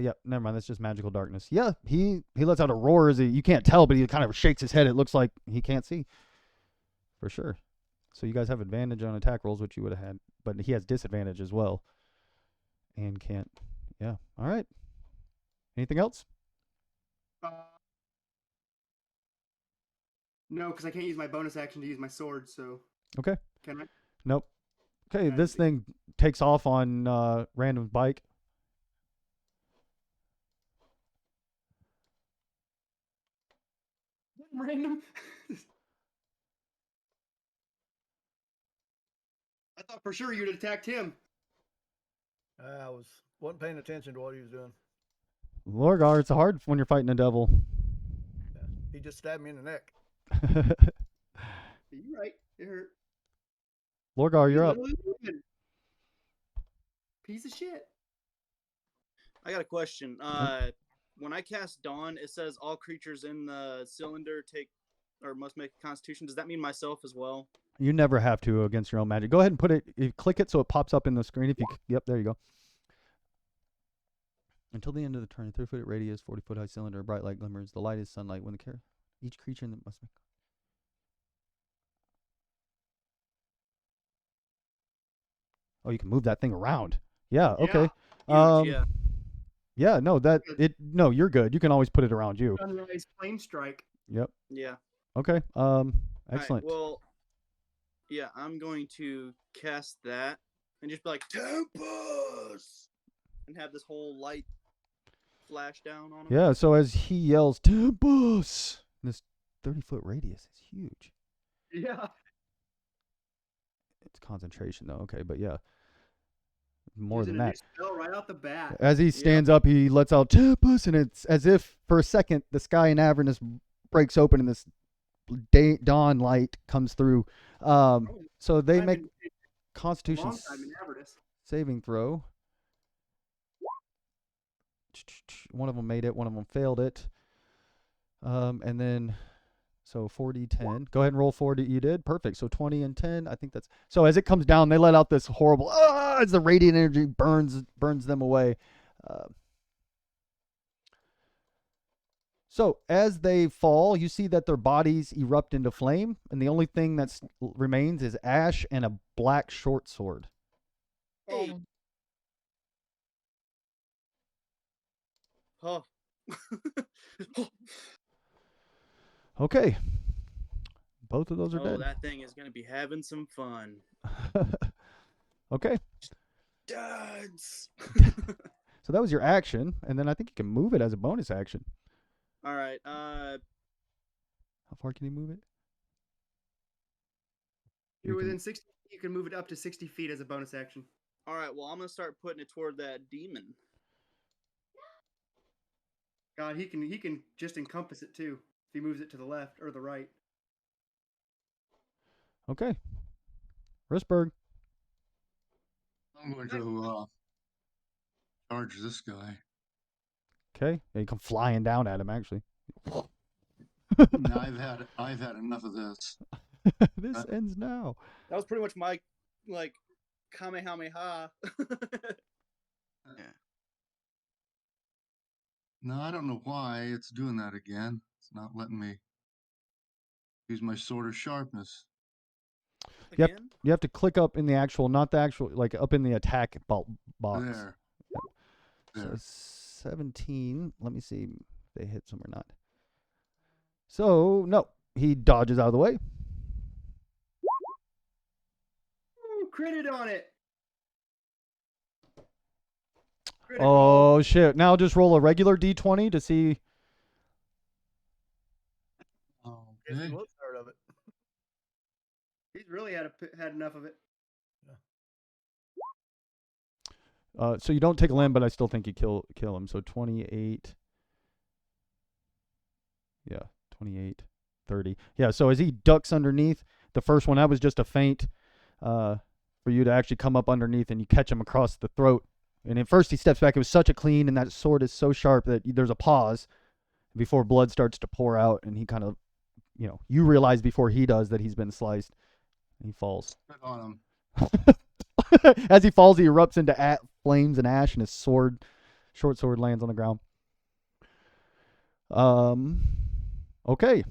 Yeah, never mind. That's just magical darkness. Yeah, he lets out a roar as you can't tell, but he kind of shakes his head. It looks like he can't see. For sure. So you guys have advantage on attack rolls, which you would have had. But he has disadvantage as well. And can't. Yeah. All right. Anything else? No, because I can't use my bonus action to use my sword, so... Okay. Can I? Nope. Okay, this thing takes off on random bike. Random? I thought for sure you'd attacked him. I wasn't paying attention to what he was doing. Lorgar, it's hard when you're fighting a devil. Yeah. He just stabbed me in the neck. You're right. It hurt. Lorgar, you're up. Piece of shit. I got a question. When I cast Dawn, it says all creatures in the cylinder must make a Constitution. Does that mean myself as well? You never have to against your own magic. Go ahead and put it. You click it so it pops up in the screen. Yep, there you go. Until the end of the turn, a 30-foot radius, 40-foot high cylinder, bright light glimmers. The light is sunlight. When each creature in the must make. Oh, you can move that thing around. Yeah. Okay. Huge, Yeah. No, No, you're good. You can always put it around you. Sunrise flame strike. Yep. Yeah. Okay. Excellent. Right, well, yeah, I'm going to cast that and just be like Tempest, and have this whole light flash down on him. Yeah. So as he yells Tempest, this 30-foot radius is huge. Yeah. It's concentration though. Okay, but yeah. More Using than a that. new spell right out the bat. As he stands up, he lets out Tempest, and it's as if for a second the sky in Avernus breaks open and this dawn light comes through. So they make Constitution saving throw. One of them made it. One of them failed it. And then, so 40, 10. Go ahead and roll 40. You did? Perfect. So 20 and 10. I think that's... So as it comes down, they let out this horrible... as the radiant energy burns them away. So as they fall, you see that their bodies erupt into flame, and the only thing that remains is ash and a black short sword. Hey. Oh. Okay. Both of those are Oh, dead. that thing is going to be having some fun. Okay. Duds. So that was your action, and then I think you can move it as a bonus action. All right. How far can you move it? You're within 60. You can move it up to 60 feet as a bonus action. All right. Well, I'm going to start putting it toward that demon. God, he can just encompass it too if he moves it to the left or the right. Okay. Rissberg. I'm going to charge this guy. Okay. Yeah, you come flying down at him, actually. No, I've had enough of this. This ends now. That was pretty much my, Kamehameha. Yeah. No, I don't know why it's doing that again. It's not letting me use my sword of sharpness. You have to click up in the actual, not the actual, like up in the attack box. There. So 17. Let me see if they hit some or not. So, no. He dodges out of the way. Ooh, critted on it. Critical. Oh, shit. Now just roll a regular D20 to see. Guess he was tired of it. He's really had enough of it. So you don't take a limb, but I still think you kill him. So 28. Yeah, 28, 30. Yeah, so as he ducks underneath, the first one, that was just a feint. for you to actually come up underneath and you catch him across the throat. And at first he steps back. It was such a clean, and that sword is so sharp that there's a pause before blood starts to pour out, and he kind of, you realize before he does that he's been sliced. And he falls. Spit on him. As he falls, he erupts into flames and ash, and his short sword, lands on the ground. Okay.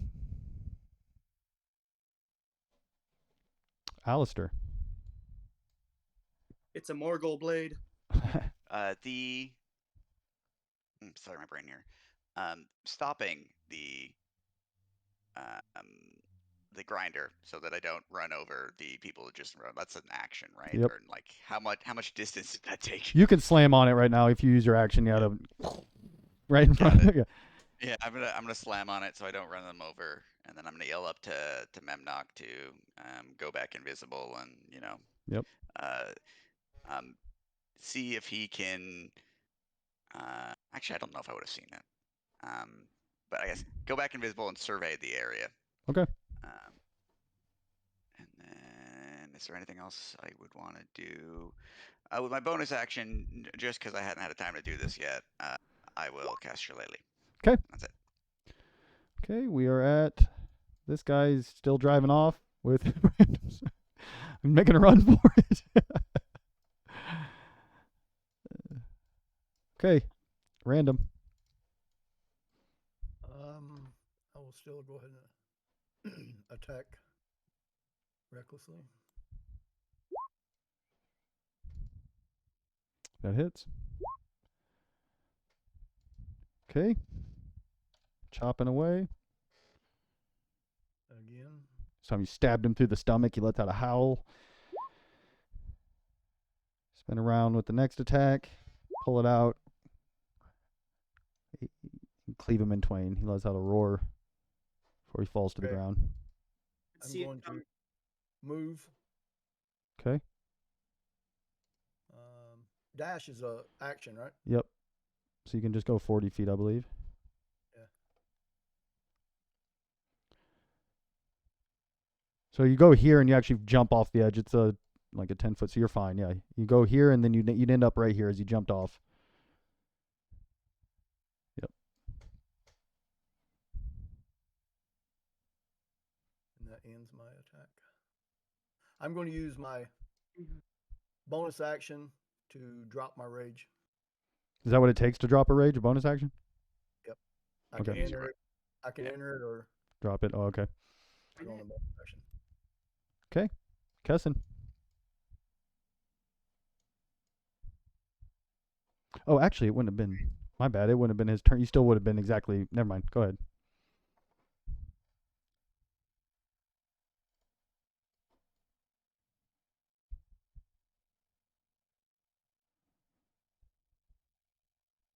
Alistair. It's a Morgul blade. Sorry, my brain here. Stopping the grinder so that I don't run over the people that just run. That's an action, right? Yep. Or like how much distance did that take? You can slam on it right now if you use your action. Yeah, right in front. Yeah. Yeah, I'm gonna slam on it so I don't run them over, and then I'm gonna yell up to Memnock to go back invisible and Yep. See if he can. Actually, I don't know if I would have seen it. But I guess go back invisible and survey the area. Okay. And then, is there anything else I would want to do? With my bonus action, just because I hadn't had a time to do this yet, I will cast Shillelagh. Okay. That's it. Okay, we are at. This guy's still driving off with randoms. I'm making a run for it. Okay, random. I will still go ahead and attack recklessly. That hits. Okay. Chopping away. Again. This time you stabbed him through the stomach. He lets out a howl. Spin around with the next attack. Pull it out. Cleave him in twain. He lets out a roar before he falls to the ground. I'm going to move. Okay. Dash is a action, right? Yep. So you can just go 40 feet, I believe. Yeah. So you go here and you actually jump off the edge. It's like a 10-foot, so you're fine. Yeah. You go here and then you'd end up right here as you jumped off. Yep. And that ends my attack. I'm going to use my bonus action to drop my rage. Is that what it takes to drop a rage, a bonus action? Yep. I Okay. can enter it. I can enter it or Drop it. Oh, okay. go on a bonus action. Okay. Kessin. Oh, actually, it wouldn't have been. My bad. It wouldn't have been his turn. You still would have been exactly. Never mind. Go ahead.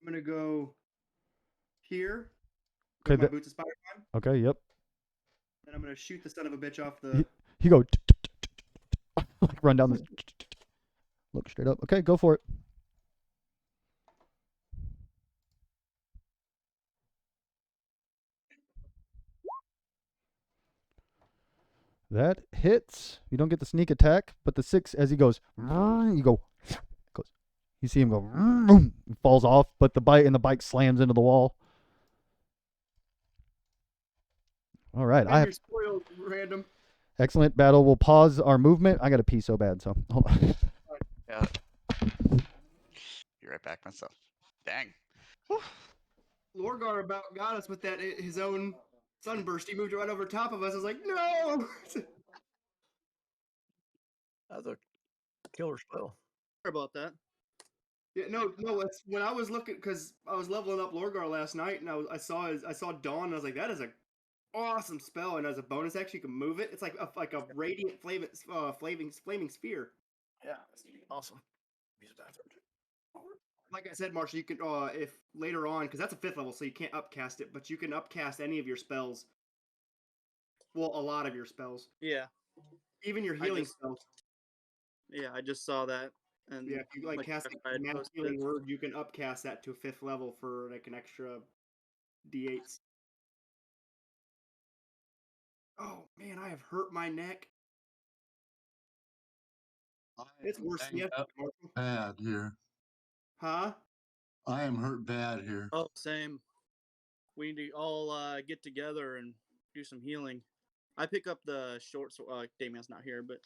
I'm gonna go here. Okay. With my boots of spider time. Okay. Yep. And I'm gonna shoot the son of a bitch off the. You go. Like run down this. Look straight up. Okay. Go for it. That hits. You don't get the sneak attack, but the 6 as he goes, you go. You see him go. He falls off, but the bike slams into the wall. All right, I have spoiled, random. Excellent battle. We'll pause our movement. I got to pee so bad, so hold on. Yeah. Be right back myself. Dang. Lorgar about got us with that his own sunburst. He moved right over top of us. I was like, no. That's a killer spell. Sorry about that. Yeah, no. It's when I was looking because I was leveling up Lorgar last night, and I saw Dawn, and I was like, that is a awesome spell, and as a bonus action, you can move it. It's like a radiant flaming sphere. Yeah, awesome. Use the bathroom. Like I said, Marshall, you can if later on because that's a 5th level, so you can't upcast it, but you can upcast any of your spells. Well, a lot of your spells. Yeah. Even your healing spells. Yeah, I just saw that. And Yeah, if you cast a mass healing word, you can upcast that to 5th level for like an extra d8s. Oh man, I have hurt my neck. It's am worse than banged up yesterday. bad here. Huh? I am hurt bad here. Oh, same. We need to all get together and do some healing. I pick up the short sword. Damien's not here, but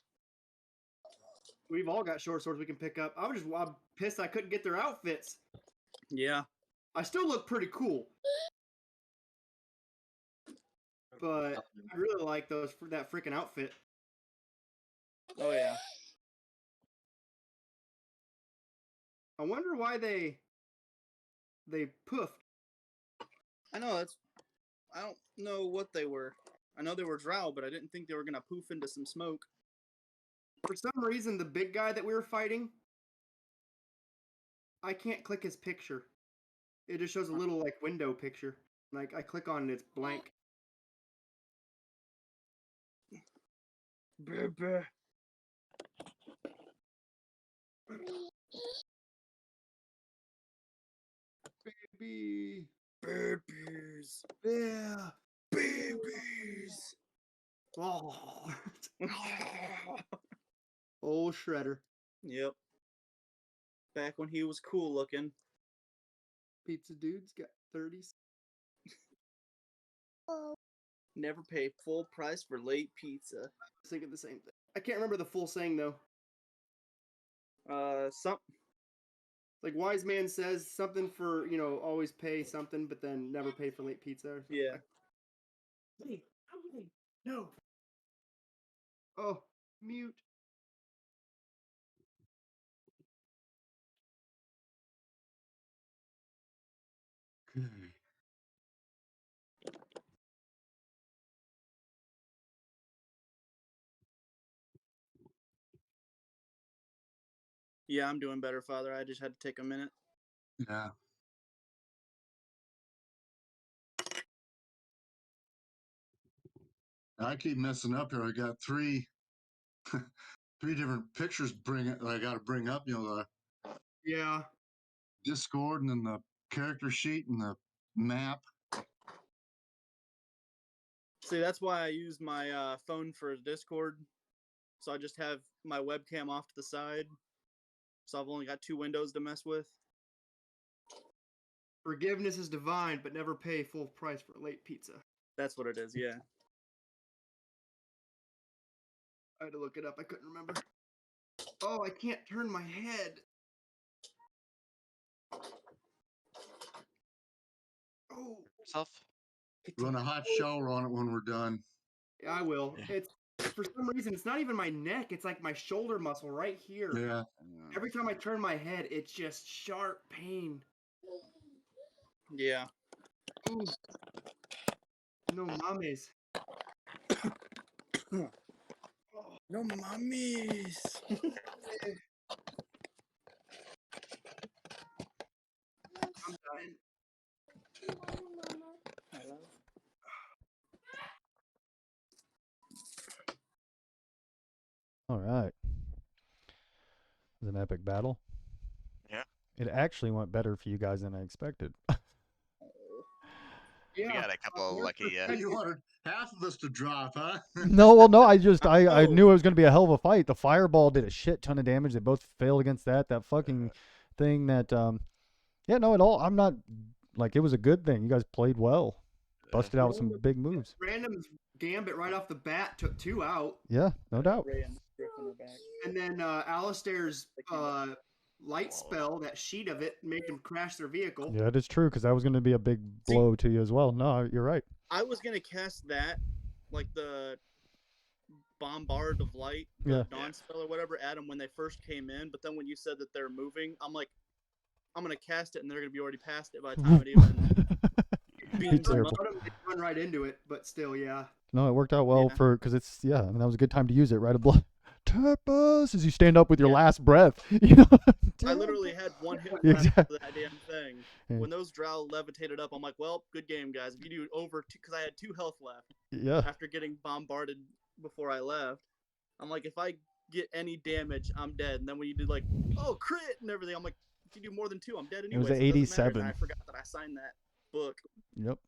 We've all got short swords we can pick up. I'm pissed I couldn't get their outfits. yeah. I still look pretty cool. But I really like that freaking outfit. Oh yeah. I wonder why they poofed. I know I don't know what they were. I know they were drow, but I didn't think they were gonna poof into some smoke. For some reason, the big guy that we were fighting, I can't click his picture. It just shows a little like window picture. Like I click on it, it's blank. Baby. Baby. Babies. Yeah. Babies. Oh. Old Shredder. Yep. Back when he was cool looking. Pizza dude's got 30s. Never pay full price for late pizza. Thinking the same thing. I can't remember the full saying though. Like wise man says something for, always pay something, but then never pay for late pizza. Or something. Yeah. Hey, no. Oh, mute. Okay. Yeah, I'm doing better, Father. I just had to take a minute. Yeah. I keep messing up here. I got three different pictures I got to bring up. The Yeah. Discord and then the character sheet and the map. See, that's why I use my phone for Discord. So I just have my webcam off to the side. So I've only got 2 windows to mess with. Forgiveness is divine, but never pay full price for late pizza. That's what it is, yeah. I had to look it up. I couldn't remember. Oh, I can't turn my head. Oh. Self. Run a hot shower on it when we're done. Yeah, I will. It's for some reason it's not even my neck. It's like my shoulder muscle right here. Yeah. Every time I turn my head, it's just sharp pain. Yeah. Ooh. No mames. No mummies. I'm dying. All right. It was an epic battle. Yeah. It actually went better for you guys than I expected. Yeah. We got a couple lucky. You wanted half of us to drop, huh? No, I knew it was going to be a hell of a fight. The fireball did a shit ton of damage. They both failed against that fucking thing that yeah, no, at all. I'm not like it was a good thing. You guys played well. Busted out some big moves. Random Gambit right off the bat took 2 out. Yeah, no doubt. And then Alistair's light spell, that sheet of it, made them crash their vehicle. Yeah, it is true because that was going to be a big blow to you as well. No, you're right. I was going to cast that, like the Bombard of Light, the Dawn spell or whatever, at them when they first came in. But then when you said that they're moving, I'm like, I'm going to cast it and they're going to be already past it by the time it even beams them up. They run right into it, but still, yeah. No, it worked out well because it's, I mean, that was a good time to use it, right? A blood. Tempest as you stand up with your last breath. I literally had 1 hit Exactly. for that damn thing. Yeah. When those drow levitated up, I'm like, well, good game, guys. If you do over, because I had 2 health left. Yeah. After getting bombarded before I left, I'm like, if I get any damage, I'm dead. And then when you did like, oh, crit and everything, I'm like, if you do more than 2, I'm dead anyway. It was an 87. And I forgot that I signed that book. Yep.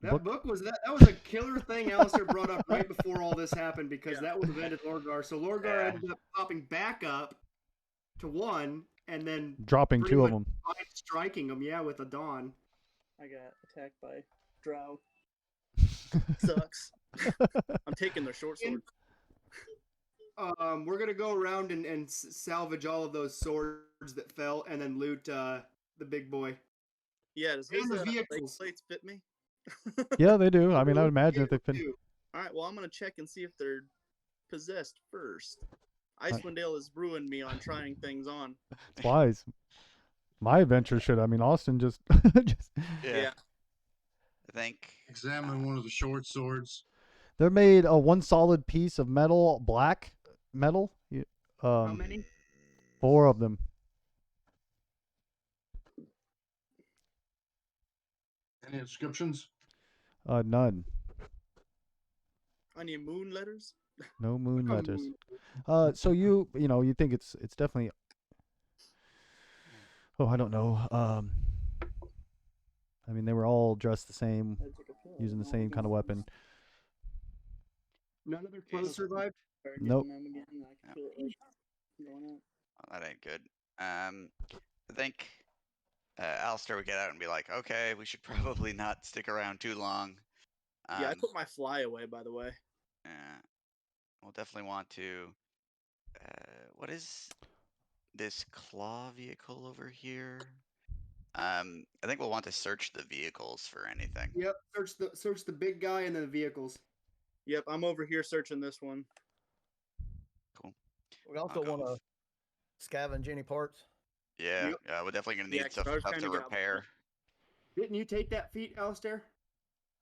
That book was that was a killer thing Alistair brought up right before all this happened because that would have ended Lorgar. So Lorgar ended up popping back up to 1 and then dropping pretty 2 much of them. striking him, with a Dawn. I got attacked by Drow. Sucks. I'm taking their short swords. We're gonna go around and salvage all of those swords that fell, and then loot the big boy. Yeah, does his the leg vehicles. plates fit me? Yeah, they do. I mean, I would imagine if they fit. All right, well, I'm gonna check and see if they're possessed first. Icewind Dale has ruined me on trying things on. It's wise. My adventure should. I mean, Austin just. Yeah. I think. Examine one of the short swords. They're made of one solid piece of metal, black metal. How many? 4 of them. Any inscriptions? None. Any moon letters? No moon letters. So you think it's definitely. Oh, I don't know. I mean, they were all dressed the same, using the same kind of weapon. None of their clothes survived? Nope. Well, that ain't good. I think Alistair would get out and be like, okay, we should probably not stick around too long. Yeah, I put my fly away, by the way. Yeah. We'll definitely want to. What is this claw vehicle over here? I think we'll want to search the vehicles for anything. Yep, search the big guy and the vehicles. Yep, I'm over here searching this one. Cool. We also want to scavenge any parts. Yeah, yeah, we're definitely gonna need stuff to repair. Didn't you take that feat, Alistair?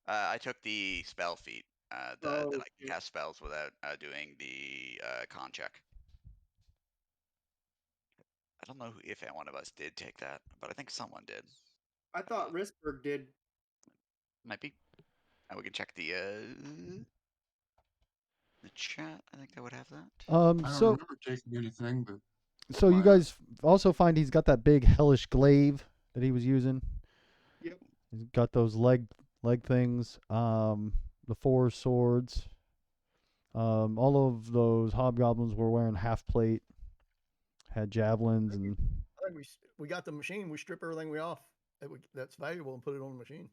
I took the spell feat. That I can cast spells without doing the con check. I don't know if one of us did take that, but I think someone did. I thought Risberg did. Might be. We can check the chat. I think I would have that. I don't remember taking anything, but. So you guys also find he's got that big hellish glaive that he was using. Yep. He's got those leg things. The 4 swords. All of those hobgoblins were wearing half plate. Had javelins and. I think we got the machine. We strip everything that's valuable and put it on the machine.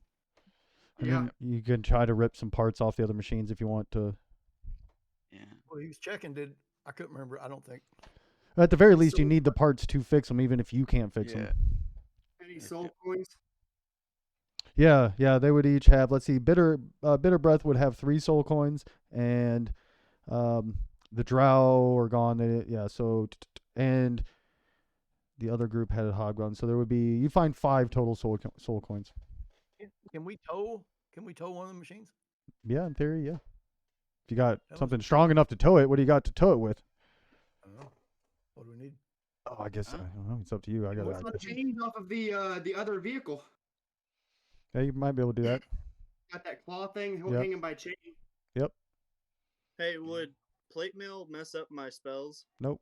And then you can try to rip some parts off the other machines if you want to. Yeah. Well, he was checking. I couldn't remember. I don't think. At the very least, you need the parts to fix them, even if you can't fix them. Any soul coins? Yeah, they would each have. Let's see, bitter breath would have 3 soul coins, and the drow are gone. And the other group had a hobgoblin, so there would be. You find 5 total soul coins. Can we tow? Can we tow one of the machines? Yeah, in theory, yeah. If you got something strong enough to tow it, what do you got to tow it with? I don't know. What do we need? Oh, I guess I don't know. It's up to you. I got the chains off of the other vehicle. Yeah, you might be able to do that. Got that claw thing hanging by chain. Yep. Hey, would plate mail mess up my spells? Nope.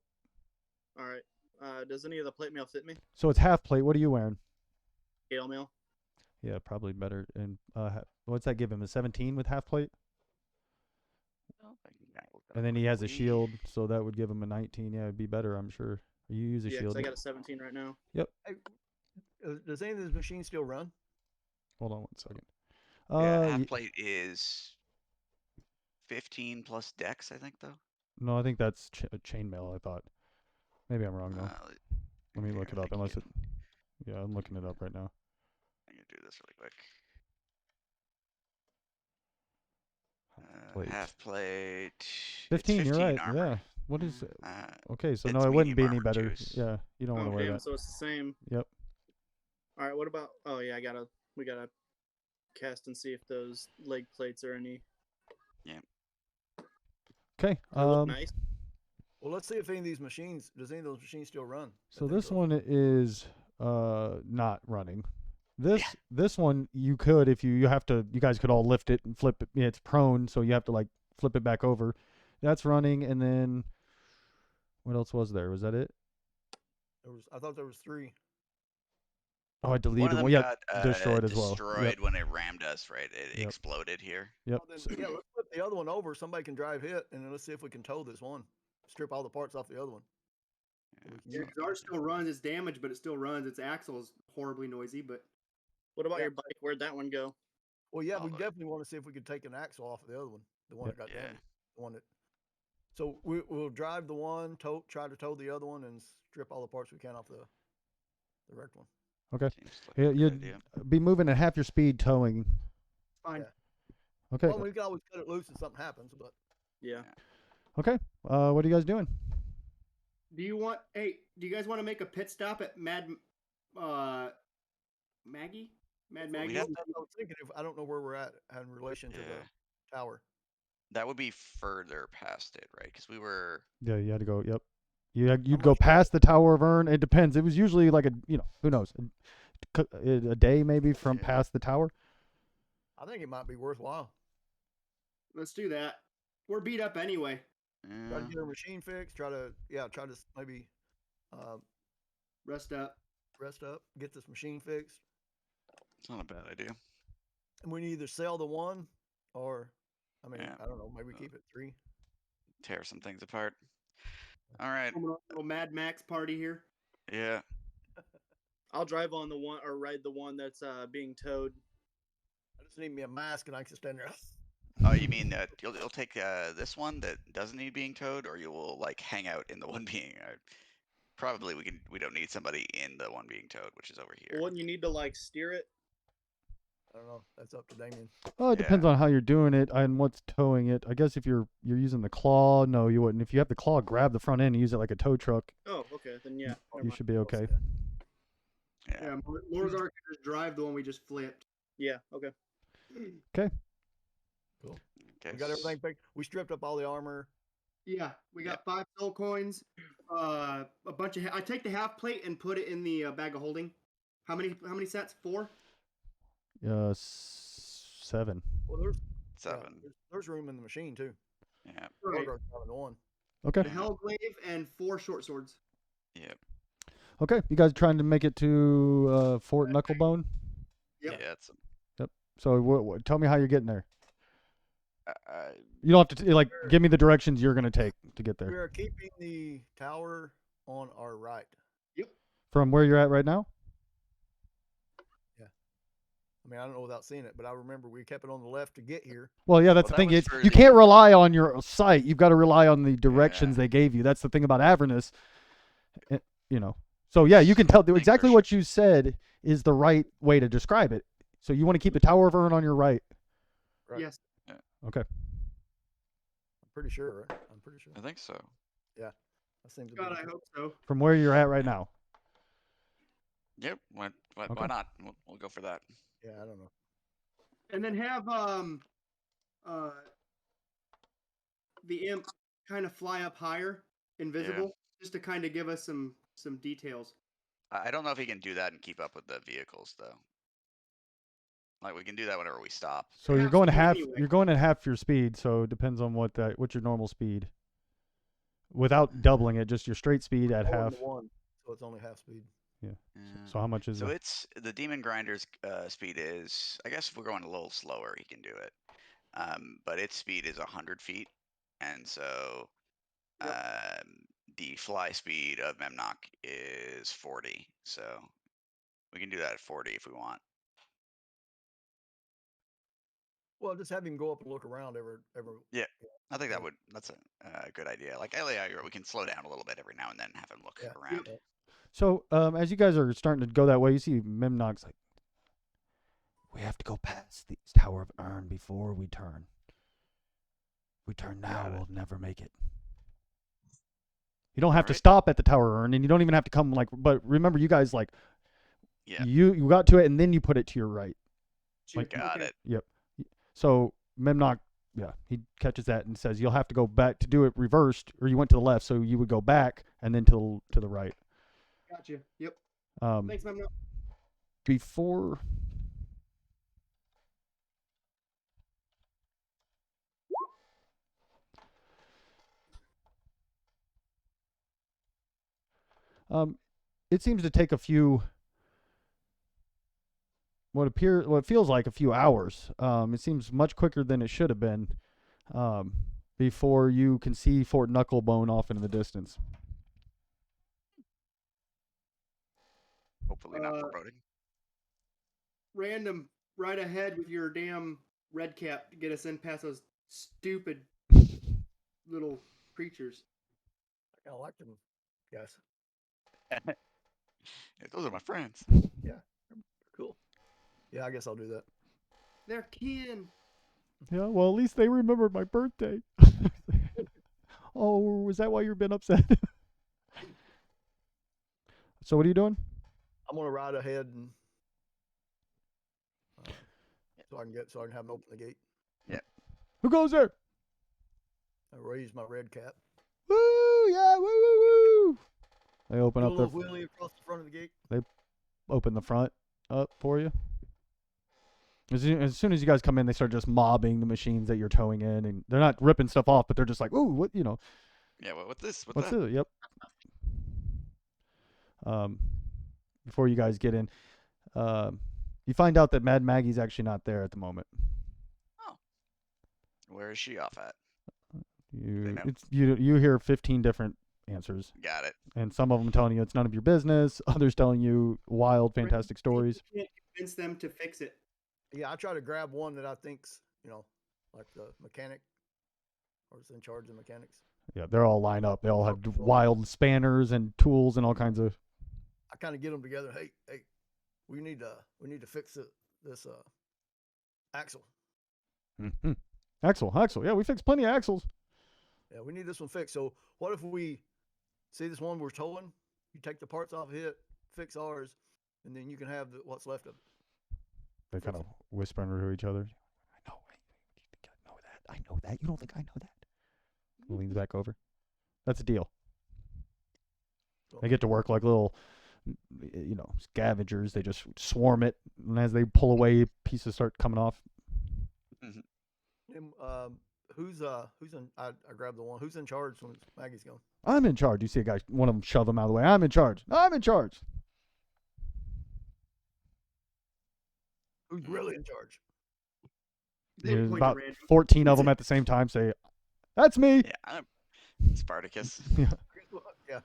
All right. Does any of the plate mail fit me? So it's half plate. What are you wearing? Scale mail. Yeah, probably better. And what's that give him? A 17 with half plate? And then he has a shield, so that would give him a 19. Yeah, it'd be better, I'm sure. You use a shield. I got a 17 right now. Yep. Hey, does any of those machines still run? Hold on one second. Half plate is 15 plus dex, I think, though. No, I think that's chainmail, I thought. Maybe I'm wrong, though. Let me look it up, unless it... Yeah, I'm looking it up right now. I'm going to do this really quick. Plate. Half plate. 15, you're right. armor. Yeah. What is it? Okay, so it's no, it wouldn't be any medium better. armor juice. Yeah, you don't want to wear damn, that. so it's the same. Yep. All right, what about... Oh, yeah, we gotta cast and see if those leg plates are any... Yeah. Okay. They look nice. Well, let's see if any of those machines still run. So this one is not running. This one you could, if you guys could all lift it and flip it. Yeah, it's prone, so you have to like flip it back over. That's running, and then what else was there? Was that it? I thought there was 3. Oh, I One deleted of them one. Yeah, got destroyed as well. destroyed Yep. when it rammed us, right? It Yep. exploded here. Yep. Well, then, yeah, let's flip the other one over. Somebody can drive hit, and then let's see if we can tow this one. Strip all the parts off the other one. So we can Yeah, use 'cause ours still runs. It's damaged, but it still runs. Its axle is horribly noisy, but What about Yeah. your bike? Where'd that one go? Well, yeah, Oh, we but- definitely want to see if we could take an axle off of the other one, the one Yep. that got Yeah. damaged, the one that. So we'll drive the one, try to tow the other one, and strip all the parts we can off the wrecked one. Okay. Seems like Yeah, a good you'd idea. be moving at half your speed towing. fine. Yeah. Okay. Well, we can always cut it loose if something happens, but Yeah. Okay. What are you guys doing? Do you want? Hey, do you guys want to make a pit stop at Maggie? Mad that's Maggie. have- what I was thinking. If I don't know where we're at in relation to Yeah. the tower. That would be further past it, right? Because we were. Yeah, you had to go. Yep. You'd much go was past the Tower of Urn. It depends. It was usually like who knows, a day maybe from Yeah. past the tower. I think it might be worthwhile. Let's do that. We're beat up anyway. Try to get our machine fixed. Try to maybe Rest up. rest up, get this machine fixed, It's not a bad idea. and we can either sell the one, or I mean, Yeah. I don't know, maybe keep it 3. Tear some things apart. All right. Little Mad Max party here. Yeah. I'll drive on the one or ride the one that's being towed. I just need me a mask, and I can stand there. Oh, you mean you'll take this one that doesn't need being towed, or you will like hang out in the one being? Probably we don't need somebody in the one being towed, which is over here. Well, wouldn't you need to like steer it? I don't know. That's up to Damien. Well, it depends on how you're doing it and what's towing it. I guess if you're using the claw, no, you wouldn't. If you have the claw, grab the front end and use it like a tow truck. Oh, okay. Then yeah. never You mind. should be okay. Yeah. Yeah, Morzar can just drive the one we just flipped. Yeah. Okay. Okay. We got everything fixed. We stripped up all the armor. Yeah, we got 5 soul coins. A bunch of. I take the half plate and put it in the bag of holding. How many sets? 4. 7. Well, there's 7. there's room in the machine too. Yeah. Right. Morgar's having one. Okay. The Hellglaive and 4 short swords. Yep. Okay. You guys trying to make it to Fort Knucklebone? Yep. Yeah. It's. So tell me how you're getting there. Uh, You don't have to give me the directions you're going to take to get We there. are keeping the tower on our right. From where you're at right now? I mean, I don't know without seeing it, but I remember we kept it on the left to get here. Well, yeah, that's Well, the that thing. was for You the- can't rely on your sight. You've got to rely on the directions Yeah. they gave you. That's the thing about Avernus. So yeah, you can tell Think exactly for what you said is the right way to describe it. So you want to keep the Tower of Urn on your right. Right. Yes. Okay. I'm pretty sure, right? I'm pretty sure. I think so. That seems to God, be I hope so. From where you're at right now. Yep. Why Okay. not? We'll go for that. Yeah, I don't know. And then have the imp kind of fly up higher, invisible, just to kind of give us some details. I don't know if he can do that and keep up with the vehicles though. Like we can do that whenever we stop. So you're Half going speed half. anyway. You're going at half your speed. So it depends on what's your normal speed. Without doubling it, just your straight speed at Going half. to 1, so it's only half speed. Yeah. So how much is So it? it's the demon grinder's speed is. I guess if we're going a little slower, he can do it. But its speed is 100 feet, and so the fly speed of Memnock is 40. So we can do that at 40 if we want. Well, just have him go up and look around every. I think that's a good idea. Like Elia, we can slow down a little bit every now and then, have him look Yeah. around. Yep. So as you guys are starting to go that way, you see Memnock's like, we have to go past the Tower of Urn before we turn. If we turn now, Got it. we'll never make it. You don't have to Alright. stop at the Tower of Urn, and you don't even have to come but remember, you guys Yeah. you got to it, and then you put it to your right. Like- Got it. Yep. So Memnock, he catches that and says you'll have to go back to do it reversed, or you went to the left, so you would go back and then to the right. Gotcha. Yep. Um, Thanks, Mem. before. It seems to take a few what feels like a few hours. It seems much quicker than it should have been. Before you can see Fort Knucklebone off in the distance. Hopefully not foreboding. Random, right ahead with your damn red cap to get us in past those stupid little creatures. I kind of like them guys. Yeah, those are my friends. Yeah, cool. Yeah, I guess I'll do that. They're kin. Yeah, well, at least they remembered my birthday. Oh, was that why you've been upset? So what are you doing? I'm gonna ride ahead and so I can have them open the gate. Who goes there? I raise my red cap. Woo! Yeah, woo, woo, woo! They open Do a up their little wheelie across the front of the gate. open the front up for you. As soon as you guys come in, they start just mobbing the machines that you're towing in, and they're not ripping stuff off, but they're just like, "Ooh, what you know? Yeah, what's this? What's that? it?" Yep. Before you guys get in, you find out that Mad Maggie's actually not there at the moment. Oh. Where is she off at? You hear 15 different answers, Got it. and some of them telling you it's none of your business. Others telling you wild, fantastic stories. You can't convince them to fix it. Yeah, I try to grab one that I think's, like the mechanic or is in charge of the mechanics. Yeah, they're all lined up. They all have wild spanners and tools and all kinds of. I kind of get them together. Hey, we need to fix this axle. Mm-hmm. Axle. Yeah, we fixed plenty of axles. Yeah, we need this one fixed. So what if we see this one we're towing? You take the parts off of it, fix ours, and then you can have what's left of it. They kind of whisper to each other. I know that. You don't think I know that? He leans back over. That's a deal. They get to work like little, scavengers. They just swarm it, and as they pull away, pieces start coming off. Mm-hmm. And, who's in? I grabbed the one. Who's in charge when Maggie's gone? I'm in charge. You see a guy, one of them shove him out of the way. I'm in charge. Who's really in charge? There's about 14 of them at the same time say, "That's me." Yeah, I'm Spartacus. Yeah. Yeah,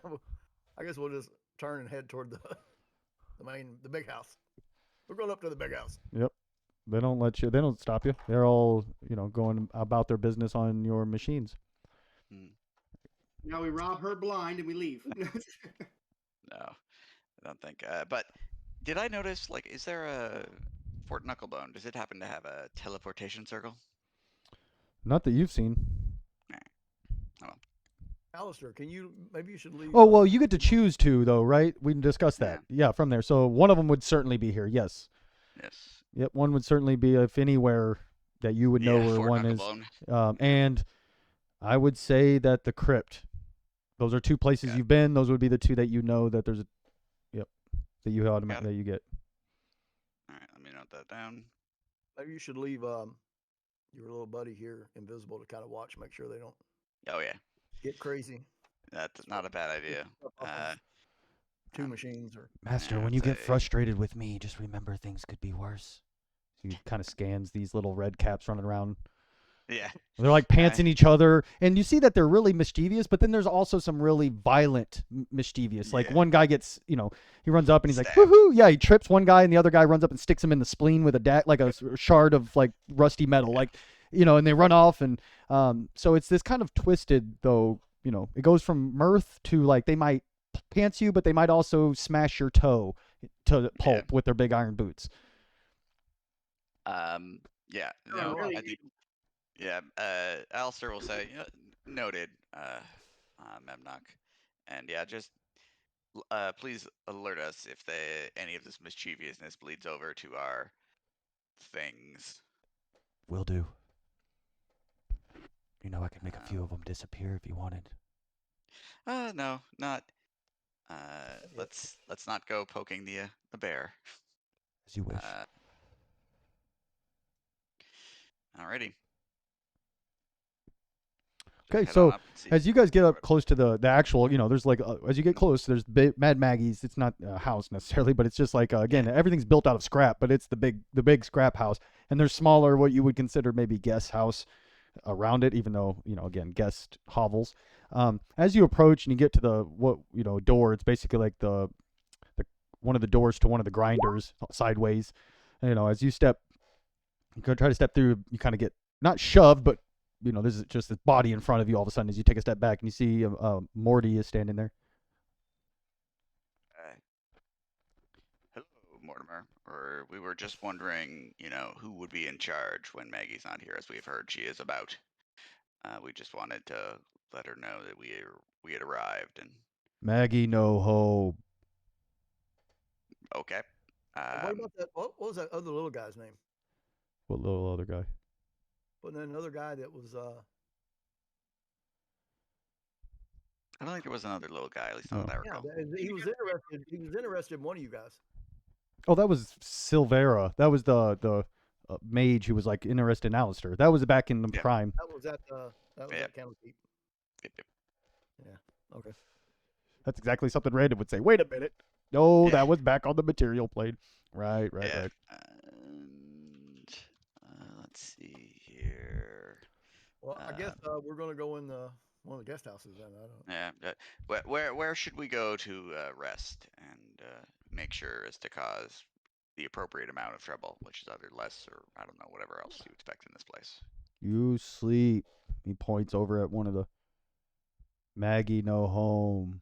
I guess we'll just turn and head toward the big house. We're going up to the big house. Yep. They don't let you. They don't stop you. They're all, going about their business on your machines. Now we rob her blind and we leave. No, I don't think. But did I notice? Like, is there a Fort Knucklebone? Does it happen to have a teleportation circle? Not that you've seen. Alistair, maybe you should leave. Oh, well, you get to choose two, though, right? We can discuss that. Yeah, from there. So one of them would certainly be here, yes. Yes. Yep, one would certainly be, if anywhere, that you would know where Fort one is. Knucklebone. And I would say that the crypt. Those are two places you've been. Those would be the two that you know that there's that you automatically that you get. All right, let me note that down. Maybe you should leave your little buddy here invisible to kind of watch, make sure they don't. Oh yeah. Get crazy. That's not a bad idea. Two machines or. Master, when you get frustrated with me, just remember things could be worse. So he kind of scans these little red caps running around. Yeah. They're like pantsing each other, and you see that they're really mischievous, but then there's also some really violent mischievous. Like one guy gets, he runs up and he's like, woohoo! Yeah, he trips one guy, and the other guy runs up and sticks him in the spleen with a shard of like rusty metal, and they run off, and so it's this kind of twisted, though. It goes from mirth to like they might pants you, but they might also smash your toe to pulp with their big iron boots. Yeah. No, I think. Yeah, Alistair will say, noted, Memnock. And yeah, just please alert us if any of this mischievousness bleeds over to our things. Will do. I could make a few of them disappear if you wanted. No, not. Let's not go poking the bear. As you wish. Alrighty. Okay, head on so up and see. as you guys get up what- close to the actual, there's like as you get close, there's Mad Maggie's. It's not a house necessarily, but it's just like again, everything's built out of scrap, but it's the big scrap house, and there's smaller, what you would consider maybe guest house around it, even though again, guest hovels. As you approach and you get to the door, it's basically like the one of the doors to one of the grinders sideways. As you try to step through, you kind of get not shoved, but there's just this body in front of you all of a sudden as you take a step back and you see Morty is standing there. Hello, Mortimer. Or we were just wondering, who would be in charge when Maggie's not here, as we've heard she is about. We just wanted to let her know that we had arrived, and Maggie, no hope. okay. What about that? What was that other little guy's name? What little other guy? But then another guy that was I don't think there was another little guy, at least not No. that I yeah, recall. he was interested. He was interested in one of you guys. Oh, that was Silvera. That was the mage who was like interested in Alistair. That was back in the Yeah. prime. That was Yeah. at Candlekeep. Yep, yep. Yeah. Okay. That's exactly something Random would say. Wait a minute. No, Yeah. that was back on the material plane. Right. Yeah. And let's see here. Well, I guess we're gonna go in one of the guest houses then. I don't. Yeah. Where should we go to rest and make sure as to cause the appropriate amount of trouble, which is either less or I don't know, whatever else you expect in this place. You sleep. He points over at one of the Maggie, no home.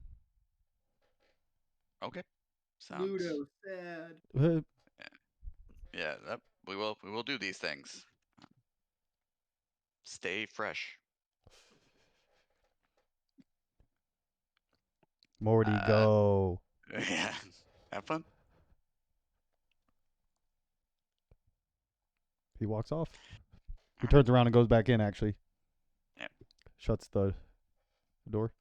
Okay. Sounds. Ludo, sad. Yeah. We will do these things. Stay fresh. Morty, go. Yeah. Have fun. He walks off. He turns around and goes back in, actually. Yep. Shuts the door.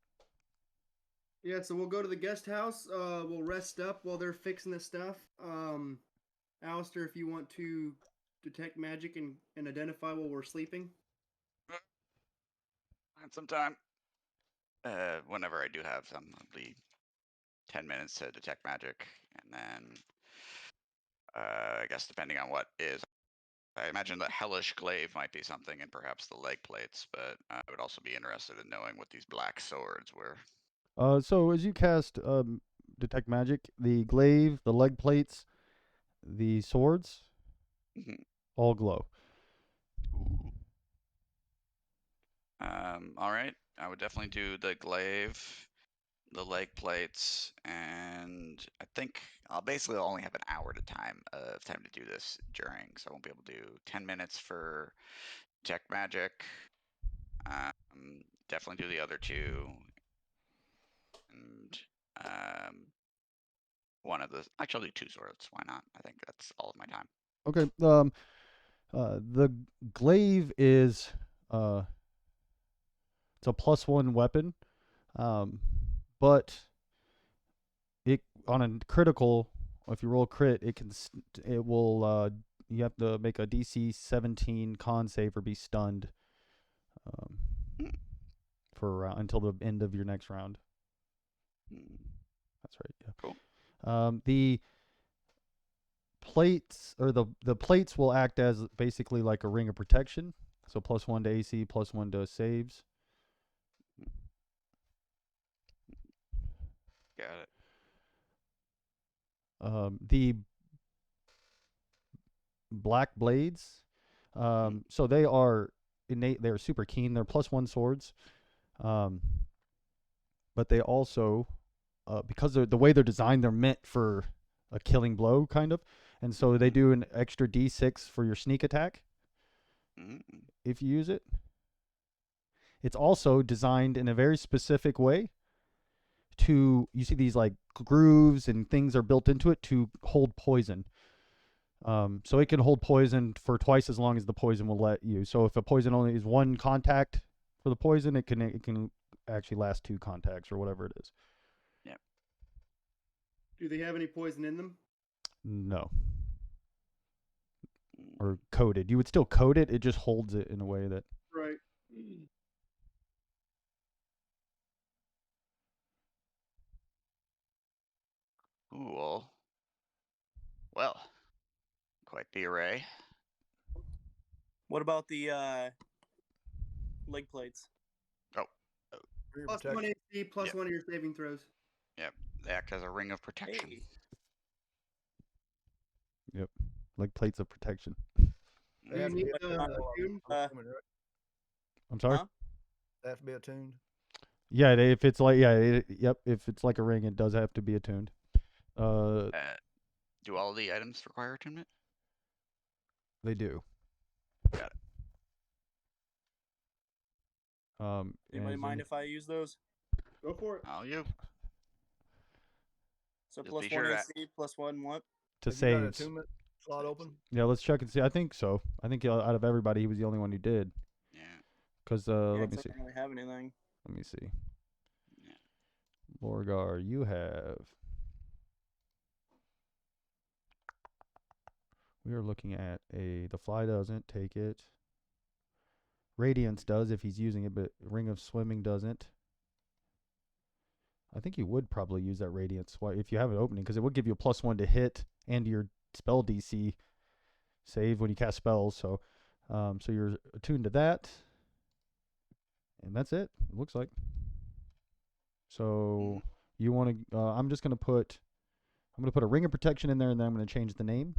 Yeah, so we'll go to the guest house. We'll rest up while they're fixing the stuff. Alistair, if you want to detect magic and identify while we're sleeping. Had some time. Whenever I do have some, it'll be 10 minutes to detect magic, and then I guess depending on what is, I imagine the hellish glaive might be something, and perhaps the leg plates. But I would also be interested in knowing what these black swords were. So as you cast detect magic, the glaive, the leg plates, the swords, Mhm. all glow. Ooh. All right. I would definitely do the glaive, the leg plates, and I think I'll basically only have an hour of time to do this during, so I won't be able to do 10 minutes for detect magic. Definitely do the other two, and one of the actually I'll do two swords. Why not? I think that's all of my time. Okay. The glaive is it's a +1 weapon, but it on a critical, if you roll crit, it will you have to make a DC 17 con save or be stunned for until the end of your next round. That's right. Yeah. Cool. The plates or the plates will act as basically like a ring of protection. So +1 to AC, +1 to saves. Got it. The black blades, so they are innate. They're super keen. They're +1 swords, but they also, because the way they're designed, they're meant for a killing blow, kind of. And so they do an extra D6 for your sneak attack if you use it. It's also designed in a very specific way you see these like grooves and things are built into it to hold poison. So it can hold poison for twice as long as the poison will let you. So if a poison only is 1 contact for the poison, it can actually last 2 contacts or whatever it is. Yeah. Do they have any poison in them? No. Or coated. You would still coat it. It just holds it in a way that. Right. the array. What about the leg plates? Oh, Rear Plus protection. 1 AC, plus Yep. 1 of your saving throws. yep. They act as a ring of protection. Hey. Yep. Like plates of protection. They Do have you to need be a attuned, tune? I'm assuming, right? I'm sorry. Huh? They have to be attuned. Yeah, if it's like yep, if it's like a ring, it does have to be attuned. Do all the items require attunement? They do. Got it. Anybody as mind in- if I use those? Go for it. All you. So Just plus be 1 sure AC, plus 1 what? to Have you got an saves? attunement slot open? Yeah, let's check and see. I think so. I think out of everybody, he was the only one who did. Yeah. Cause Yeah, let me 'cause see. I don't really have anything. Let me see. Yeah. Lorgar, you have. We are looking at the fly doesn't take it. Radiance does if he's using it, but Ring of Swimming doesn't. I think you would probably use that Radiance if you have an opening, because it would give you a +1 to hit and your spell DC save when you cast spells. So, so you're attuned to that, and that's it. It looks like. So you want to? I'm gonna put a Ring of Protection in there, and then I'm gonna change the name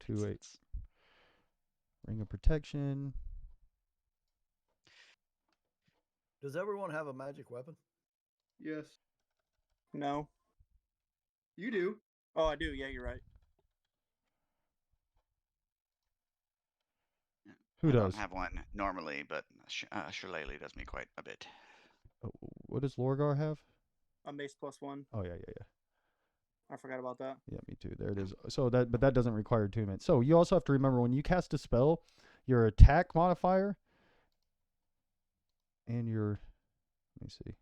to a Ring of Protection. Does everyone have a magic weapon? Yes. No. You do. Oh, I do. Yeah, you're right. Who I does? don't have one normally, but Shillelagh does me quite a bit. What does Lorgar have? A mace plus 1. Oh yeah. I forgot about that. Yeah, me too. There it is. So but that doesn't require attunement. So you also have to remember when you cast a spell, your attack modifier and your, let me see.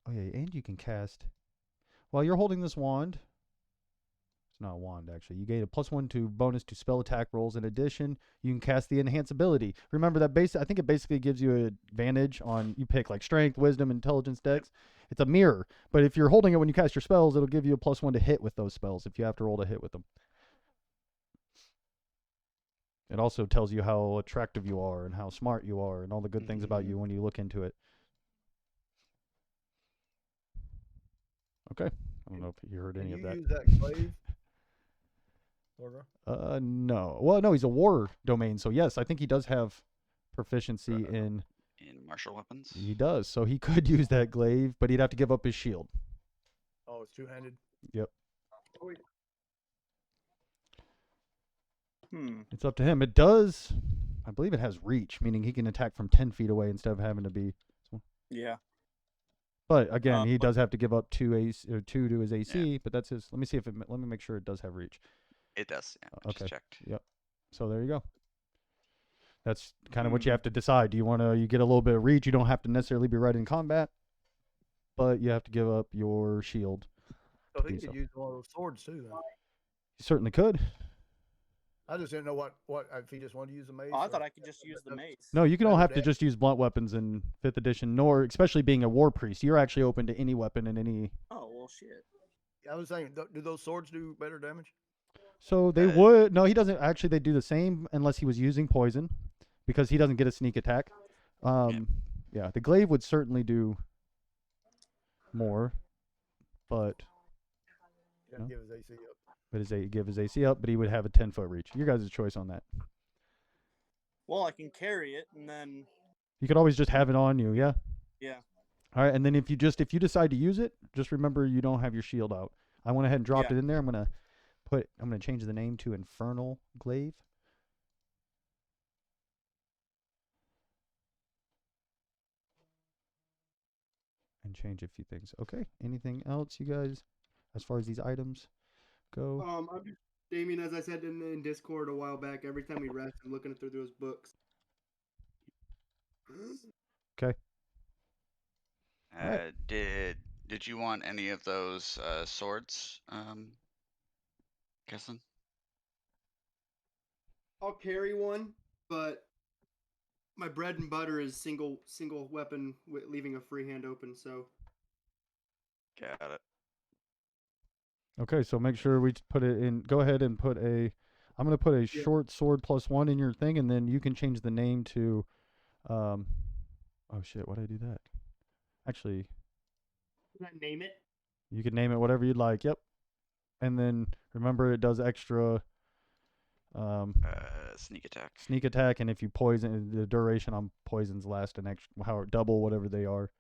Oh yeah, and you can cast while you're holding this wand. It's not a wand actually. You gain a +1 to bonus to spell attack rolls. In addition, you can cast the enhance ability. Remember that I think it basically gives you an advantage on you pick like strength, wisdom, intelligence, dex. It's a mirror, but if you're holding it when you cast your spells, it'll give you a +1 to hit with those spells if you have to roll to hit with them. It also tells you how attractive you are and how smart you are and all the good things about you when you look into it. Okay. I don't know if you heard Can any you of that. use that glaive? Lorgar? No. Well, no, he's a war domain, so yes, I think he does have proficiency in martial weapons. He does. So he could use that glaive, but he'd have to give up his shield. Oh, it's two-handed. Yep. It's up to him. It does, I believe it has reach, meaning he can attack from 10 feet away instead of having to be. Yeah. But again, he but- does have to give up 2 to his AC, but that's his. Let me see if let me make sure it does have reach. It does. Yeah, I Okay. just checked. Yep. So there you go. That's kind of what you have to decide. Do you get a little bit of reach? You don't have to necessarily be right in combat, but you have to give up your shield. So to he do could so. use one of those swords too. Then. You certainly could. I just didn't know what if he just wanted to use a mace. Oh, I or- thought I could just use the mace. No, you can all Better have to deck. just use blunt weapons in 5th edition, nor especially being a war priest. You're actually open to any weapon and any. Oh, well, shit. I was saying, do those swords do better damage? So they would. No, he doesn't. Actually, they do the same unless he was using poison, because he doesn't get a sneak attack. Yeah, the glaive would certainly do more, but You No. give his AC up. give his AC up. But he would have a 10-foot reach. Your guys' choice on that. Well, I can carry it, and then You could always just have it on you. Yeah. yeah. All right, and then if you decide to use it, just remember you don't have your shield out. I went ahead and dropped Yeah. it in there. I'm gonna change the name to Infernal Glaive. And change a few things. Okay. Anything else, you guys, as far as these items go? I'm just, Damien, as I said in Discord a while back, every time we rest, I'm looking through those books. Okay. Alright. Did you want any of those swords, Kesson? I'll carry one, but my bread and butter is single weapon, leaving a free hand open. So Got it. Okay, so make sure we put it in. Go ahead and put a. I'm gonna put a short sword +1 in your thing, and then you can change the name to. Oh shit! Why did I do that? Actually, Can I name it? you can name it whatever you'd like. Yep. And then remember, it does extra Sneak attack. sneak attack, and if you poison, the duration on poisons last an extra double whatever they are.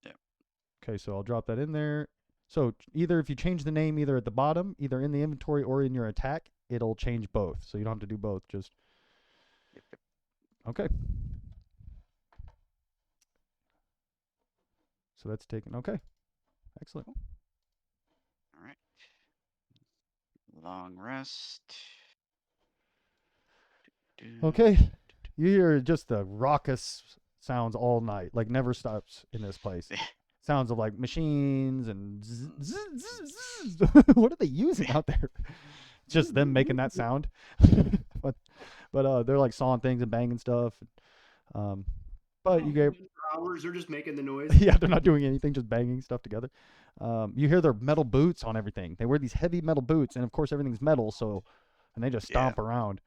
Yep. Okay, so I'll drop that in there. So either if you change the name either at the bottom, either in the inventory or in your attack, it'll change both. So you don't have to do both. Just Yep. okay. So that's taken. Okay, excellent. All right. Long rest. Okay, you hear just the raucous sounds all night, like never stops in this place. Sounds of like machines and zzz, zzz, zzz, zzz. What are they using out there? Just them making that sound. but they're like sawing things and banging stuff. But you gave hours. They're just making the noise. yeah, they're not doing anything, just banging stuff together. You hear their metal boots on everything. They wear these heavy metal boots, and of course everything's metal, so and they just stomp around.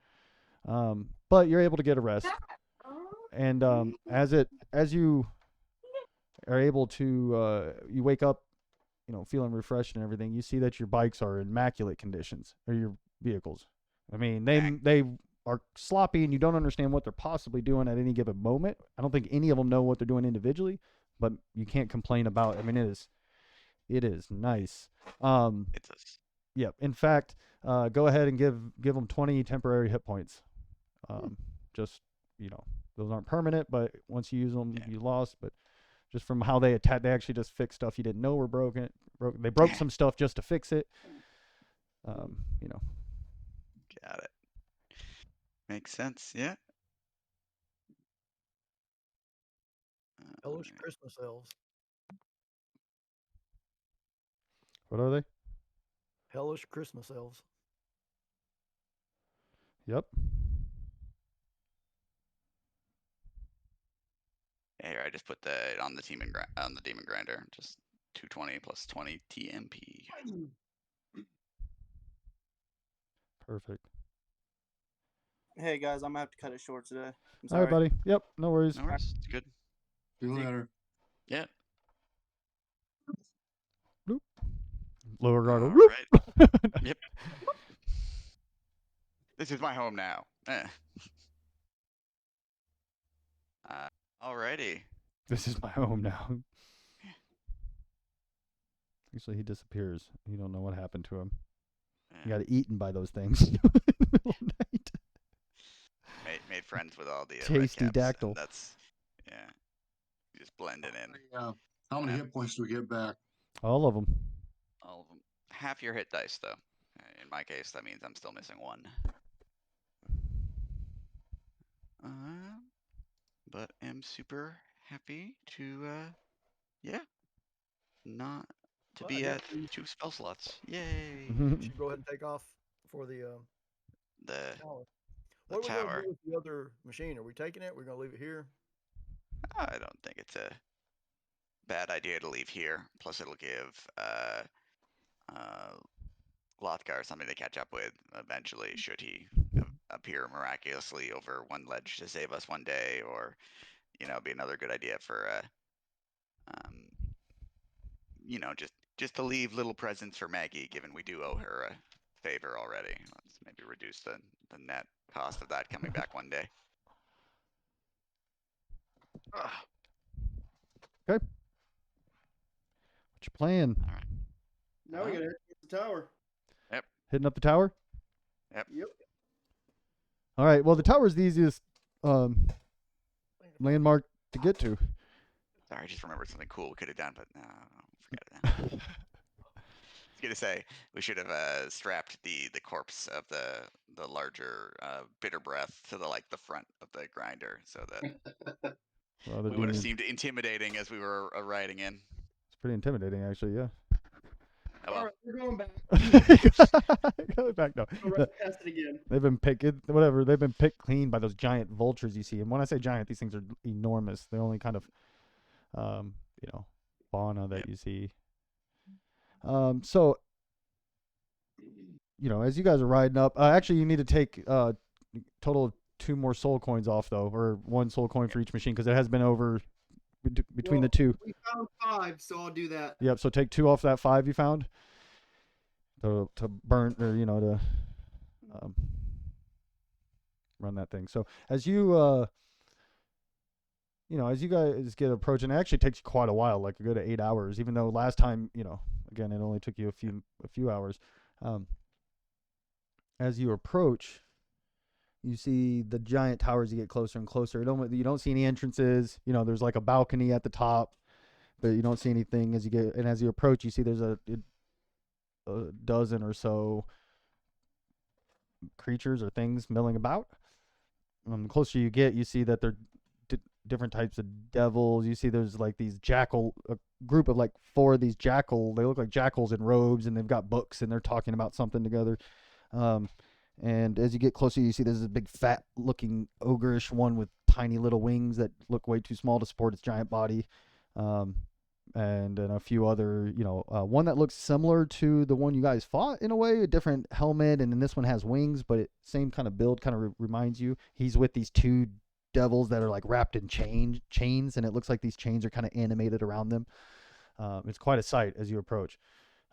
But you're able to get a rest, and as you are able to you wake up, feeling refreshed and everything. You see that your bikes are in immaculate conditions, or your vehicles. I mean, they are sloppy, and you don't understand what they're possibly doing at any given moment. I don't think any of them know what they're doing individually, but you can't complain about. I mean, it is nice. It's us. Yep. In fact, go ahead and give them 20 temporary hit points. Just those aren't permanent, but once you use them, you lost. But just from how they attack, they actually just fix stuff you didn't know were broken. They broke some stuff just to fix it. Got it. Makes sense. Yeah. Hellish Christmas elves. What are they? Hellish Christmas elves. Yep. Here, I just put that on the on the demon grinder. Just 220 plus 20 TMP. Perfect. Hey guys, I'm gonna have to cut it short today. I'm All sorry. right, buddy. Yep. No worries. No worries. It's good. See you later. Yeah. Lower guard. All Whoop. right. Yep. This is my home now. Alrighty. This is my home now. Actually, he disappears. You don't know what happened to him. He got eaten by those things in the middle of the night. Made friends with all the Tasty red caps, dactyl. and that's just blending in. How many hit points do we get back? All of them. All of them. Half your hit dice, though. In my case, that means I'm still missing one. But am super happy to, not to Well, be I at guess 2 spell slots. Yay! we should go ahead and take off for the The tower. the What are we going to tower. do with the other machine? Are we taking it? We're going to leave it here? I don't think it's a bad idea to leave here. Plus, it'll give Lothgar something to catch up with eventually, should he appear miraculously over one ledge to save us one day, or be another good idea for just to leave little presents for Maggie, given we do owe her a favor already. Let's maybe reduce the net cost of that coming back one day. Ugh. Okay. What's your plan? All right. Now we gotta hit the tower. Hitting up the tower? Yep. Yep. All right. Well, the tower's the easiest landmark to get to. Sorry, I just remembered something cool we could have done, but no, forget it now. I was gonna say we should have strapped the corpse of the larger bitter breath to the front of the grinder, so that Well, we would have seemed intimidating as we were riding in. It's pretty intimidating, actually. Yeah. Oh, well. All right, we're going back. Go back now. Test it again. They've been picked clean by those giant vultures you see. And when I say giant, these things are enormous. They're only kind of, fauna that you see. So as you guys are riding up, actually, you need to take total of 2 more soul coins off though, or 1 soul coin for each machine because it has been over between the Well, 2. We found 5, so I'll do that. Yep. So take 2 off that 5 you found to burn or to um, run that thing. So as you as you guys get approaching, it actually takes you quite a while, like a good 8 hours. Even though last time, again, it only took you a few hours. As you approach, you see the giant towers. You get closer and closer. You don't see any entrances. There's like a balcony at the top, but you don't see anything as you get. And as you approach, you see there's a dozen or so creatures or things milling about. The closer you get, you see that they're different types of devils. You see there's like these a group of like 4 of these jackal. They look like jackals in robes, and they've got books, and they're talking about something together. And as you get closer, you see there's a big fat looking ogreish one with tiny little wings that look way too small to support its giant body. And then a few other, one that looks similar to the one you guys fought in a way, a different helmet, and then this one has wings, but same kind of build, kind of reminds you. He's with these 2 devils that are like wrapped in chains, and it looks like these chains are kind of animated around them. It's quite a sight as you approach.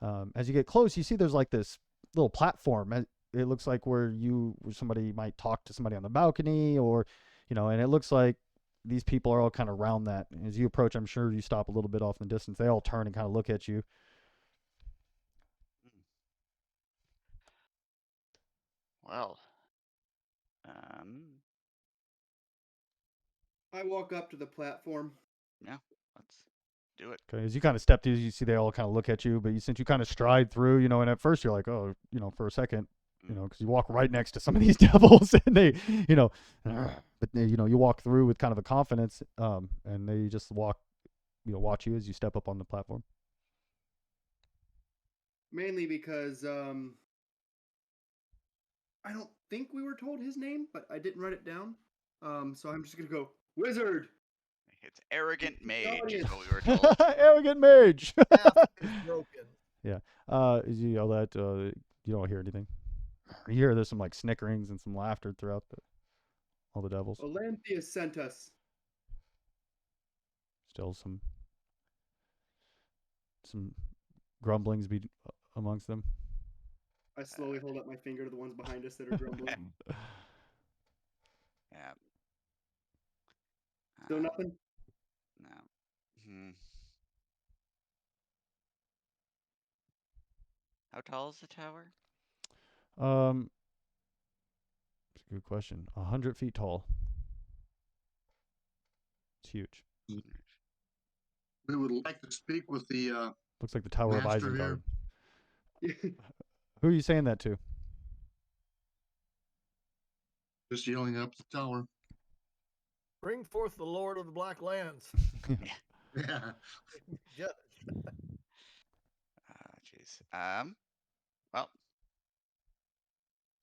As you get close, you see there's like this little platform. It looks like where somebody might talk to somebody on the balcony, or and it looks like these people are all kind of around that. As you approach, I'm sure you stop a little bit off in the distance. They all turn and kind of look at you. Well, I walk up to the platform. yeah, let's do it. Okay, as you kind of step through, you see they all kind of look at you, but since you kind of stride through, and at first you're like, oh, for a second, because you walk right next to some of these devils, and they, but you walk through with kind of a confidence, and they just watch you as you step up on the platform. Mainly because I don't think we were told his name, but I didn't write it down. So I'm just gonna go Wizard. It's arrogant mage, is audience. what we were told. Arrogant mage. Half is broken. Yeah. As you yell that, you don't hear anything. You hear there's some like snickerings and some laughter throughout all the devils. Olanthea sent us. Still some grumblings amongst them. I slowly hold up my finger to the ones behind us that are grumbling. Yeah. Still nothing? No. How tall is the tower? It's a good question. 100 feet tall. It's huge. We would like to speak with the Looks like the Tower of Master Isengard. here. Who are you saying that to? Just yelling up the tower. Bring forth the Lord of the Black Lands. Yeah. Judge. Jeez. Well.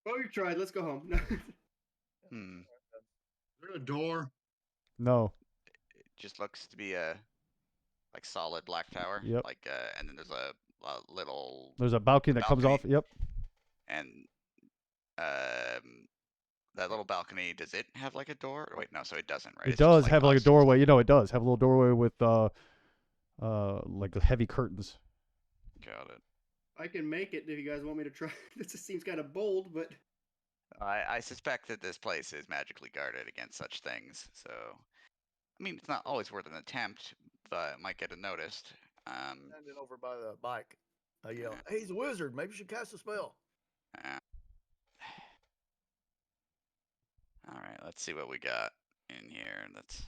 Oh, you tried. Let's go home. Hmm. Is there a door? No. It just looks to be a solid black tower. Yep. And then there's a little. There's a balcony that comes off. Yep. And that little balcony, does it have like a door? Or wait, no, so it doesn't, right? It It's does just have like a us. doorway. It does have a little doorway with like heavy curtains. Got it. I can make it if you guys want me to try. This just seems kind of bold, but I suspect that this place is magically guarded against such things. So, I mean, it's not always worth an attempt, but it might get noticed. Standing over by the bike. I yell, hey, he's a wizard. Maybe you should cast a spell. All right, let's see what we got in here that's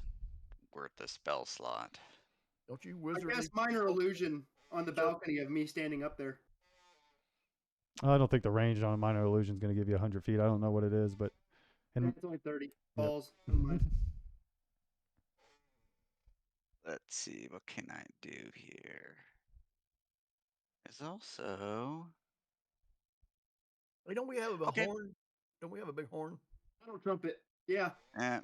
worth the spell slot. Don't you I wizard? guess minor illusion on the balcony of me standing up there. I don't think the range on a minor illusion is going to give you 100 feet. I don't know what it is, but It's only 30 balls. Never mind. Let's see, what can I do here? There's also. Wait, don't we have a Okay. horn? Don't we have a big horn? I don't trumpet. Yeah. At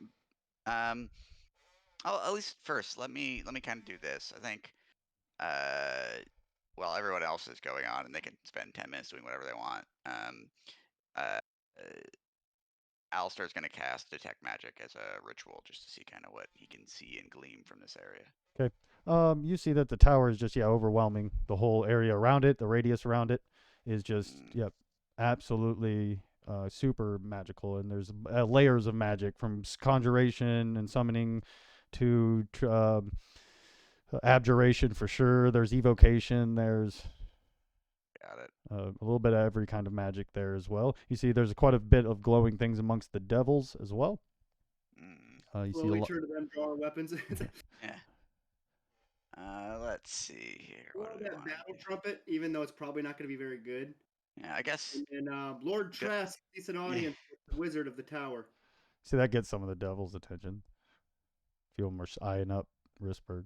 least first, let me kind of do this. I think, while everyone else is going on, and they can spend 10 minutes doing whatever they want. Uh, Alistair's going to cast Detect Magic as a ritual just to see kind of what he can see and glean from this area. Okay. You see that the tower is just overwhelming. The whole area around it, the radius around it, is just absolutely super magical. And there's layers of magic from conjuration and summoning to abjuration for sure. There's evocation. There's Got it. a little bit of every kind of magic there as well. You see, there's quite a bit of glowing things amongst the devils as well. You see a Slowly lot. turn to them, draw our weapons. Yeah. Let's see here. Or What do we that want? battle trumpet, even though it's probably not going to be very good. Yeah, I guess. And Lord Trask sees an audience with the Wizard of the Tower. See, that gets some of the devil's attention. Feel more eyeing up Risberg.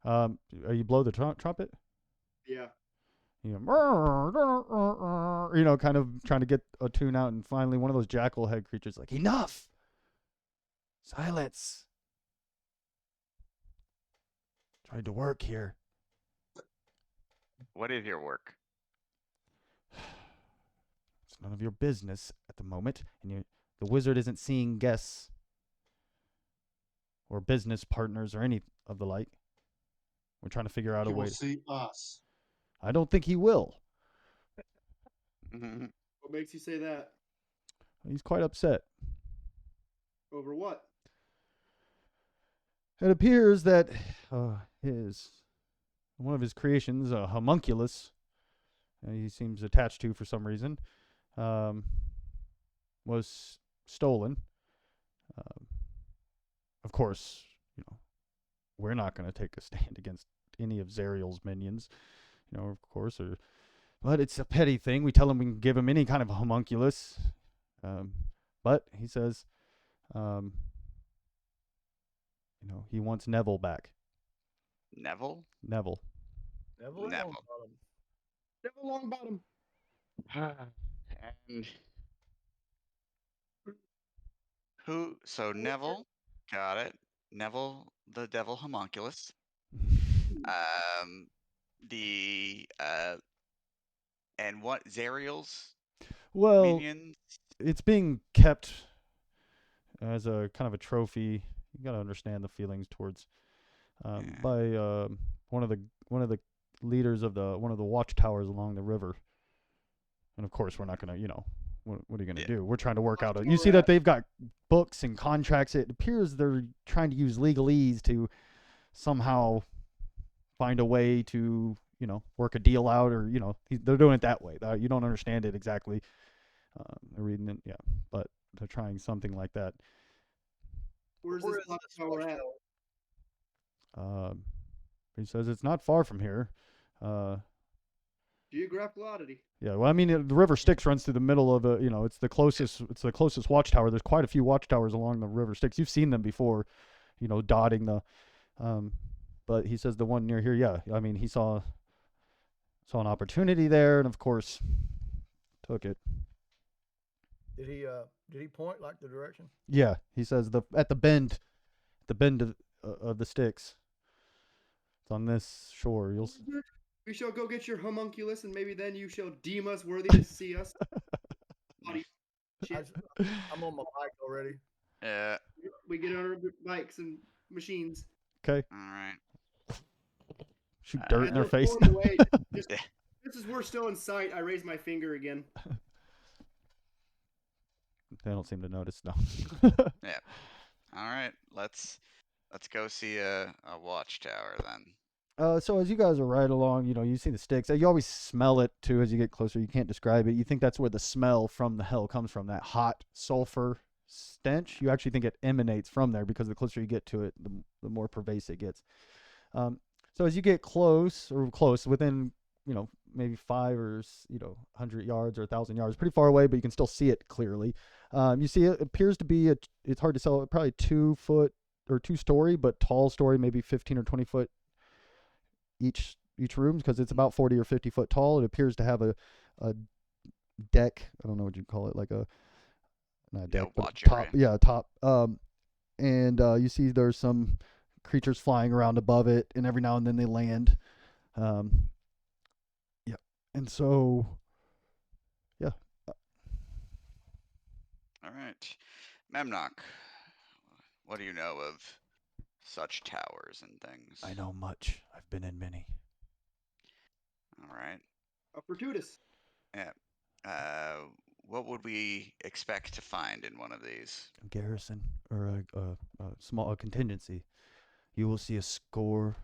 You blow the trumpet? Yeah. You know, kind of trying to get a tune out, and finally one of those jackal head creatures like, enough! Silence! Tried to work here. What is your work? It's none of your business at the moment, and the wizard isn't seeing guests or business partners or any of the like. We're trying to figure out He a way. will see us. I don't think he will. What makes you say that? He's quite upset. Over what? It appears that one of his creations, a homunculus, he seems attached to for some reason, was stolen. Of course, we're not going to take a stand against any of Zariel's minions, of course. But it's a petty thing. We tell him we can give him any kind of homunculus. But he says, he wants Neville back. Neville? Neville. Neville Longbottom. Neville Longbottom. And who? So Neville, got it. Neville, the devil homunculus. And what Zariel's minions? It's being kept as a kind of a trophy. You got to understand the feelings towards by one of the leaders of one of the watchtowers along the river. And of course, we're not gonna, what are you gonna do? We're trying to work out. You see that they've got books and contracts. It appears they're trying to use legalese to somehow find a way to, work a deal out, or they're doing it that way. You don't understand it exactly. They're reading it, but they're trying something like that. Where's this watchtower at? He says it's not far from here. Geographical oddity. Yeah, well, I mean, the river Styx runs through the middle of it's the closest watchtower. There's quite a few watchtowers along the river Styx. You've seen them before, dotting the, but he says the one near here, yeah. I mean, he saw an opportunity there, and of course, took it. Did he point like the direction? Yeah, he says at the bend of the Styx. It's on this shore. We shall go get your homunculus, and maybe then you shall deem us worthy to see us. Shit. I'm on my bike already. Yeah. We get on our bikes and machines. Okay. All right. Shoot dirt in their face. Just as we're still in sight, I raise my finger again. They don't seem to notice, no. Yeah. All right. Let's go see a watchtower then. So as you guys are right along, you see the Styx. You always smell it too as you get closer. You can't describe it. You think that's where the smell from the hell comes from, that hot sulfur stench. You actually think it emanates from there because the closer you get to it, the more pervasive it gets. So as you get close, within, maybe 5 or 100 yards or 1,000 yards, pretty far away, but you can still see it clearly. You see it appears to be it's hard to tell, probably 2 foot or 2-story, but tall story, maybe 15 or 20 foot each room, because it's about 40 or 50 foot tall. It appears to have a deck. I don't know what you call it, like not a deck, but top. Area. Yeah, top. And you see there's some creatures flying around above it, and every now and then they land. Yeah, and so yeah, All right. Memnock, what do you know of such towers and things? I know much. I've been in many. All right. Fortuitous. Yeah. What would we expect to find in one of these? A garrison or a small contingency. You will see a score.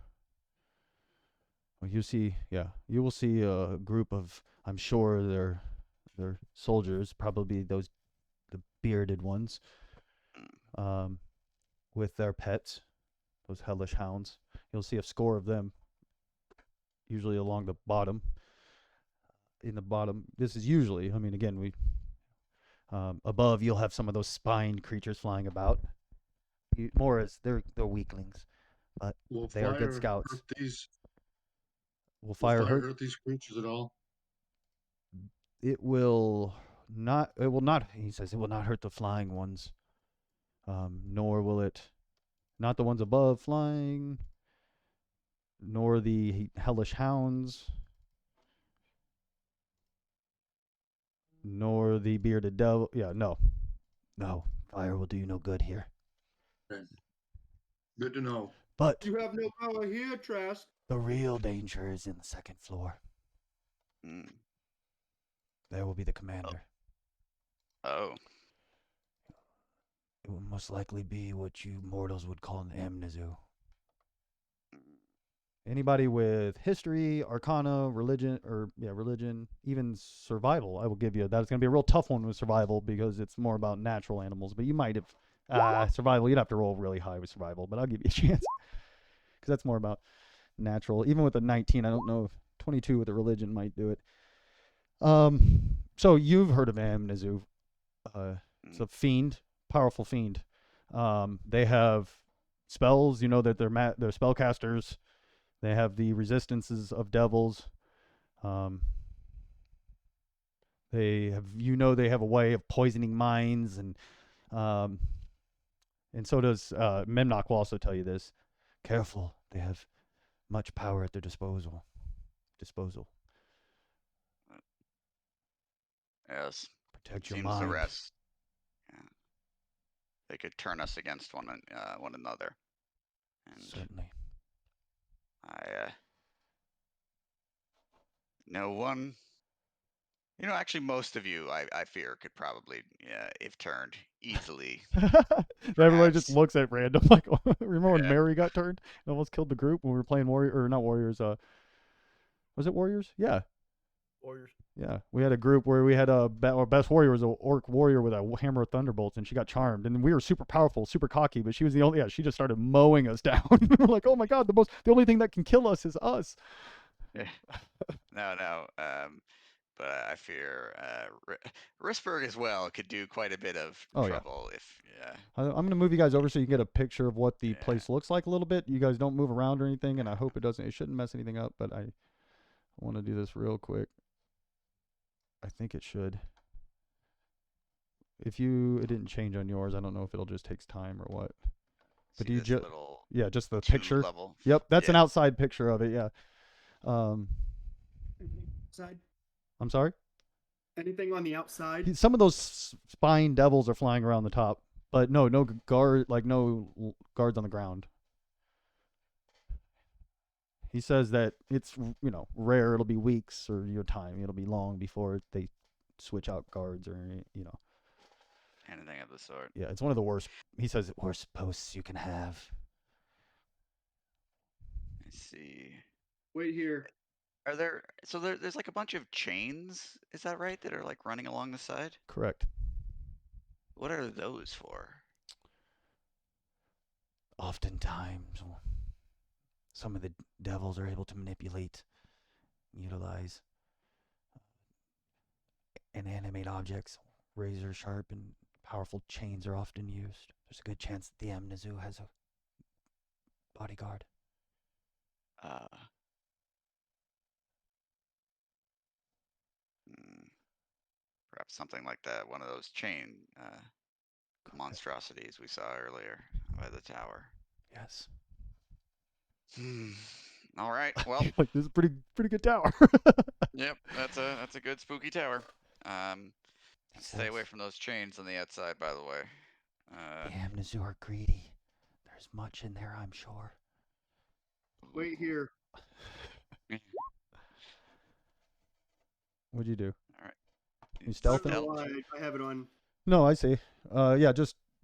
Well, you will see a group of. I'm sure they're soldiers, probably the bearded ones, with their pets, those hellish hounds. You'll see a score of them, usually along the bottom. In the bottom, this is usually. I mean, again, we above you'll have some of those spined creatures flying about. More as they're weaklings, but Will they are good fire scouts. hurt these? Will Will fire fire hurt? hurt these creatures at all? It will not. It will not. He says it will not hurt the flying ones. Nor will it. Not the ones above flying. Nor the hellish hounds. Nor the bearded devil. Yeah, no. No. Fire will do you no good here. Okay. Good to know. But You have no power here, Trask. the real danger is in the second floor. Mm. There will be the commander. Oh. It will most likely be what you mortals would call an Amnesu. Anybody with history, arcana, religion, even survival, I will give you. That's going to be a real tough one with survival because it's more about natural animals. But you might have survival. You'd have to roll really high with survival, but I'll give you a chance because that's more about natural. Even with a 19, I don't know if 22 with a religion might do it. So you've heard of Amnesu. It's a fiend, powerful fiend. They have spells. You know that they're spellcasters. They have the resistances of devils. They have a way of poisoning minds, and so does Memnock will also tell you this. Careful, they have much power at their disposal. Yes. Protect your Seems mind. the rest. Yeah. They could turn us against one another. And Certainly. I know one. You know, actually, most of you, I fear, could probably, if turned, easily. Everybody just Perhaps. looks at random. Like, remember when Yeah. Mary got turned and almost killed the group when we were playing not Warriors? Was it Warriors? Yeah. Warriors. Yeah, we had a group where we had our best warrior was an orc warrior with a hammer of thunderbolts, and she got charmed. And we were super powerful, super cocky, but she was the only. Yeah, she just started mowing us down. We're like, oh my god, the only thing that can kill us is us. Yeah. No. But I fear Risberg as well could do quite a bit of trouble if. Yeah. I'm gonna move you guys over so you can get a picture of what the place looks like a little bit. You guys don't move around or anything, and I hope it doesn't. It shouldn't mess anything up, but I want to do this real quick. I think it should. If it didn't change on yours, I don't know if it'll just takes time or what. But do you just just the picture? Level. Yep, that's an outside picture of it. Yeah. Side. I'm sorry. Anything on the outside? Some of those spine devils are flying around the top, but no guards on the ground. He says that it's rare. It'll be weeks or time. It'll be long before they switch out guards or anything of the sort. Yeah, it's one of the worst. He says worst posts you can have. Let's see. Wait here. Are there's like a bunch of chains, is that right, that are like running along the side? Correct. What are those for? Oftentimes, some of the devils are able to manipulate, utilize, and animate objects. Razor sharp and powerful chains are often used. There's a good chance that the Amnesu has a bodyguard. Perhaps something like that. One of those chain monstrosities we saw earlier by the tower. Yes. All right. Well, Like, this is a pretty good tower. yep. That's a good spooky tower. Stay away Says, from those chains on the outside, by the way. damn, Nizu are greedy. There's much in there, I'm sure. Wait here. What'd you do? All right. You I don't stealthing? know why I have it on. No, I see.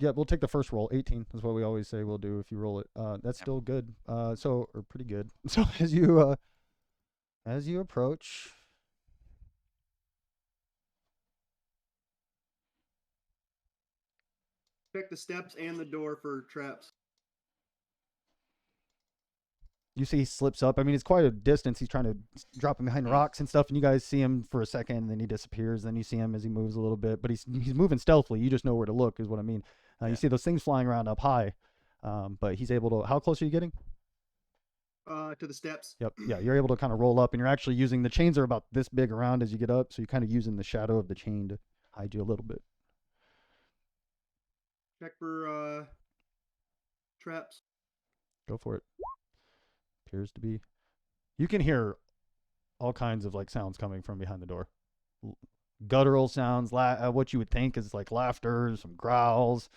Yeah, we'll take the first roll. 18 is what we always say we'll do if you roll it. That's Yep. still good. Or pretty good. So as you approach, Check the steps and the door for traps. you see he slips up. I mean, it's quite a distance. He's trying to drop him behind rocks and stuff, and you guys see him for a second, and then he disappears. Then you see him as he moves a little bit, but he's moving stealthily. You just know where to look, is what I mean. Yeah. You see those things flying around up high, but he's able to. How close are you getting? To the steps. Yep. Yeah, you're able to kind of roll up, and you're actually using the chains are about this big around as you get up, so you're kind of using the shadow of the chain to hide you a little bit. Check for traps. Go for it. Appears to be. You can hear all kinds of like sounds coming from behind the door. Guttural sounds, what you would think is like laughter, some growls.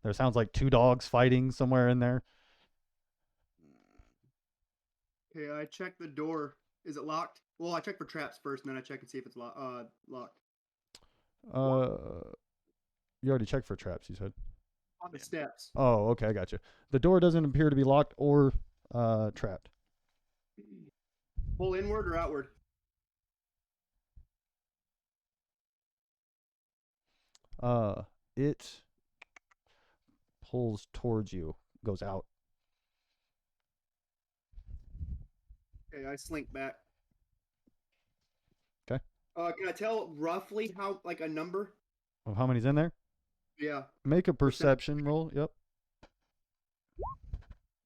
There sounds like two dogs fighting somewhere in there. Okay, I check the door. Is it locked? Well, I check for traps first, and then I check and see if it's locked. You already checked for traps, you said. On the steps. Oh, okay, I got you. The door doesn't appear to be locked or trapped. Pull inward or outward? It pulls towards you, goes out. Okay, I slink back. Okay. Can I tell roughly how, like, a number? Of how many's in there? Yeah. Make a perception roll. Yep.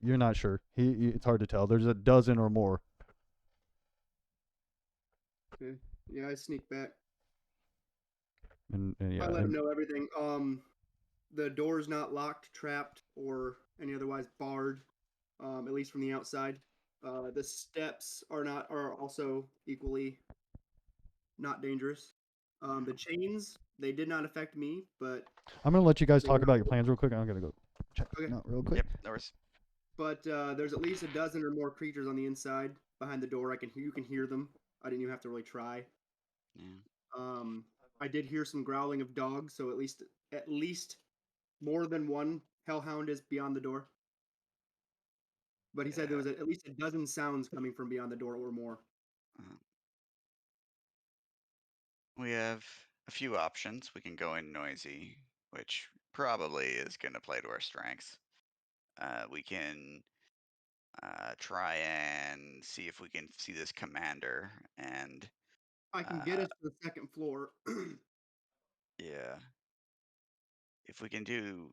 You're not sure. It's hard to tell. There's a dozen or more. Okay. Yeah, I sneak back. And yeah, I let him know everything. The door's not locked, trapped, or any otherwise barred. At least from the outside. The steps are also equally not dangerous. The chains, they did not affect me, but I'm gonna let you guys talk about your plans real quick. I'm gonna go check Okay. them out real quick. Yep. There was. but there's at least a dozen or more creatures on the inside behind the door. You can hear them. I didn't even have to really try. Yeah. I did hear some growling of dogs, so at least more than one hellhound is beyond the door. But he said there was at least a dozen sounds coming from beyond the door or more. We have a few options. We can go in noisy, which probably is going to play to our strengths. We can try and see if we can see this commander, and I can get us to the second floor. yeah, if we can do,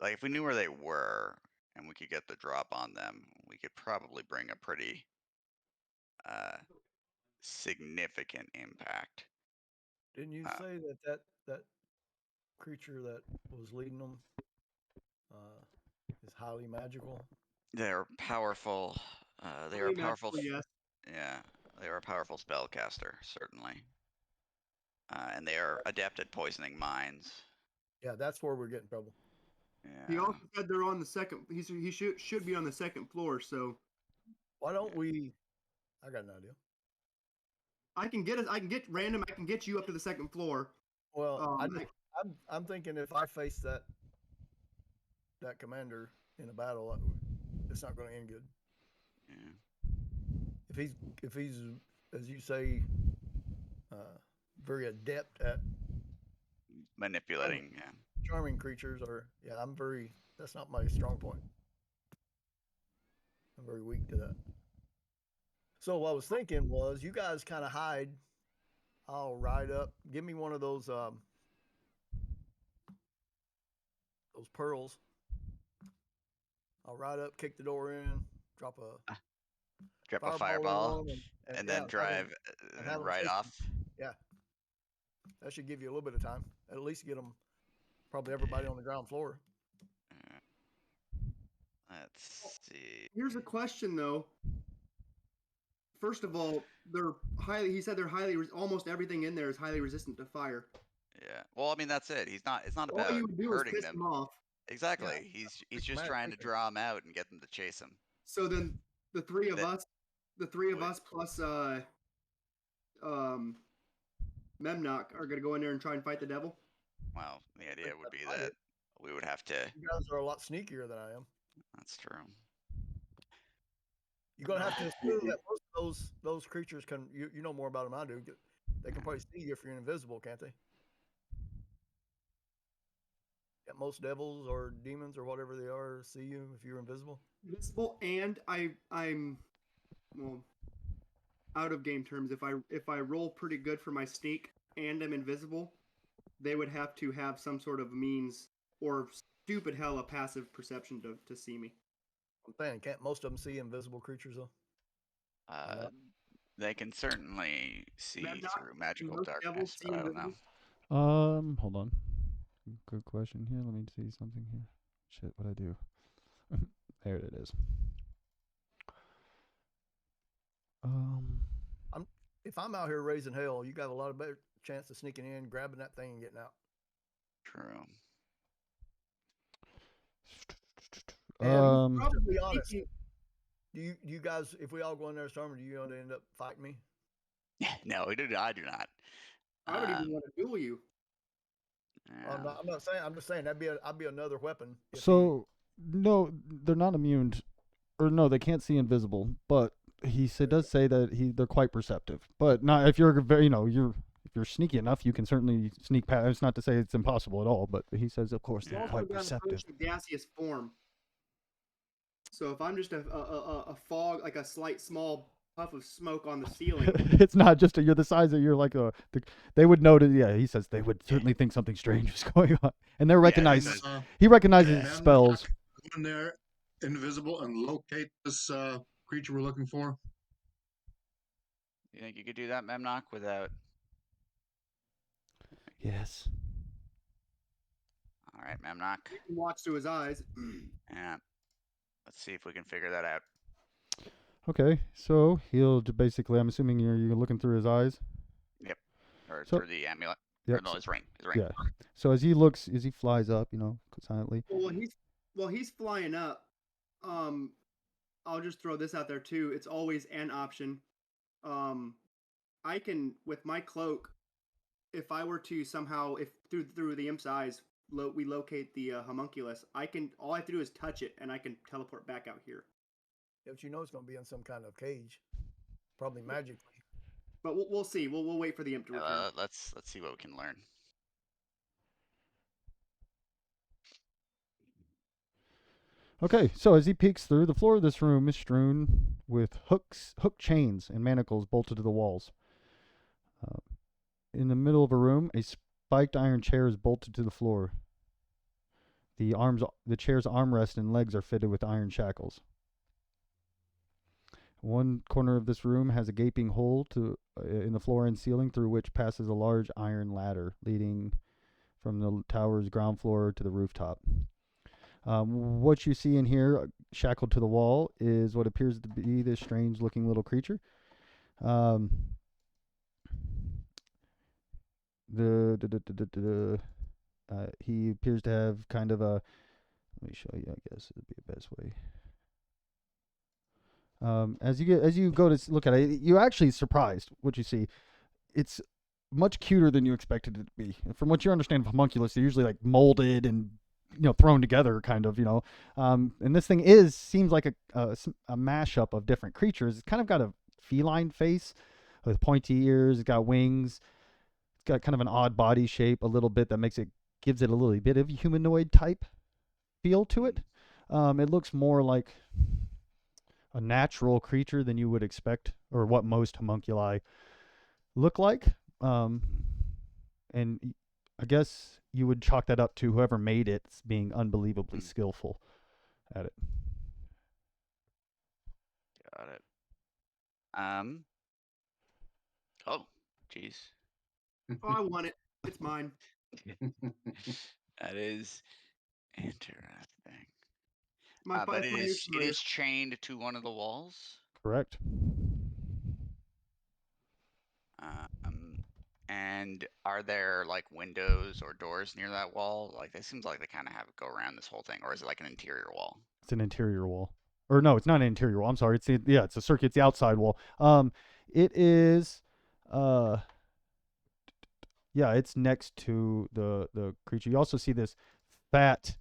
like, if we knew where they were and we could get the drop on them, we could probably bring a pretty significant impact. Didn't you say that creature that was leading them is highly magical? They're powerful. They are Highly powerful. magical, yes. Yeah, they are a powerful spellcaster, certainly. And they are adept at poisoning minds. Yeah, that's where we're getting trouble. Yeah. He also said they're on the second. He should be on the second floor. So Why don't we? I got an idea. I can get you up to the second floor. Well, I'm thinking if I face that commander in a battle, it's not going to end good. Yeah. If he's as you say, very adept at Manipulating. Yeah. charming creatures, that's not my strong point. I'm very weak to that. So what I was thinking was, you guys kind of hide. I'll ride up. Give me one of those pearls. I'll ride up, kick the door in, drop a fireball, and then yeah, drive and have 'em right chase off. Yeah, that should give you a little bit of time. At least get them, probably everybody on the ground floor. Let's see. Here's a question though. First of all, they're highly. He said they're highly. Almost everything in there is highly resistant to fire. Yeah. Well, I mean, that's it. It's not All about you would do is hurting piss them. them off. Exactly. He's just Dramatic trying to thinking. draw them out and get them to chase him. So then the three of That- us, plus um Memnock are gonna go in there and try and fight the devil. Well, the idea would be That's that we would have to. You guys are a lot sneakier than I am. That's true. You're gonna have to assume that most of those creatures can. You know more about them than I do. They can probably see you if you're invisible, can't they? Yeah, most devils or demons or whatever they are see you if you're invisible. Invisible, and I'm well out of game terms. If I roll pretty good for my sneak and I'm invisible, they would have to have some sort of means or stupid hell a passive perception to see me. I'm saying, can't most of them see invisible creatures though? They can certainly see Memnock, through magical most devils darkness, see but I don't know. invisible? Hold on. Good question here. Let me see something here. Shit, what'd I do? There it is. If I'm out here raising hell, you got a lot of better chance of sneaking in, grabbing that thing, and getting out. True. And to be Probably honest, thinking- do you guys, if we all go in there storming, do you want to end up fighting me? No, I do not. I don't even want to duel you. Yeah. I'm not saying. I'm just saying I'd be another weapon. if So no, they're not immune, or no, they can't see invisible. But does say that they're quite perceptive. But not if you're very, if you're sneaky enough, you can certainly sneak past. It's not to say it's impossible at all, but he says, of course, they're Yeah. quite Got an perceptive. approach to gaseous form. So if I'm just a fog, like a slight small puff of smoke on the ceiling, It's not just you're the size that you're like they would notice. Yeah, he says they would certainly think something strange is going on, and they're recognized. says- He recognizes Yeah. spells. Go in there, invisible, and locate this creature we're looking for. You think you could do that, Memnock, without? Yes. All right, Memnock. you can watch through his eyes. Yeah. Let's see if we can figure that out. Okay, so he'll basically. I'm assuming you're looking through his eyes. Or So- through the amulet. Yep. Or no, his ring. His ring. Yeah. So as he flies up, silently. Well, he's flying up. I'll just throw this out there too. It's always an option. I can, with my cloak, if I were to somehow, if through the imp's eyes, we locate the homunculus. All I have to do is touch it, and I can teleport back out here. But you know it's going to be in some kind of cage, probably magically. But we'll see. We'll wait for the imp to return. Let's see what we can learn. Okay, so as he peeks through, the floor of this room is strewn with hook chains, and manacles bolted to the walls. In the middle of a room, a spiked iron chair is bolted to the floor. The chair's armrest and legs are fitted with iron shackles. One corner of this room has a gaping hole in the floor and ceiling through which passes a large iron ladder leading from the tower's ground floor to the rooftop. What you see in here, shackled to the wall, is what appears to be this strange-looking little creature. He appears to have kind of a. Let me show you. I guess it'd be the best way. As you go to look at it, you're actually surprised what you see. It's much cuter than you expected it to be. From what you understand of homunculus, they're usually like molded and thrown together, kind of. And this thing seems like a mashup of different creatures. It's kind of got a feline face with pointy ears. It's got wings. It's got kind of an odd body shape, a little bit that gives it a little bit of humanoid type feel to it. It looks more like a natural creature than you would expect, or what most homunculi look like. And I guess you would chalk that up to whoever made it being unbelievably skillful at it. Got it. Oh, jeez. Oh, I want it. It's mine. That is interesting. My But it five-player is chained to one of the walls. Correct. And are there like windows or doors near that wall? Like it seems like they kind of have it go around this whole thing, or is it like an interior wall? It's an interior wall. Or no, it's not an interior wall. I'm sorry. It's a circuit. It's the outside wall. It is. Yeah, it's next to the creature. You also see this fat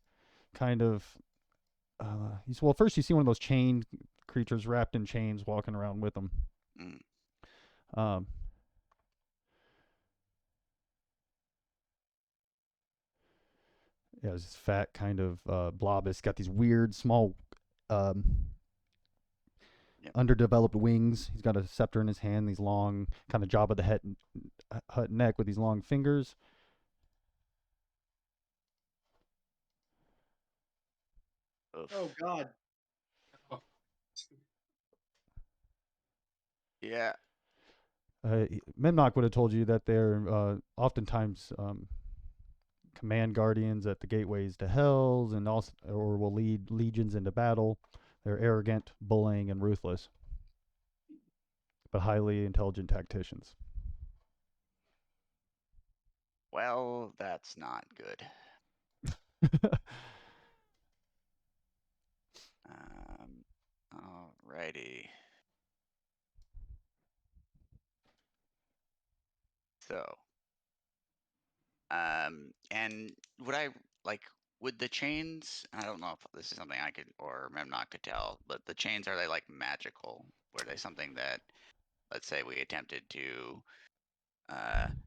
kind of. Well, first you see one of those chain creatures wrapped in chains walking around with them. Mm. Um, yeah, it's this fat kind of blob. It's got these weird small um, Yep. underdeveloped wings. He's got a scepter in his hand, these long kind of Jabba the Hutt neck with these long fingers. Oof. Oh God. Yeah. Memnock would have told you that they're oftentimes command guardians at the gateways to hells, and also or will lead legions into battle. They're arrogant, bullying, and ruthless, but highly intelligent tacticians. Well, that's not good. Alrighty. So, and would I like would the chains? I don't know if this is something I could or Memnock could tell, but the chains, are they like magical? Were they something that, let's say, we attempted to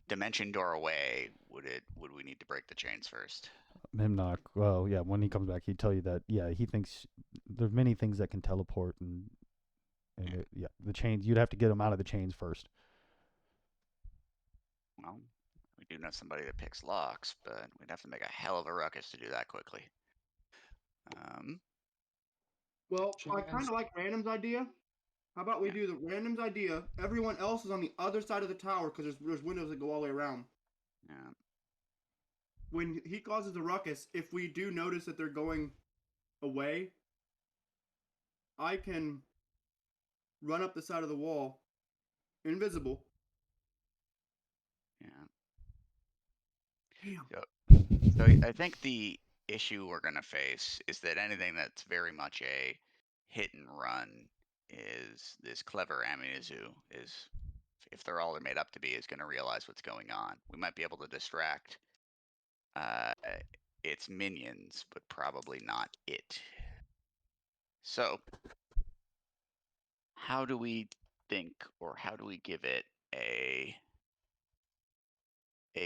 dimension door away? Would we need to break the chains first? Memnock, well, yeah, when he comes back, he'd tell you that, yeah, he thinks there's many things that can teleport, and Yeah. the chains, you'd have to get them out of the chains first. Well, we do know somebody that picks locks, but we'd have to make a hell of a ruckus to do that quickly. Well, I kind Chance. of like Random's idea. How about we Yeah. do the Random's idea? Everyone else is on the other side of the tower because there's windows that go all the way around. Yeah. When he causes a ruckus, if we do notice that they're going away, I can run up the side of the wall, invisible. Yeah. Damn. So I think the issue we're going to face is that anything that's very much a hit and run is this clever Aminizu is, if they're all they're made up to be, is going to realize what's going on. We might be able to distract its minions, but probably not it. So how do we think, or how do we give it a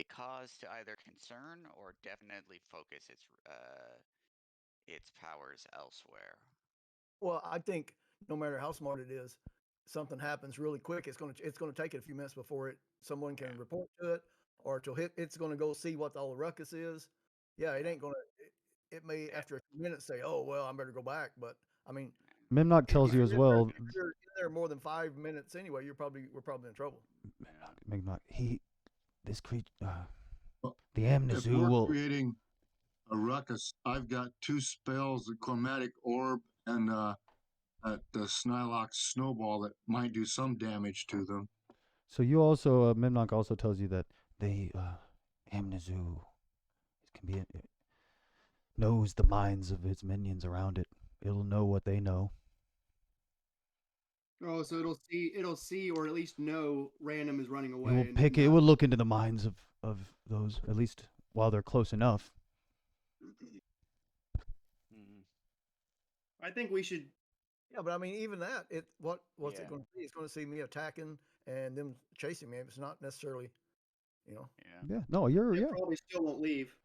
cause to either concern or definitely focus its powers elsewhere? Well, I think no matter how smart it is, something happens really quick. It's gonna take it a few minutes before someone can Yeah. report to it, or it's gonna go see what all the ruckus is. Yeah, it ain't gonna. It may Yeah. after a few minutes say, "Oh well, I better go back." But I mean, Memnock tells if you you're as well. if you're in there more than 5 minutes anyway, we're probably in trouble. Memnock, this creature, Well, the if Amnizu we're will. creating a ruckus, I've got 2 spells, the Chromatic Orb and the Snylock Snowball that might do some damage to them. So you also, Memnock also tells you that the Amnizu can be knows the minds of its minions around it. It'll know what they know. Oh, so it'll see, or at least know Random is running away. It will pick. It will look into the minds of those, at least while they're close enough. I think we should. Yeah, but I mean, even that, what's Yeah. it going to see? It's going to see me attacking and them chasing me. It's not necessarily, you know. Yeah. Yeah. No, you're. It Yeah. probably still won't leave.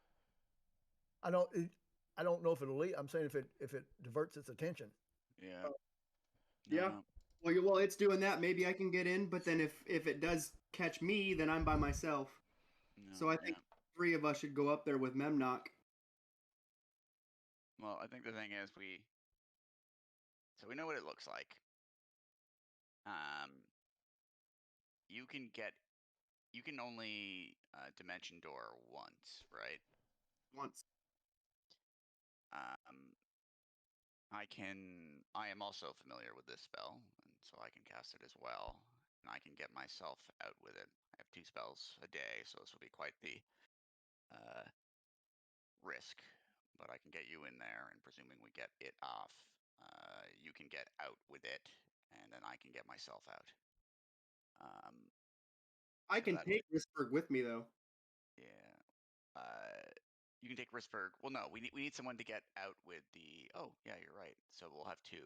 I don't. I don't know if it'll leave. I'm saying if it diverts its attention. Yeah. Yeah. No. Well, it's doing that. Maybe I can get in, but then if it does catch me, then I'm by myself. No, So I think 3 of us should go up there with Memnock. Well, I think the thing is we know what it looks like. You can only dimension door once, right? Once. I am also familiar with this spell, and so I can cast it as well. and I can get myself out with it. I have 2 spells a day, so this will be quite the risk. But I can get you in there, and presuming we get it off, you can get out with it, and then I can get myself out. I So can that'll take Risberg with me though. Yeah. You can take Risberg. Well, no, we need someone to get out with the. Oh, yeah, you're right. So we'll have 2.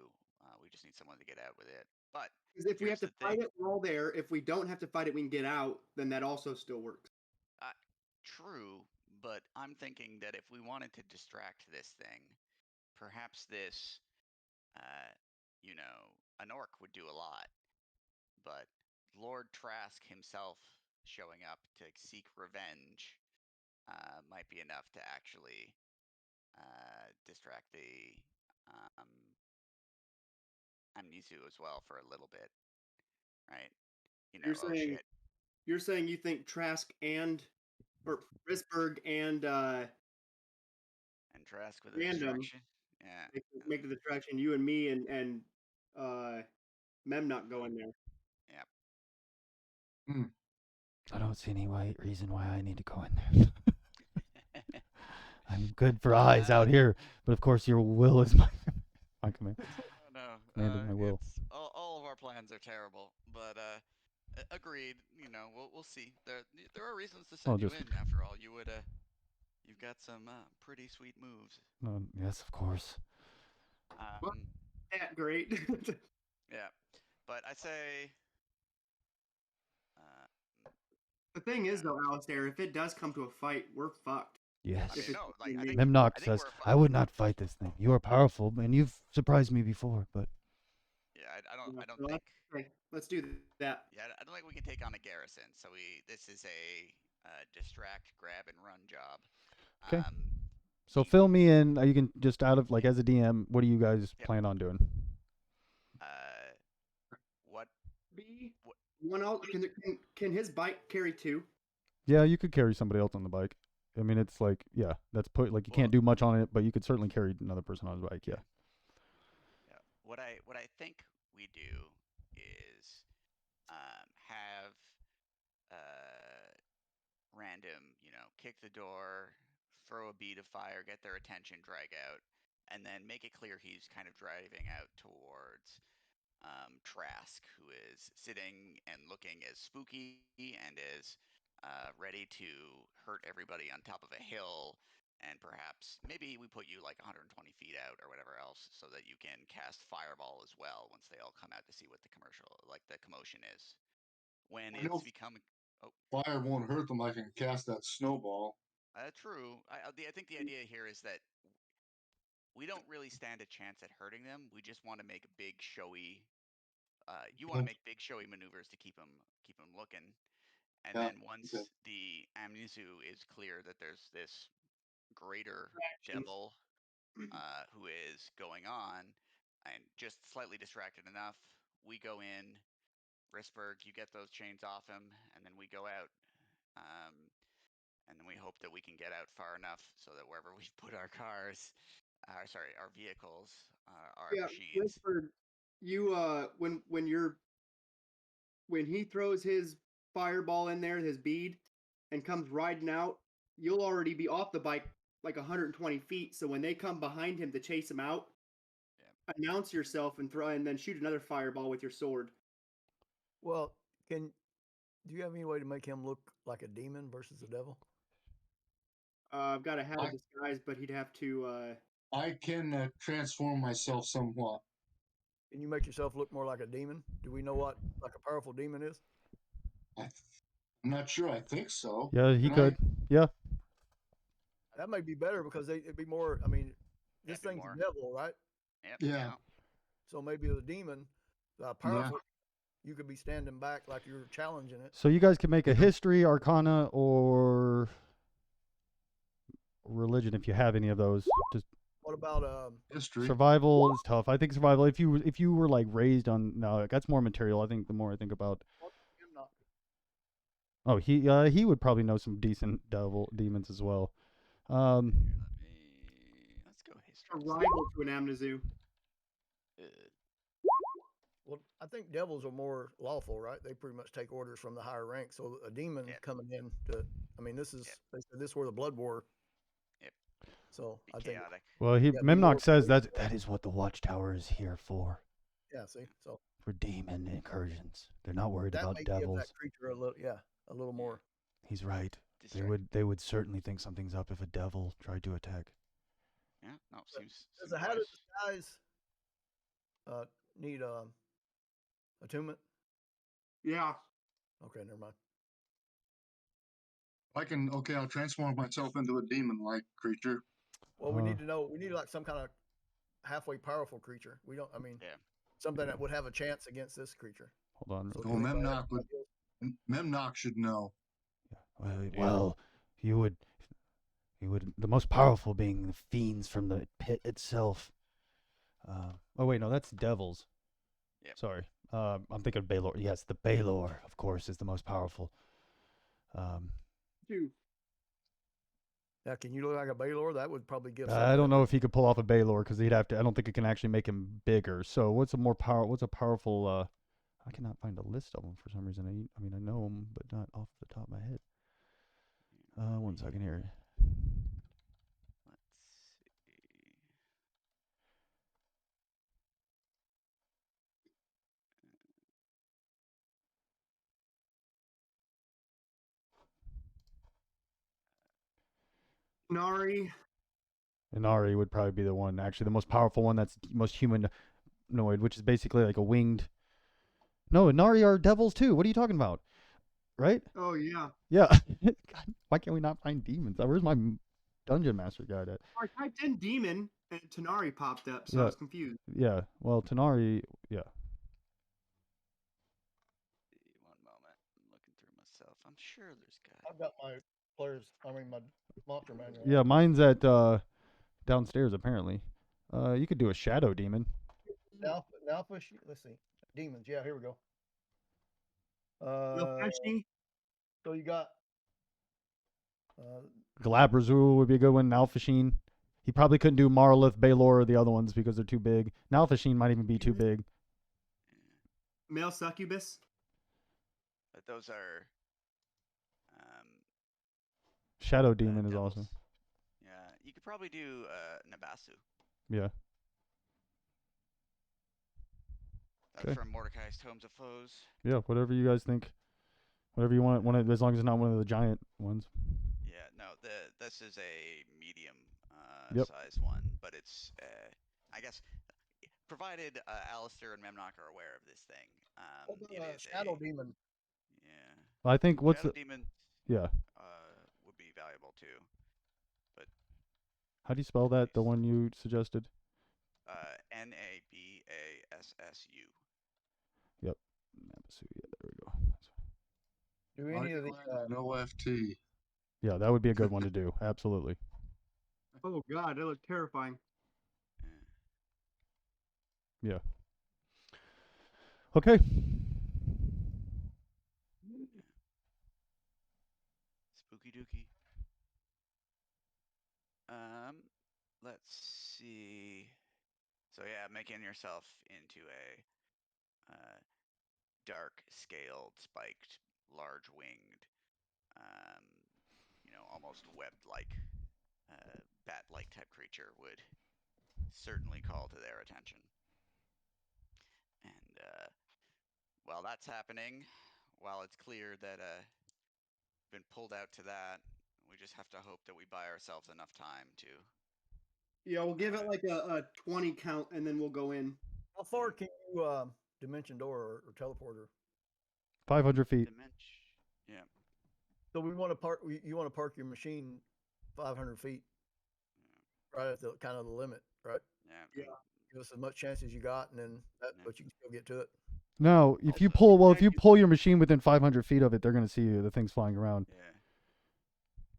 We just need someone to get out with it. But Because if we have here's to the fight thing. it, we're all there. If we don't have to fight it, we can get out. Then that also still works. True, but I'm thinking that if we wanted to distract this thing, perhaps this, an orc would do a lot. But Lord Trask himself showing up to seek revenge might be enough to actually distract the Amnesu as well for a little bit, right? You're Oh saying shit, you think Trask or Risberg and and Trask with a Random distraction. Yeah, make the distraction. You and me and Mem not going there. yeah. I don't see any reason why I need to go in there. I'm good for eyes out here, but of course your will is my command. No, Command is my will. it's all of our plans are terrible, but agreed. We'll see. There are reasons to send you just- in. After all, you've got some pretty sweet moves. Yes, of course. That great. Yeah, but I say. The thing Yeah. is, though, Alistair, if it does come to a fight, we're fucked. Yes. I mean, it's no, like I me. think Memnock I think says, we're I would not fight this thing. You are powerful, and you've surprised me before, but Yeah, I don't Yeah, I don't so think. Okay, let's do that. Yeah, I don't think we can take on a garrison. So this is a distract, grab, and run job. Okay. So fill me in. You can just as a DM, what do you guys Yep. plan on doing? What? B one else can his bike carry 2? Yeah, you could carry somebody else on the bike. I mean, it's like, yeah, that's you can't do much on it, but you could certainly carry another person on his bike. Yeah. Yeah. What I think we do is have random, kick the door, throw a bead of fire, get their attention, drag out, and then make it clear he's kind of driving out towards Trask, who is sitting and looking as spooky and is ready to hurt everybody on top of a hill. And perhaps maybe we put you like 120 feet out or whatever else, so that you can cast fireball as well once they all come out to see what the commotion is. When I know it's become fire won't hurt them. I can cast that snowball. true. I think the idea here is that we don't really stand a chance at hurting them. We just want to make big showy. You want to make big showy maneuvers to keep them looking, and Yeah, then once okay. the Amnesu is clear that there's this greater Actions. devil who is going on, and just slightly distracted enough, we go in. Risberg, you get those chains off him, and then we go out. And then we hope that we can get out far enough so that wherever we put our cars, our vehicles, our machines. Risberg, you when he throws his fireball in there, his bead, and comes riding out, you'll already be off the bike like 120 feet. So when they come behind him to chase him out, announce yourself and then shoot another fireball with your sword. Well, do you have any way to make him look like a demon versus a devil? I've got a hat of disguise, but he'd have to. I can transform myself somewhat. Can you make yourself look more like a demon? Do we know what like a powerful demon is? I'm not sure. I think so. Yeah, he could. Yeah. That might be better because it'd be more. I mean, this thing's a devil, right? Yep. Yeah. So maybe the demon, powerful, you could be standing back like you're challenging it. So you guys can make a history, arcana, or religion if you have any of those. Just what about history? Survival is tough. I think survival. If you were like raised on that's more material. I think the more I think about. Oh, he would probably know some decent demons as well. Let's go history. A rival to an Amnesu. Well, I think devils are more lawful, right? They pretty much take orders from the higher rank. So a demon Yep. coming in to, I mean, this is Yep. they said this were the blood war. Yep. So Be I think chaotic. Well, be more. Memnock says that is what the Watchtower is here for. Yeah. See, so For demon incursions. They're not worried that about may give devils. that creature a little more. He's right. Distract. They would certainly think something's up if a devil tried to attack. Yeah. No. Seems. Does seems the Hat of wise. Disguise need attunement? Yeah. Okay, never mind. I'll transform myself into a demon-like creature. Well, we need to know. We need like some kind of halfway powerful creature. We don't. I mean, Yeah. something that would have a chance against this creature. Hold on. So Oh, does anybody have Memnock should know. Well, you would the most powerful being the fiends from the pit itself. Oh wait, no, that's devils. Yep. Sorry. I'm thinking Baylor. Yes, the Baylor, of course, is the most powerful. Two. Now, can you look like a Baylor? That would probably give. I don't know if he could pull off a Baylor because he'd have to. I don't think it can actually make him bigger. So what's a powerful? I cannot find a list of them for some reason. I mean, I know them, but not off the top of my head. 1 second here. Let's see. Nari. Inari would probably be the one, actually, the most powerful one. That's most humanoid, which is basically like a winged. No, Inari are devils too. What are you talking about? Right? Oh yeah. Yeah. God, why can't we not find demons? Where's my dungeon master guide at? I typed in demon and Tanari popped up, so Yeah. I was confused. Yeah. Well, Tanari. Yeah. One moment. I'm looking through myself. I'm sure there's guys. I've got my players. I mean, my monster manual. Yeah. Mine's at downstairs apparently. You could do a shadow demon. Now, let's see. Demons. Yeah, here we go. Nilfeshi. So you got. Glabrazul would be a good one. Nalfasheen. He probably couldn't do Marlith, Baylor, or the other ones because they're too big. Nalfasheen might even be too big. Male succubus. But those are. Shadow demon is devils. awesome. Yeah, you could probably do Nabasu. Yeah. That's Okay. from Mordecai's Tomes of Foes. Yeah. Whatever you guys think. Whatever you want. As long as it's not one of the giant ones. Yeah, no, this is a medium Yep. size one, but it's I guess provided Alistair and Memnock are aware of this thing. It is Shadow Demon. Yeah. I think what's Shadow the Demon yeah. would be valuable too. But How do you spell that? The one you suggested? Nabassu. Yep. Nabasu. Yeah, there we go. Do any of the No FT. Yeah, that would be a good one to do. Absolutely. Oh god, that looked terrifying. Yeah. Okay. Spooky dooky. Let's see. So yeah, making yourself into a dark scaled, spiked, large winged, almost webbed like bat like type creature would certainly call to their attention. And while that's happening, while it's clear that been pulled out to that, we just have to hope that we buy ourselves enough time to. Yeah, we'll give it like a 20 count and then we'll go in. How far can you dimension door or teleporter? 500 feet. Yeah. So we want to park. You want to park your machine 500 feet, right at the kind of the limit, right? Yeah. Give us as much chance as you got, and then but you can still get to it. No, if you pull your machine within 500 feet of it, they're gonna see you. The thing's flying around. Yeah.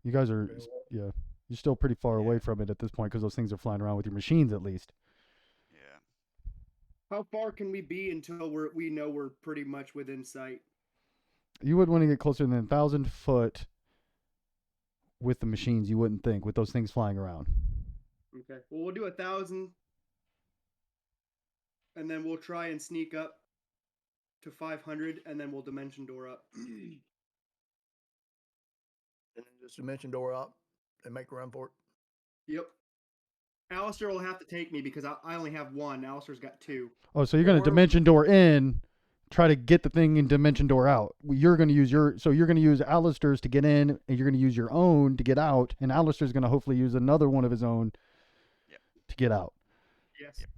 You guys are, yeah. You're still pretty far away from it at this point because those things are flying around with your machines at least. Yeah. How far can we be until we know we're pretty much within sight? You would want to get closer than 1,000 foot with the machines. You wouldn't think with those things flying around. Okay. Well, we'll do 1,000, and then we'll try and sneak up to 500, and then we'll dimension door up. And then just dimension door up and make a run for it. Yep. Alistair will have to take me because I only have one. Alistair's got two. Oh, so you're going to dimension door in, try to get the thing in dimension door out. You're going to use you're going to use Alistair's to get in, and you're going to use your own to get out, and Alistair's going to hopefully use another one of his own to get out. Yes. Yep.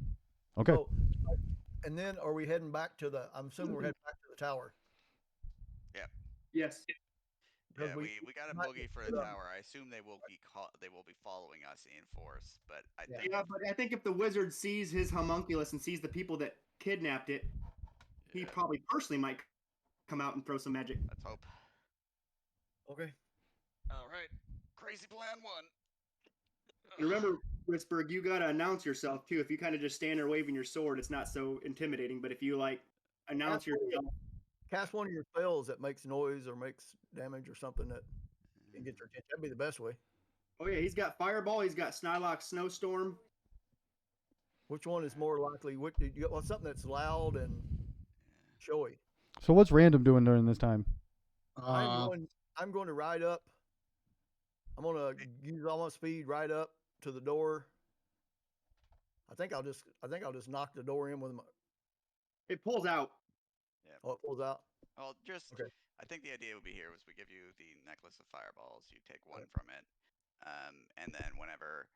Okay. So, and then are we heading back to I'm assuming we're heading back to the tower. Yes. Because Yeah, we got a might boogie get for to the the- tower. I assume they will be following us in force, but I think Yeah, but I think if the wizard sees his homunculus and sees the people that kidnapped it, he yeah, probably personally might come out and throw some magic. let's hope. Okay. All right, crazy plan one. And remember, Whisberg, you gotta announce yourself too. If you kind of just stand there waving your sword, it's not so intimidating. But if you like announce yourself, Cast one of your spells that makes noise or makes damage or something that can get your attention. That'd be the best way. oh yeah, he's got Fireball, he's got Snylock Snowstorm. Which one is more likely? You want something that's loud and showy. So what's random doing during this time? I'm going to ride up. I'm going to use all my speed right up to the door. I think I'll just knock the door in with my. It pulls out. Oh, it pulls out. Well, just Okay. I think the idea would be here was we give you the necklace of fireballs. You take one Right. from it, and then whenever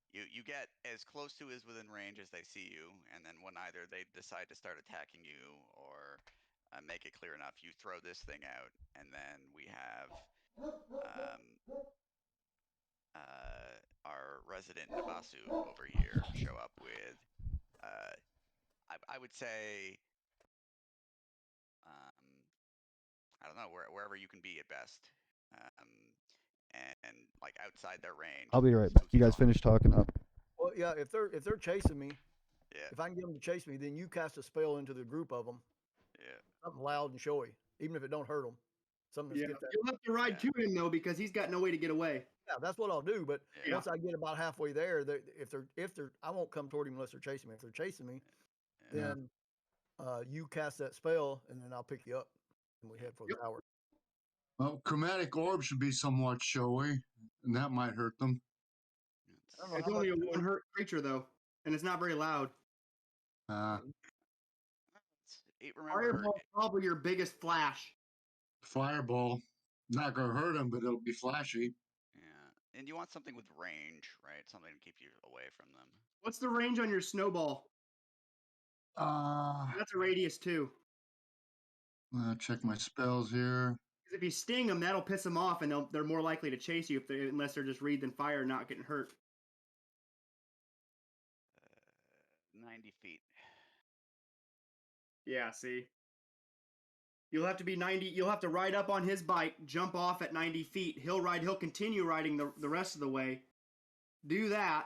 you get as close to is within range as they see you, and then when either they decide to start attacking you or make it clear enough, you throw this thing out, and then we have our resident Nabasu over here show up with, I would say, I don't know, wherever you can be at best, and like outside their range. I'll be right back. You guys finish talking up. Well, yeah. If they're chasing me, Yeah. if I can get them to chase me, then you cast a spell into the group of them. Yeah. Something loud and showy, even if it don't hurt them. Something to Yeah, get that. you'll have to ride to him though because he's got no way to get away. Yeah, that's what I'll do. But Yeah. once I get about halfway there, if they're, I won't come toward him unless they're chasing me. If they're chasing me, Yeah. then you cast that spell, and then I'll pick you up, and we head for the Yep. tower. Well, chromatic orb should be somewhat showy, and that might hurt them. I don't know It's how only a much- one hurt creature though, and it's not very loud. Remember, Fireball's probably your biggest flash. Fireball, not gonna hurt them, but it'll be flashy. yeah, and you want something with range, right? Something to keep you away from them. What's the range on your snowball? That's a radius too. Check my spells here. Because if you sting them, that'll piss them off, and they're more likely to chase you unless they're just reed than fire, not getting hurt. 90 feet. Yeah, see. You'll have to be 90. You'll have to ride up on his bike, jump off at 90 feet. He'll continue riding the rest of the way. Do that,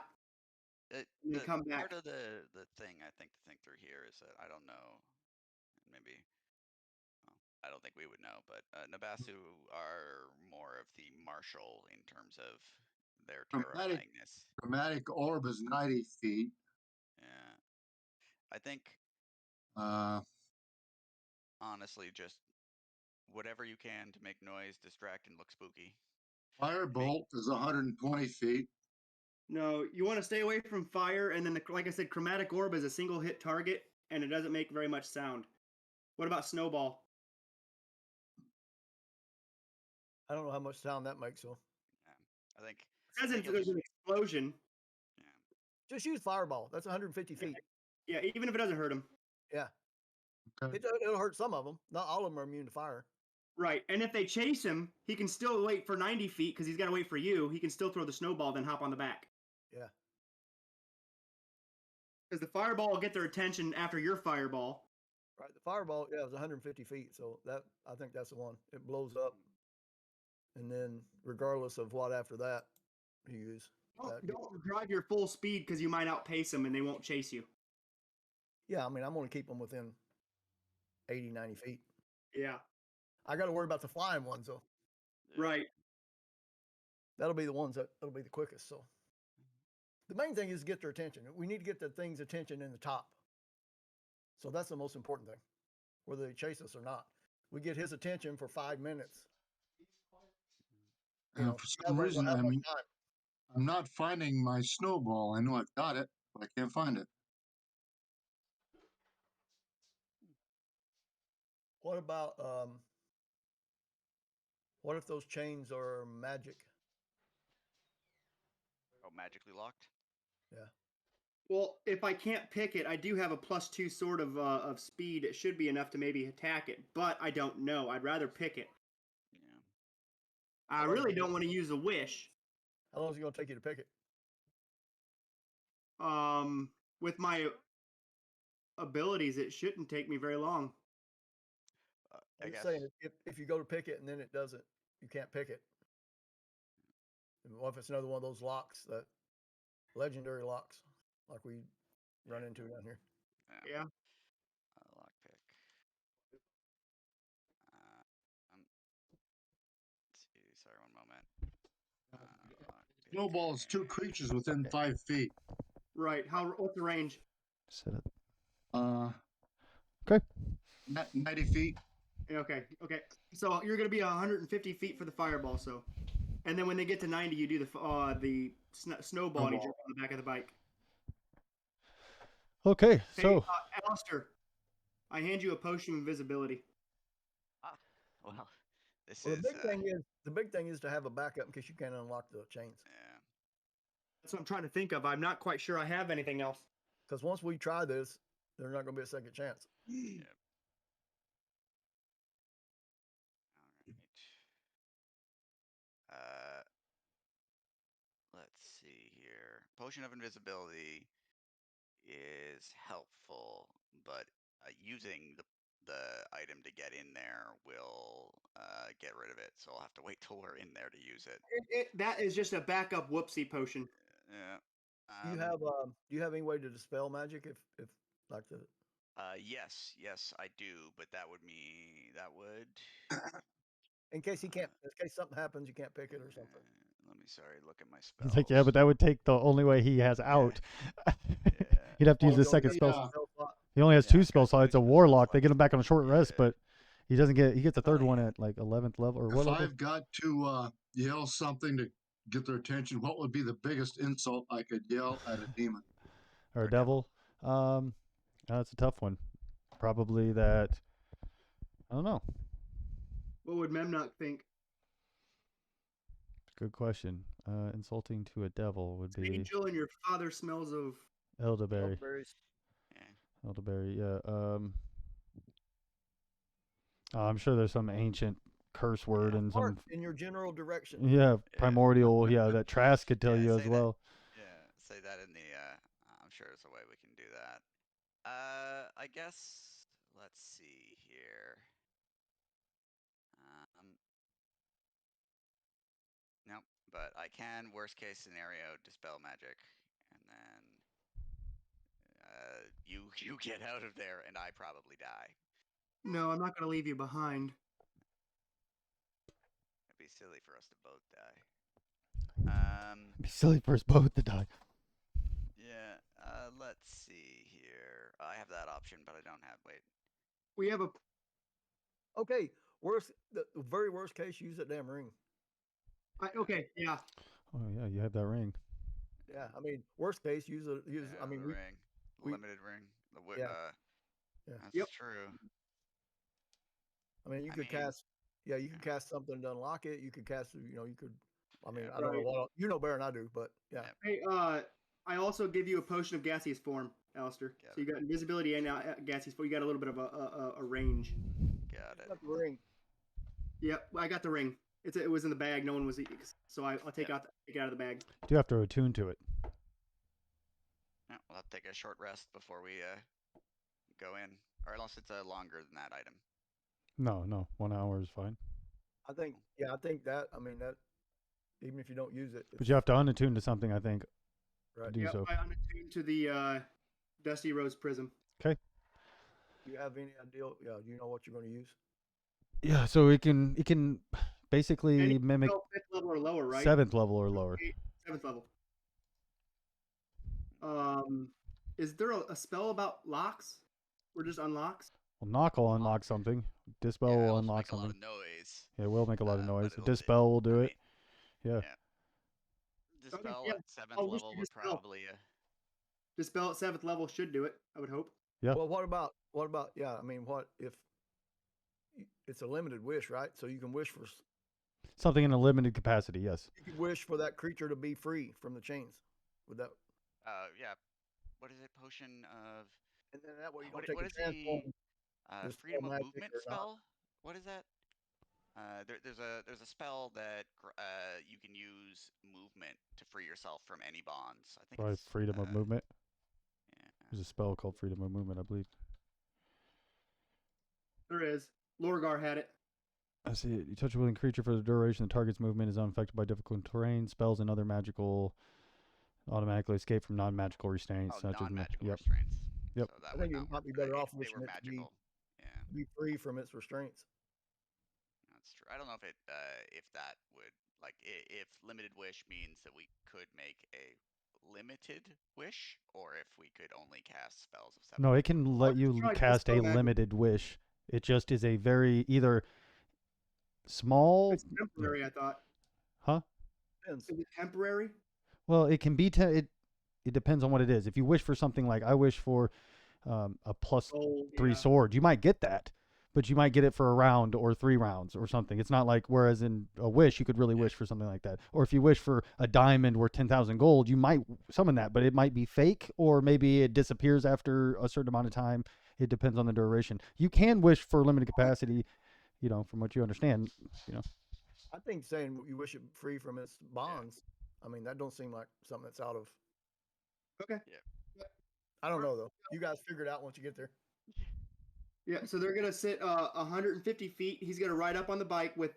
and then come back. Part of the thing I think to think through here is that I don't know, maybe. Well, I don't think we would know, but Nabasu are more of the martial in terms of their terrifyingness. Chromatic orb is 90 feet. Yeah, I think honestly, just whatever you can to make noise, distract, and look spooky. Firebolt is 120 feet. No, you want to stay away from fire, and then, like I said, chromatic orb is a single hit target, and it doesn't make very much sound. What about snowball? I don't know how much sound that makes. So I think. It says there's an explosion. Yeah. just use fireball. That's 150 feet. Yeah, even if it doesn't hurt him. Yeah, Okay. it'll hurt some of them. Not all of them are immune to fire. Right, and if they chase him, he can still wait for 90 feet because he's got to wait for you. He can still throw the snowball, then hop on the back. Yeah. Because the fireball will get their attention after your fireball. Right. The fireball, yeah, it was 150 feet. So I think that's the one. It blows up. And then regardless of what after that you use. Don't drive your full speed because you might outpace them and they won't chase you. Yeah, I mean, I'm going to keep them within 80, 90 feet. Yeah. I got to worry about the flying ones, though. Right. That'll be the ones that'll be the quickest. So the main thing is get their attention. We need to get the thing's attention in the top. So that's the most important thing. whether they chase us or not. We get his attention for 5 minutes. And for some reason, I'm not finding my snowball. I know I've got it, but I can't find it. What about what if those chains are magic? Oh, magically locked. Yeah. Well, if I can't pick it, I do have a +2 sort of speed. It should be enough to maybe attack it, but I don't know. I'd rather pick it. Yeah. I really don't want to use a wish. How long is it going to take you to pick it? With my abilities, it shouldn't take me very long. I I'm guess. saying if you go to pick it and then it doesn't, you can't pick it. And what if it's another one of those locks, that legendary locks, like we run into down here? Yeah. Lock pick. Let's see. Sorry, one moment. Snowball is 2 creatures within 5 feet. Right. What's the range? Set it. Okay. 90 feet. Okay. So you're gonna be 150 feet for the fireball. So, and then when they get to 90, you do the snowball, and you jump on the back of the bike. Okay, Hey, so Alistair, I hand you a potion of invisibility. Well, this Well, is. the big thing is to have a backup in case you can't unlock the chains. Yeah. That's what I'm trying to think of. I'm not quite sure I have anything else. Because once we try this, there's not going to be a second chance. Yep. All right. Let's see here. Potion of invisibility is helpful, but using the item to get in there will get rid of it. So I'll have to wait till we're in there to use it. That is just a backup whoopsie potion. Yeah. Do you have any way to dispel magic if like the? Yes, I do, but that would. In case in case something happens, you can't pick it or something. Let me look at my spells. he's like, yeah, but that would take the only way he has out. He'd have to use his second spell. He only has 2 spell slots. It's a warlock. They get him back on a short rest, but he doesn't get. He gets a third one at like 11th level or what If level? I've got to yell something to get their attention, what would be the biggest insult I could yell at a demon or a devil? That's a tough one. Probably that. I don't know. What would Memnock think? Good question. Insulting to a devil would be Angel, and your father smells of elderberry. Elderberries. Yeah. Elderberry, yeah. I'm sure there's some ancient curse word and some. In your general direction. Yeah, primordial. Yeah, that Trask could tell you as well. Say that in the. I'm sure there's a way we can do that. I guess. Let's see here. Nope, but I can, worst case scenario, dispel magic, and then you get out of there, and I probably die. No, I'm not going to leave you behind. It'd be silly for us to both die. It'd be silly for us both to die. Yeah. Let's see here. I have that option, but I don't have. Wait. We have a. Okay. The very worst case, use that damn ring. Okay. Yeah. Oh yeah, you have that ring. Yeah, I mean, worst case, use. I mean, the ring, limited ring. That's Yep. true. I mean, you could cast. Yeah, you could cast something to unlock it. You could cast. You could. I mean, I don't know what you know better than I do, but yeah. Hey, I also give you a potion of gaseous form, Alistair. So you got invisibility and gaseous form. You got a little bit of a range. Got it. Got the ring. Yep, I got the ring. It was in the bag. No one was, so I'll take it out of the bag. You do have to attune to it. Yeah, we'll have to take a short rest before we go in, or unless it's longer than that item. No, 1 hour is fine. I think that. I mean that. Even if you don't use it. But you have to unattune to something, I think. Right. To do so. I unattuned to the Dusty Rose Prism. Okay. Do you have any idea? Yeah. Do you know what you're going to use? Yeah. So it can basically mimic 5th level or lower, right? 7th level or lower. 7th level. Is there a spell about locks? Or just unlocks? Well, knock will Knock. unlock something. Dispel Yeah, will it'll unlock make a lot something. of noise. Yeah, it will make a lot of but noise. it'll- Dispel will do I it. mean, Yeah. yeah. Okay, Dispel yeah. at 7th I'll wish level you would Dispel. probably. Dispel at 7th level should do it, I would hope. Yeah. Well, what about yeah? I mean, what if it's a limited wish, right? So you can wish for Something in a limited capacity, yes. you can wish for that creature to be free from the chains. Would that? Yeah. What is it? Potion of. And then that way you What, don't take what a is the transform. freedom of magic movement or not. spell? What is that? There's a spell that you can use movement to free yourself from any bonds. I think Probably it's freedom of movement. Yeah. There's a spell called freedom of movement, I believe. There is. Lorgar had it. I see it. You touch a willing creature for the duration. The target's movement is unaffected by difficult terrain. Spells and other magical automatically escape from non-magical restraints. Oh, such as non-magical yep. restraints. Yep. So that I would think you not might work be better off if they wishing were it magical. Yeah, to be free from its restraints. that's true. I don't know if that would if limited wish means that we could make a limited wish, or if we could only cast spells of 7th No, level. it can let you try cast a Dispel magic. limited wish. It just is a very either small. It's temporary, I thought. Huh? Depends. Is it temporary? Well, it can be. It depends on what it is. If you wish for something like I wish for a plus Oh, 3 yeah. sword, you might get that, but you might get it for a round or 3 rounds or something. It's not like whereas in a wish you could really wish for something like that. Or if you wish for a diamond worth 10,000 gold, you might summon that, but it might be fake or maybe it disappears after a certain amount of time. It depends on the duration. You can wish for limited capacity, from what you understand, I think saying you wish it free from its bonds. I mean, that don't seem like something that's out of. Okay. I don't know though. You guys figure it out once you get there. Yeah, so they're gonna sit 150 feet. He's gonna ride up on the bike with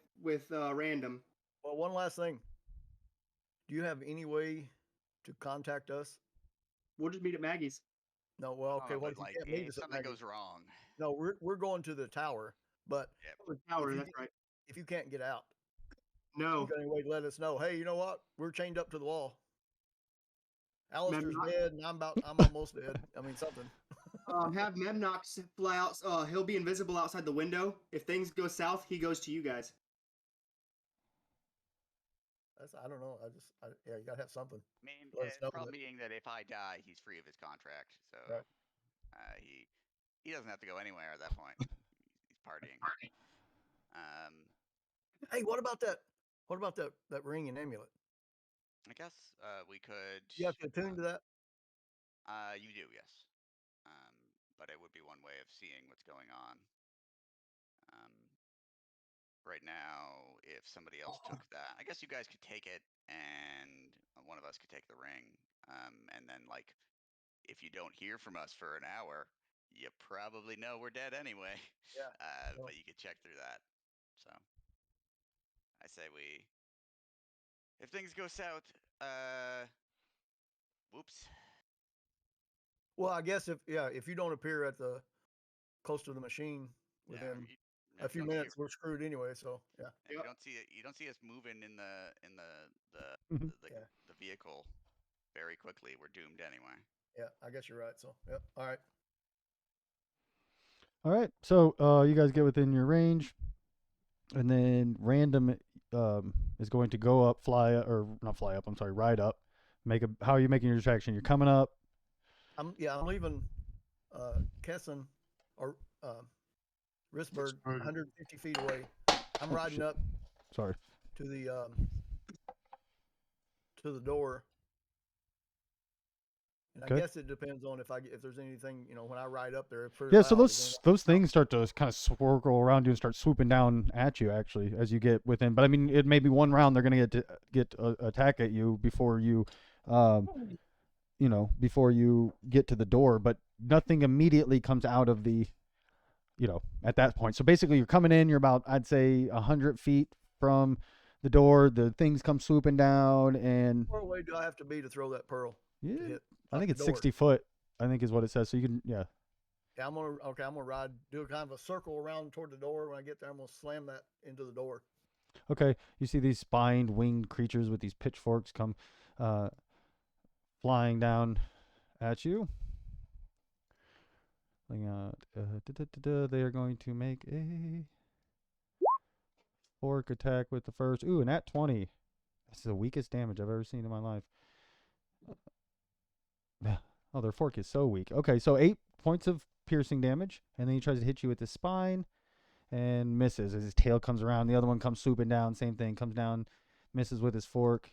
random. Well, one last thing. Do you have any way to contact us? We'll just meet at Maggie's. No. Well, okay. But What if you can't meet if us at something Maggie's? goes wrong? No, we're going to the tower. But Oh, the tower, if you that's right. if you can't get out, No. you got any way to let us know? Hey, you know what? We're chained up to the wall. Alistair's Memnox? dead, and I'm almost dead. I mean, something. Have Memnox fly out. He'll be invisible outside the window. If things go south, he goes to you guys. I don't know. Yeah, you gotta have something. I mean, Let us the know problem that- being that if I die, he's free of his contract, so Right. he doesn't have to go anywhere at that point. He's partying. Hey, what about that? What about that ring and amulet? I guess we could. You have to attune to that. You do, yes. But it would be one way of seeing what's going on. Right now, if somebody else took that, I guess you guys could take it, and one of us could take the ring. And then, if you don't hear from us for an hour, you probably know we're dead anyway. Yeah. But you could check through that. So, I say if things go south, whoops. Well, I guess if you don't appear at the close to the machine within if a few you don't see minutes, we're screwed anyway. So yeah. If you don't see us moving in the Mhm. the vehicle very quickly, we're doomed anyway. Yeah, I guess you're right. So yep. All right. All right. So you guys get within your range, and then random is going to go up, ride up. How are you making your distraction? You're coming up. I'm leaving Kesson or Risberg 150 feet away. I'm riding up Sorry. to the door. And I Okay. guess it depends on if there's anything, when I ride up there. Yeah, so those things start to kind of swirl around you and start swooping down at you actually as you get within. But I mean, it may be one round they're going to get attack at you before you before you get to the door, but nothing immediately comes out of the at that point. So basically you're coming in, you're about I'd say 100 feet from the door, the things come swooping down, and how far away do I have to be to throw that pearl? yeah, To hit I think the it's door? 60 foot, I think is what it says. So you can Yeah, I'm gonna ride, do a kind of a circle around toward the door. When I get there, I'm gonna slam that into the door. Okay, you see these spined winged creatures with these pitchforks come flying down at you. They are going to make a fork attack with the first. Ooh, an at 20. That's the weakest damage I've ever seen in my life. Oh, their fork is so weak. Okay, so 8 points of piercing damage, and then he tries to hit you with the spine and misses as his tail comes around. The other one comes swooping down. Same thing, comes down, misses with his fork,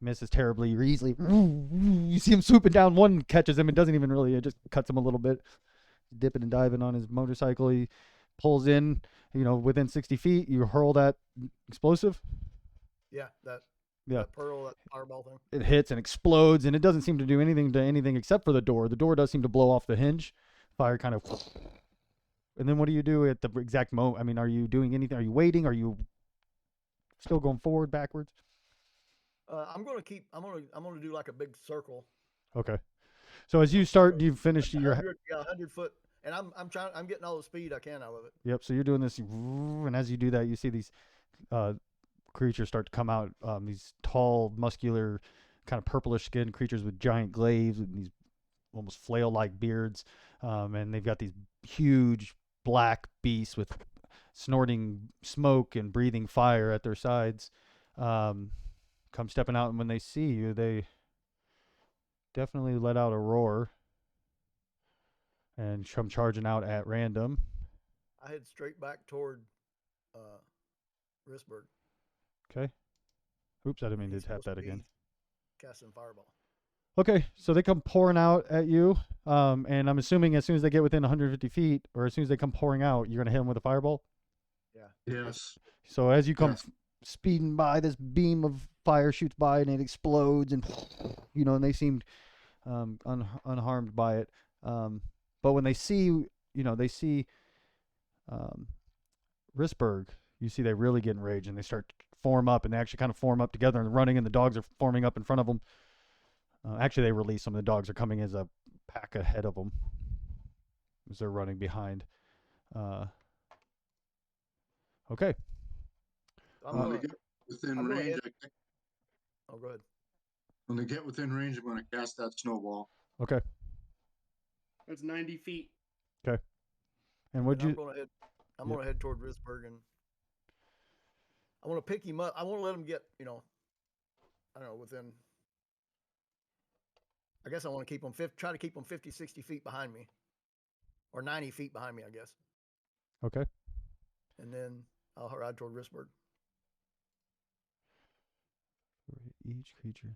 misses terribly easily. You see him swooping down. One catches him and doesn't even really. It just cuts him a little bit. Dipping and diving on his motorcycle. He pulls in, within 60 feet. You hurl that explosive. Yeah, that pearl, that fireball thing. It hits and explodes, and it doesn't seem to do anything to anything except for the door. The door does seem to blow off the hinge. Fire kind of. And then what do you do at the exact moment? I mean, are you doing anything? Are you waiting? Are you still going forward, backwards? I'm gonna do like a big circle. Okay. So as you start, you finish your 100 foot, and I'm getting all the speed I can out of it. Yep. So you're doing this, and as you do that, you see these creatures start to come out. These tall, muscular, kind of purplish skinned creatures with giant glaives and these almost flail-like beards, and they've got these huge black beasts with snorting smoke and breathing fire at their sides. Come stepping out, and when they see you, they definitely let out a roar and come charging out at random. I head straight back toward Risberg. Okay. Oops, I didn't mean to tap that again. Casting fireball. Okay, so they come pouring out at you, and I'm assuming as soon as they get within 150 feet, or as soon as they come pouring out, you're going to hit them with a fireball? Yeah. Yes. So as you come speeding by, this beam of fire shoots by, and it explodes, and, and they seemed unharmed by it. But when they see, Risberg, you see they really get enraged, and they start to form up, and they actually kind of form up together and running, and the dogs are forming up in front of them. Actually, they release them. The dogs are coming as a pack ahead of them as they're running behind. Okay. When they get within range, Oh, go ahead. When they get within range, I'm going to cast that snowball. Okay. That's 90 feet. Okay. And would you? I'm gonna head toward Risberg, and I want to pick him up. I want to let him get, I don't know, within. I guess I want to keep him try to keep him 50, 60 feet behind me, or 90 feet behind me, I guess. Okay. And then I'll ride toward Risberg. Each creature.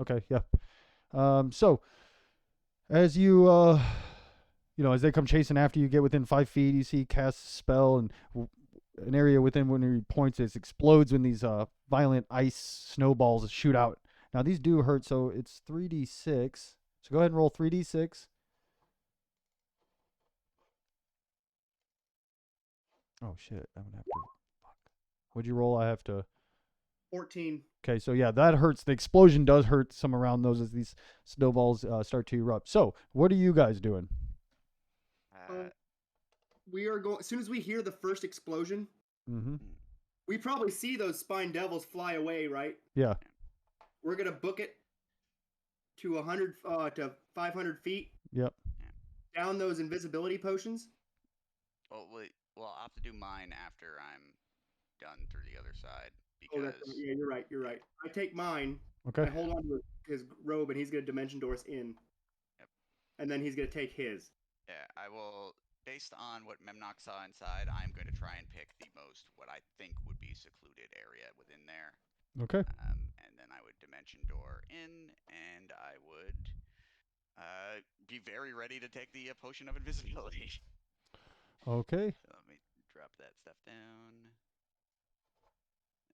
Okay. Yeah. So as you as they come chasing after you, get within 5 feet, you see cast a spell, and an area within when he points it explodes when these violent ice snowballs shoot out. Now these do hurt, so it's 3d6. So go ahead and roll 3d6. Oh shit! I'm gonna have to. Fuck. What'd you roll? I have to. 14. Okay, so yeah, that hurts. The explosion does hurt some around those as these snowballs start to erupt. So what are you guys doing? We are going. As soon as we hear the first explosion, we probably see those spine devils fly away, right? Yeah. We're gonna book it to 100 to 500 feet. Yep. Down those invisibility potions. Well, I'll have to do mine after I'm done through the other side. Because yeah, you're right. You're right. I take mine. Okay. I hold on to his robe, and he's gonna dimension door us in. Yep. And then he's gonna take his. Yeah, I will. Based on what Memnock saw inside, I'm going to try and pick the most what I think would be secluded area within there. Okay. And then I would dimension door in, and I would be very ready to take the potion of invisibility. Okay. So let me drop that stuff down.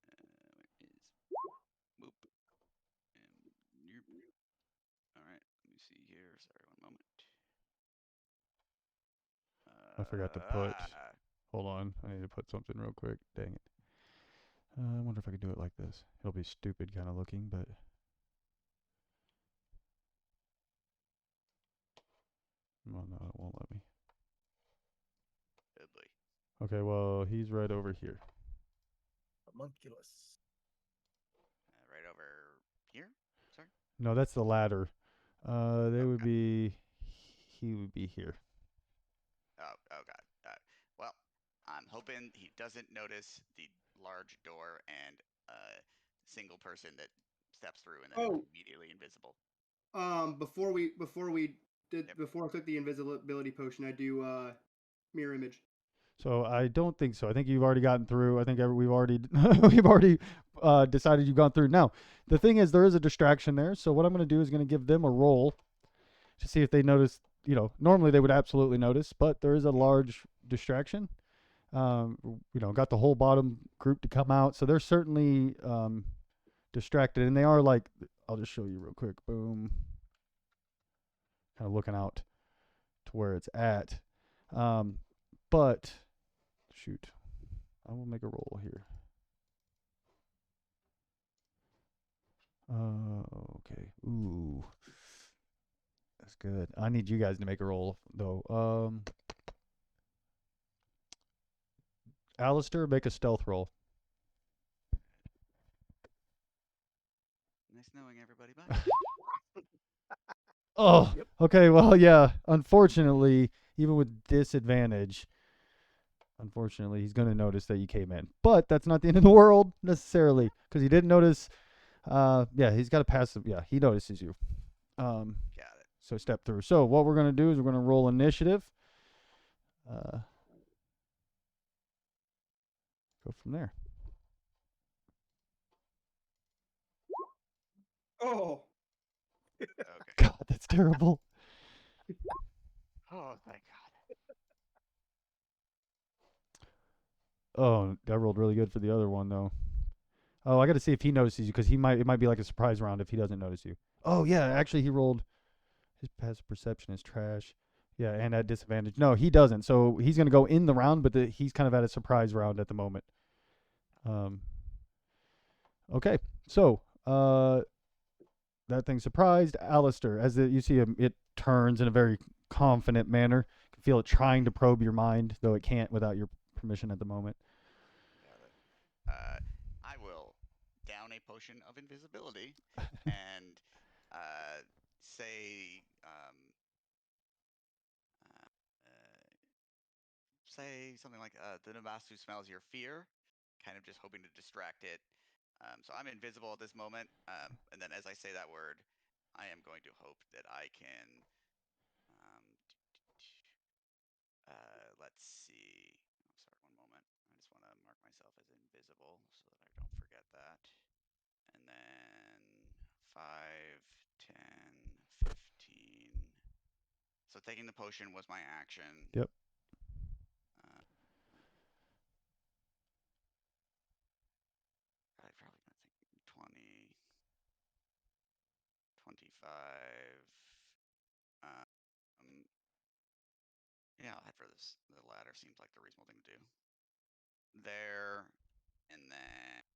Where is boop? And all right. Let me see here. Sorry, one moment. I forgot to put. Hold on. I need to put something real quick. Dang it. I wonder if I could do it like this. It'll be stupid kind of looking, but. Oh, no, it won't let me. Oh boy. Okay, well, he's right over here. Homunculus. Right over here? Sorry? No, that's the ladder. They would be he would be here. Oh God. Well, I'm hoping he doesn't notice the large door and a single person that steps through and then is Oh. immediately invisible. Before we Yep. before I took the invisibility potion, I do mirror image. So I don't think so. I think you've already gotten through. I think we've already we've already decided you've gone through. Now, the thing is, there is a distraction there. So what I'm going to do is going to give them a roll to see if they notice. You know, normally they would absolutely notice, but there is a large distraction. Got the whole bottom group to come out, so they're certainly distracted, and they are like. I'll just show you real quick. Boom. Kind of looking out to where it's at. But shoot, I will make a roll here. Okay. Ooh, that's good. I need you guys to make a roll though. Alistair, make a stealth roll. Nice knowing everybody. Bye. Oh, Yep. okay. Well, yeah. Unfortunately, even with disadvantage, he's going to notice that you came in. But that's not the end of the world necessarily, because he didn't notice. Yeah, he's got a passive. Yeah, he notices you. Got it. So step through. So what we're going to do is we're going to roll initiative. Go from there. Oh. Okay. God, that's terrible. Oh, thank God. Oh, I rolled really good for the other one though. Oh, I got to see if he notices you, because it might be like a surprise round if he doesn't notice you. Oh yeah, actually he rolled. His passive perception is trash. Yeah, and at disadvantage. No, he doesn't. So he's going to go in the round, but he's kind of at a surprise round at the moment. Okay, so that thing surprised Alistair. As you see him, it turns in a very confident manner. You can feel it trying to probe your mind, though it can't without your permission at the moment. Got it. I will down a potion of invisibility and say say something like the Namastu smells your fear, kind of just hoping to distract it. So I'm invisible at this moment, and then as I say that word, I am going to hope that I can. Let's see. Oh, sorry, one moment. I just want to mark myself as invisible so that I don't forget that. And then 5, 10, 15. So taking the potion was my action. Yep. I'm probably going to think 20, 25. Yeah, I'll head for this. The ladder seems like the reasonable thing to do. There, and then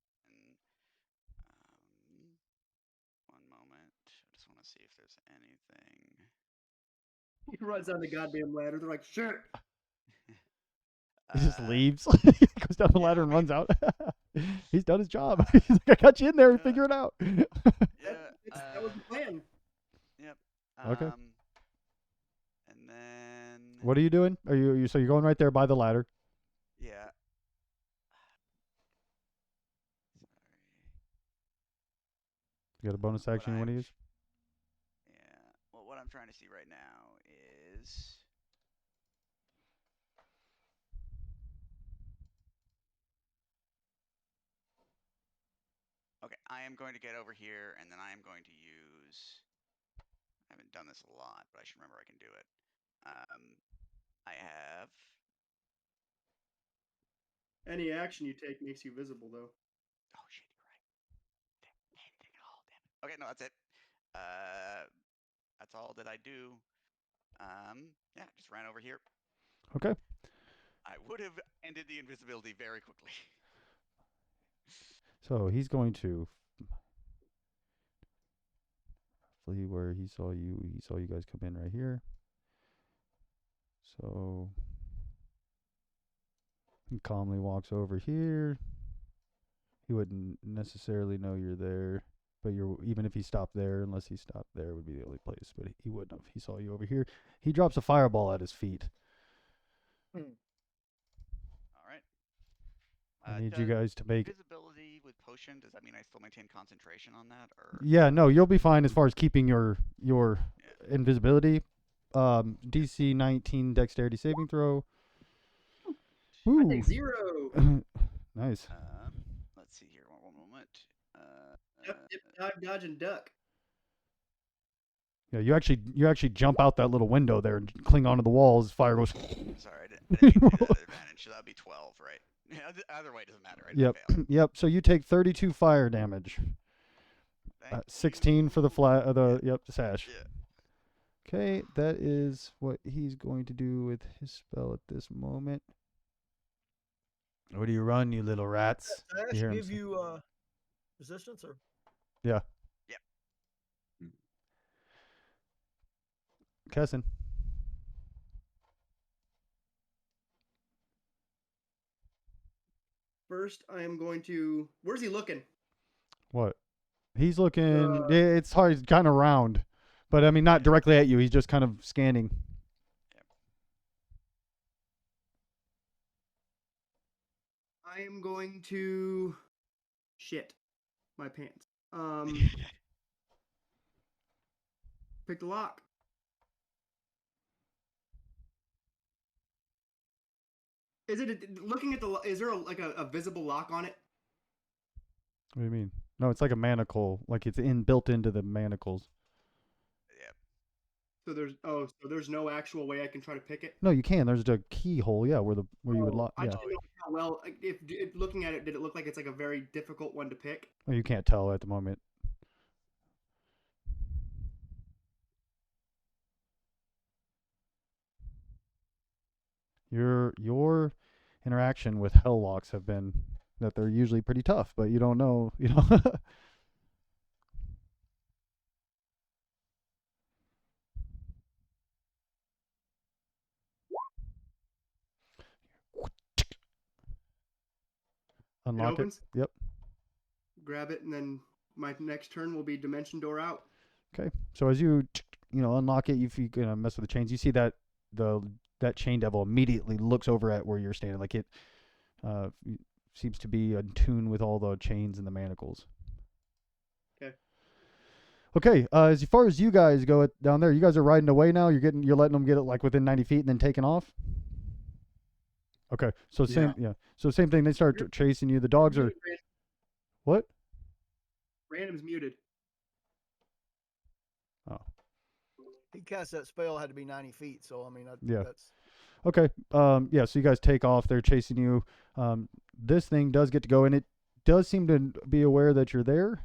one moment. I just want to see if there's anything. He runs down the goddamn ladder. They're like, shit. He just leaves. He goes down the ladder and runs out. He's done his job. He's like, I got you in there. Figure it out. That was the plan. Yep. Okay. And then. What are you doing? So you're going right there by the ladder? Yeah. Sorry. You got a bonus action you want to use? Yeah. Well, what I'm trying to see right now is. Okay, I am going to get over here, and then I am going to use. I haven't done this a lot, but I should remember I can do it. I have. Any action you take makes you visible, though. Oh shit, you're right. Anything at all, damn it. Okay, no, that's it. That's all that I do. Yeah, just ran over here. Okay. I would have ended the invisibility very quickly. So he's going to flee where he saw you. He saw you guys come in right here. So he calmly walks over here. He wouldn't necessarily know you're there. But even if he stopped there, unless he stopped there, would be the only place. But he wouldn't have. He saw you over here. He drops a fireball at his feet. All right. I need you guys to make. Invisibility with potion. Does that mean I still maintain concentration on that, or? Yeah, no, you'll be fine as far as keeping your invisibility. DC 19 dexterity saving throw. I Ooh. take 0. Nice. Let's see here. One moment. Dip, dive, dodge, and duck. Yeah, you actually jump out that little window there and cling onto the walls. Fire goes. Sorry, I didn't mean to do that advantage. So that'd be 12, right? Yeah, either way, it doesn't matter, right? Yep. Yep. So you take 32 fire damage. 16 for the the sash. Yeah. Okay, that is what he's going to do with his spell at this moment. Where do you run, you little rats? Does You hear Ash him give say- you resistance or? Yeah. Yep. Kessin. First, I am going to. Where's he looking? What? He's looking. It's hard. He's kind of round, but I mean, not directly at you. He's just kind of scanning. I am going to. Shit. My pants. Pick the lock. Is it looking at the? Is there a visible lock on it? What do you mean? No, it's like a manacle. Like it's built into the manacles. Yep. So there's no actual way I can try to pick it. No, you can. There's a keyhole. Yeah, where you would lock. I Yeah. don't know how well. If looking at it, did it look like it's like a very difficult one to pick? Well, you can't tell at the moment. Your interaction with Hellwalks have been that they're usually pretty tough, but you don't know, you know. Unlock it. Opens? Yep. Grab it, and then my next turn will be Dimension Door out. Okay. So as you unlock it, if you mess with the chains, you see that that chain devil immediately looks over at where you're standing, like it seems to be in tune with all the chains and the manacles. Okay. Okay. As far as you guys go down there, you guys are riding away now. You're letting them get it like within 90 feet and then taking off. Okay. So same thing. They start chasing you. The dogs are what? Random's muted. Oh. He cast that spell had to be 90 feet. So I mean, Yeah. that's Okay. Yeah. So you guys take off. They're chasing you. This thing does get to go, and it does seem to be aware that you're there.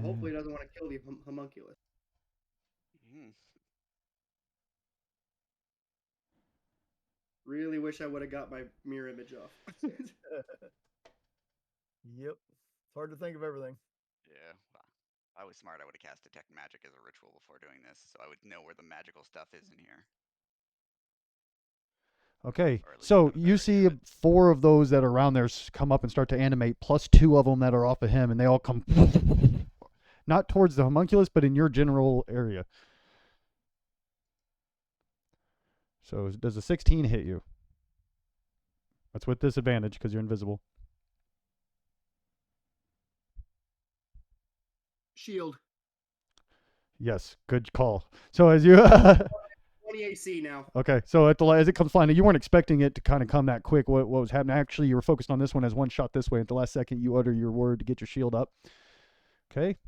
Hopefully, it doesn't want to kill the homunculus. Really wish I would have got my mirror image off. Yep. It's hard to think of everything. Yeah. Well, if I was smart, I would have cast Detect Magic as a ritual before doing this, so I would know where the magical stuff is in here. Okay, Or at least so have a you better see idea of it. 4 of those that are around there come up and start to animate, plus 2 of them that are off of him, and they all come not towards the homunculus, but in your general area. So does a 16 hit you? That's with disadvantage because you're invisible. Shield. Yes, good call. So as you 20 AC now. okay, so as it comes flying, you weren't expecting it to kind of come that quick. What was happening? Actually, you were focused on this one as one shot this way. At the last second, you utter your word to get your shield up. Okay.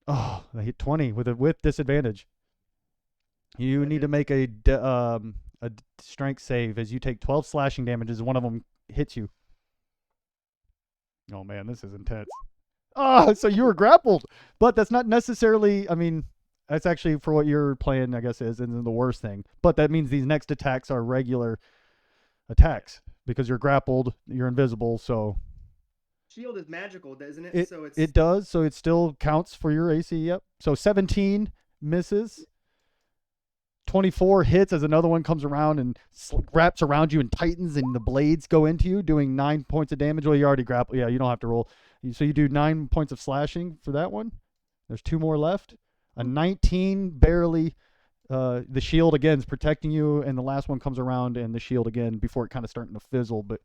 Oh, I hit 20 with disadvantage. You need to make a strength save as you take 12 slashing damage as one of them hits you. Oh man, this is intense. Ah, so you were grappled, but that's not necessarily. I mean, that's actually for what you're playing, I guess, isn't the worst thing. But that means these next attacks are regular attacks because you're grappled, you're invisible, so. Shield is magical, doesn't it? So It does, so it still counts for your AC. Yep. So 17 misses. 24 hits as another one comes around and wraps around you and tightens, and the blades go into you, doing 9 points of damage. Well, you already grapple. Yeah, you don't have to roll. So you do 9 points of slashing for that one. There's 2 more left. A 19 barely. The shield again is protecting you, and the last one comes around and the shield again before it kind of starting to fizzle. But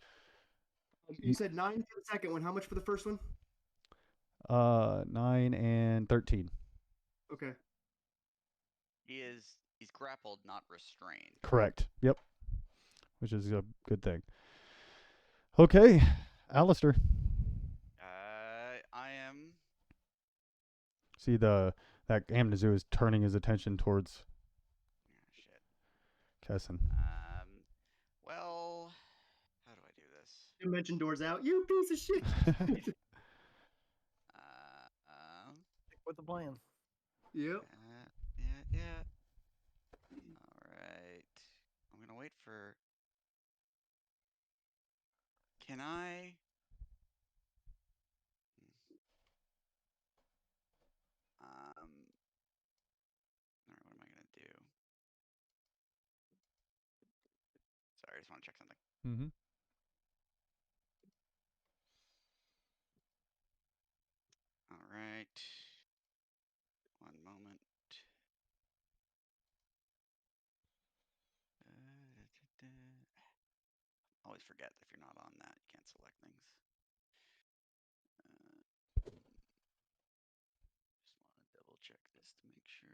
You said 9 for the second one. How much for the first one? 9 and 13. Okay. He's grappled, not restrained. Correct. Yep. Which is a good thing. Okay, Alistair. I am. See that Amnazu is turning his attention towards Shit. Kessin. Well, how do I do this? Dimension doors out. You piece of shit. With the plan. Yep. Yeah. All right. I'm gonna wait for. Can I? All right. What am I gonna do? Sorry, I just want to check something. Mm-hmm. All right. One moment. Always forget if you're not on that, you can't select things. Just want to double check this to make sure.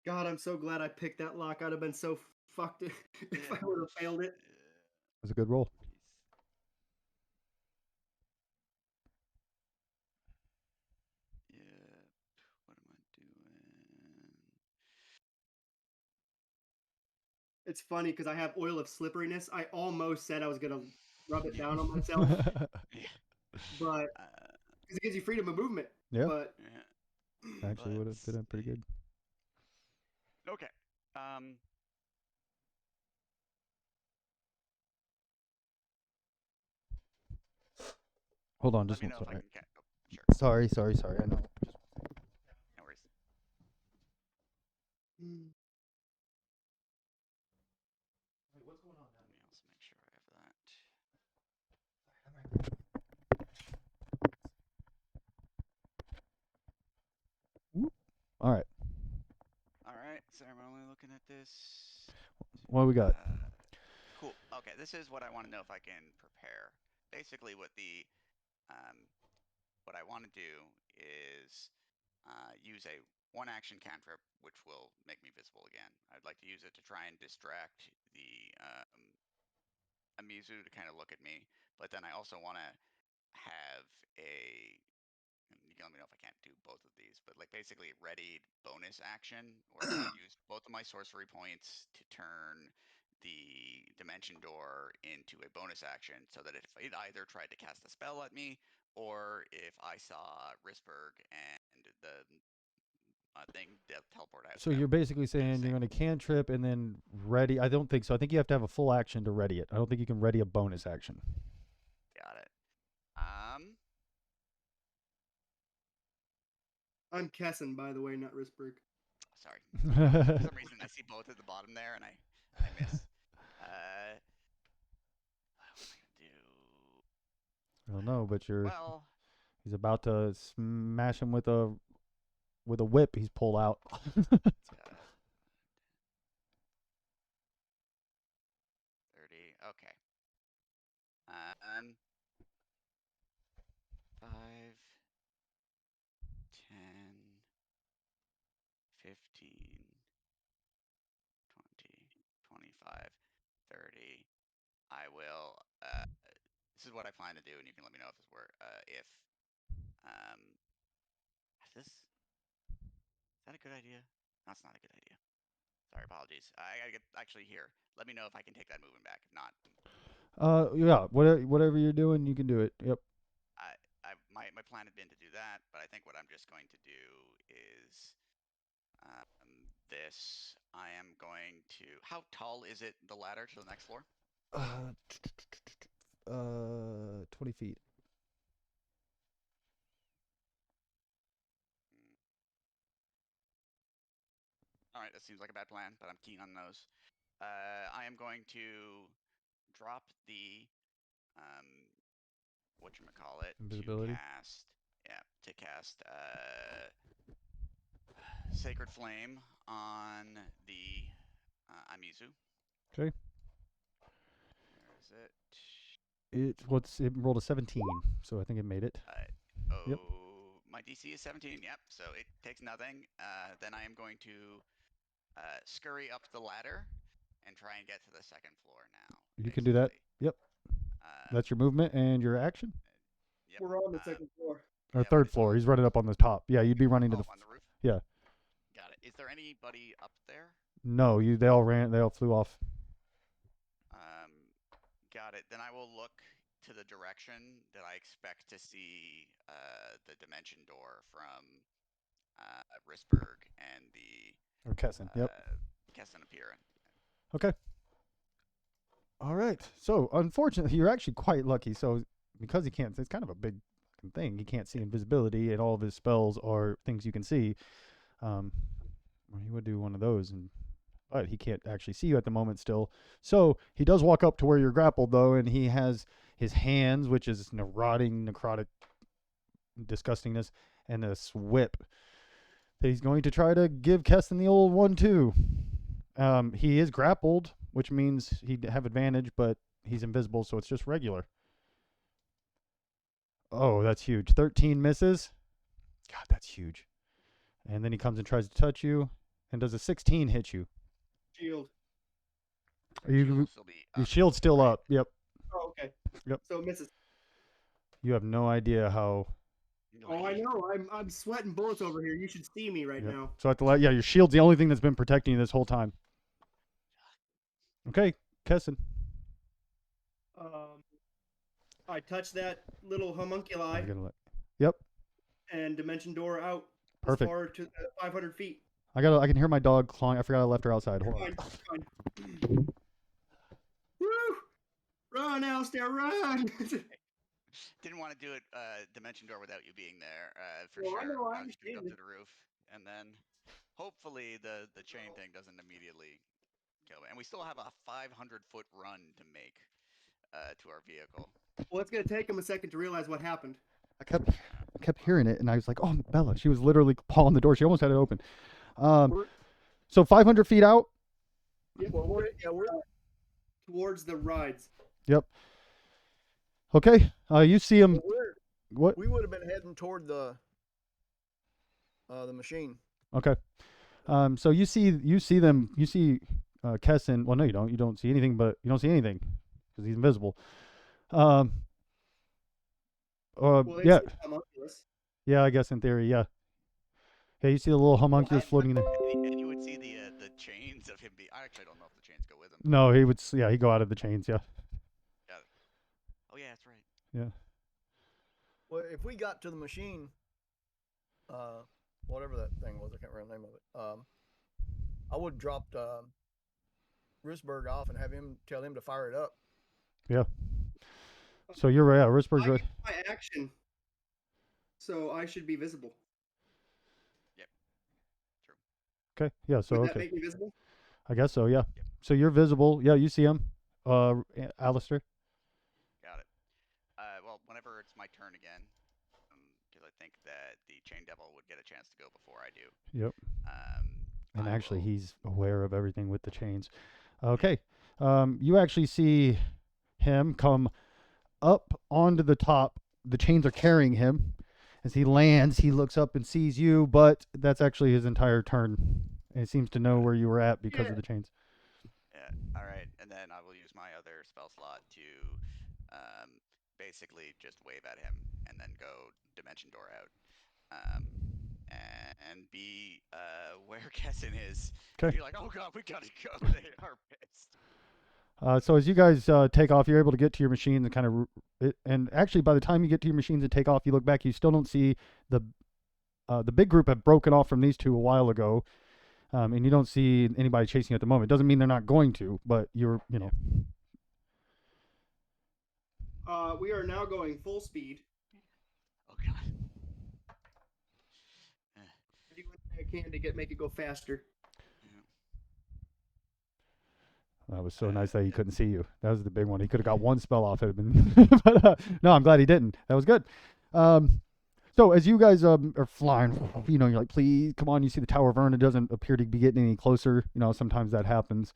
God, I'm so glad I picked that lock. I'd have been so fucked if I would have failed it. It was a good roll. Yeah. What am I doing? It's funny because I have oil of slipperiness. I almost said I was gonna rub it down on myself, but because it gives you freedom of movement. Yeah. But actually would have been pretty good. Okay. Hold on, Let just me one know if I second. can sure. Sorry. I know. No worries. What's going on Let me also make sure I have that. All right. All right. So I'm only looking at this. What do we got? Cool. Okay. This is what I want to know if I can prepare. Basically, what I want to do is use a one action cantrip, which will make me visible again. I'd like to use it to try and distract the Amizu to kind of look at me, but then I also want to have a. You can let me know if I can't do both of these, but like basically readied bonus action where I use both of my sorcery points to turn the dimension door into a bonus action, so that if it either tried to cast a spell at me, or if I saw Risberg and the thing teleport out. So you're basically saying you're going to cantrip and then ready. I don't think so. I think you have to have a full action to ready it. I don't think you can ready a bonus action. Got it. I'm Kessin, by the way, not Risberg. Sorry. For some reason, I see both at the bottom there, and I miss. What am I gonna do? I don't know, but Well, he's about to smash him with a whip he's pulled out. 30. Okay. 5, 10, 15, 20, 25, 30. I will. This is what I plan to do, and you can let me know if this works. If this is that a good idea? That's not a good idea. Sorry, apologies. I gotta get actually here. Let me know if I can take that movement back. If not, yeah. Whatever you're doing, you can do it. Yep. My plan had been to do that, but I think what I'm just going to do is this. I am going to. How tall is it? The ladder to the next floor? 20 feet. All right. It seems like a bad plan, but I'm keen on those. I am going to drop the whatchamacallit Invisibility. to cast Sacred Flame on the Amizu. Okay. Where is it? It rolled a 17, so I think it made it. Yep. My DC is 17. Yep. So it takes nothing. Then I am going to scurry up the ladder and try and get to the second floor now. You can do that. basically. Yep. That's your movement and your action. Yep. We're on the second floor. Or Yeah, third but floor. it's He's running up on the top. Yeah, you'd be running to on the roof. Yeah. Got it. Is there anybody up there? No, they all flew off. Got it. Then I will look to the direction that I expect to see the dimension door from Risberg and the Or Kessin. Yep. Kessin appearing. Okay. All right. So, unfortunately, you're actually quite lucky. So, because he can't, it's kind of a big fucking thing. He can't see invisibility, and all of his spells are things you can see. Well, he would do one of those, but he can't actually see you at the moment still. So, he does walk up to where you're grappled, though, and he has his hands, which is rotting, necrotic disgustingness, and this whip that he's going to try to give Kessin the old 1-2. He is grappled, which means he'd have advantage, but he's invisible, so it's just regular. Oh, that's huge. 13 misses. God, that's huge. And then he comes and tries to touch you, and does a 16 hit you? Shield. Your shield's still up. Yep. Oh, okay. Yep. So it misses. You have no idea how. Oh, I know. I'm sweating bullets over here. You should see me right now. So at the your shield's the only thing that's been protecting you this whole time. Okay, Kessin. I touch that little homunculi Yep. and dimension door out. Perfect. As far to 500 feet. I can hear my dog clawing. I forgot I left her outside. Hold on. Fine. Woo! Run, Alistair, run! Didn't want to do it dimension door without you being there for Well, sure. I know, I was doing up understand to the roof, and then hopefully the chain thing doesn't immediately kill me. And we still have a 500-foot run to make to our vehicle. Well, it's gonna take him a second to realize what happened. I kept hearing it, and I was like, "Oh, Bella!" She was literally pawing the door. She almost had it open. So 500 feet out. Yeah, we're towards the rides. Yep. Okay. You see him. What? We would have been heading toward the machine. Okay. So you see them. You see Kessin. Well, no, you don't. You don't see anything, but you don't see anything because he's invisible. Yeah. Yeah, I guess in theory, yeah. Yeah, you see the little homunculus floating in there. And you would see the chains of him. I actually don't know if the chains go with him. No, he would. Yeah, he'd go out of the chains. Yeah. Got it. Oh yeah, that's right. Yeah. Well, if we got to the machine, whatever that thing was, I can't remember the name of it. I would drop Risberg off and tell him to fire it up. Yeah. So you're right. Yeah, Risberg's right. My action. So I should be visible. Yep. True. Okay. Yeah. So Would okay. that make me visible? I guess so. Yeah. Yep. So you're visible. Yeah, you see him. Alistair. Got it. Well, whenever it's my turn again, because I think that the Chain Devil would get a chance to go before I do. Yep. And actually, he's aware of everything with the chains. Okay. You actually see him come up onto the top. The chains are carrying him. As he lands, he looks up and sees you, but that's actually his entire turn. And he seems to know where you were at because of the chains. Yeah. All right. And then I will use my other spell slot to basically just wave at him and then go dimension door out. And be where Kessin is. Okay. You're like, oh god, we gotta go. They are pissed. So as you guys take off, you're able to get to your machines and kind of, and actually by the time you get to your machines and take off, you look back, you still don't see the big group have broken off from these two a while ago, and you don't see anybody chasing you at the moment. Doesn't mean they're not going to, but you know. We are now going full speed. Oh god. I do what I can to make it go faster. That was so nice that he couldn't see you. That was the big one. He could have got one spell off. It had been, but no, I'm glad he didn't. That was good. So as you guys are flying, you're like, please come on. You see the Tower of Urn. It doesn't appear to be getting any closer. Sometimes that happens.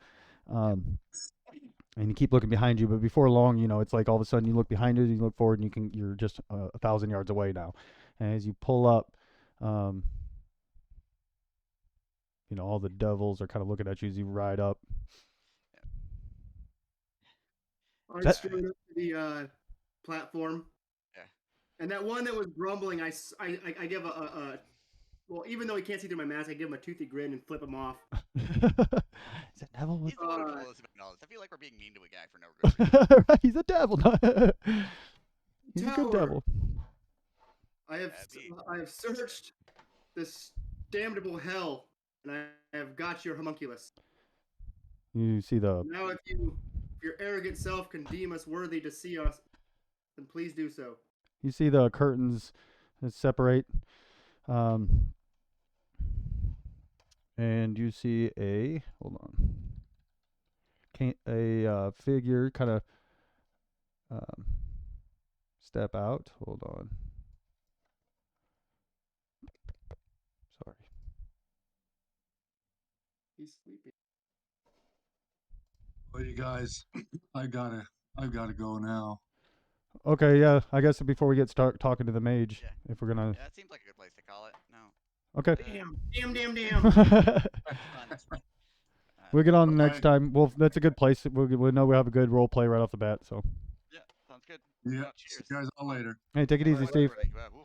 And you keep looking behind you, but before long, it's like all of a sudden you look behind you, you look forward, and you're just 1,000 yards away now. And as you pull up, all the devils are kind of looking at you as you ride up. I strode up to the platform. Yeah. And that one that was grumbling, I give well, even though he can't see through my mask, I give him a toothy grin and flip him off. Is that devil? He's the one who told us about all this. I feel like we're being mean to a guy for no good reason. Right, he's a devil. He's a good devil. I have searched this damnable hell, and I have got your homunculus. You see the... Now, if your arrogant self can deem us worthy to see us, then please do so. You see the curtains separate, and you see a figure kind of step out. Hold on. Sorry. He's sleeping. Well, you guys, I've gotta go now. Okay, yeah. I guess before we get start talking to the mage, Yeah. if we're gonna. Yeah, that seems like a good place to call it. No. Okay. Damn. We'll get on Okay. next time. Well, that's a good place. We'll know we have a good role play right off the bat. So. Yeah, sounds good. Yeah. Well, cheers. See you guys all later. Hey, take it easy, Steve. Wow,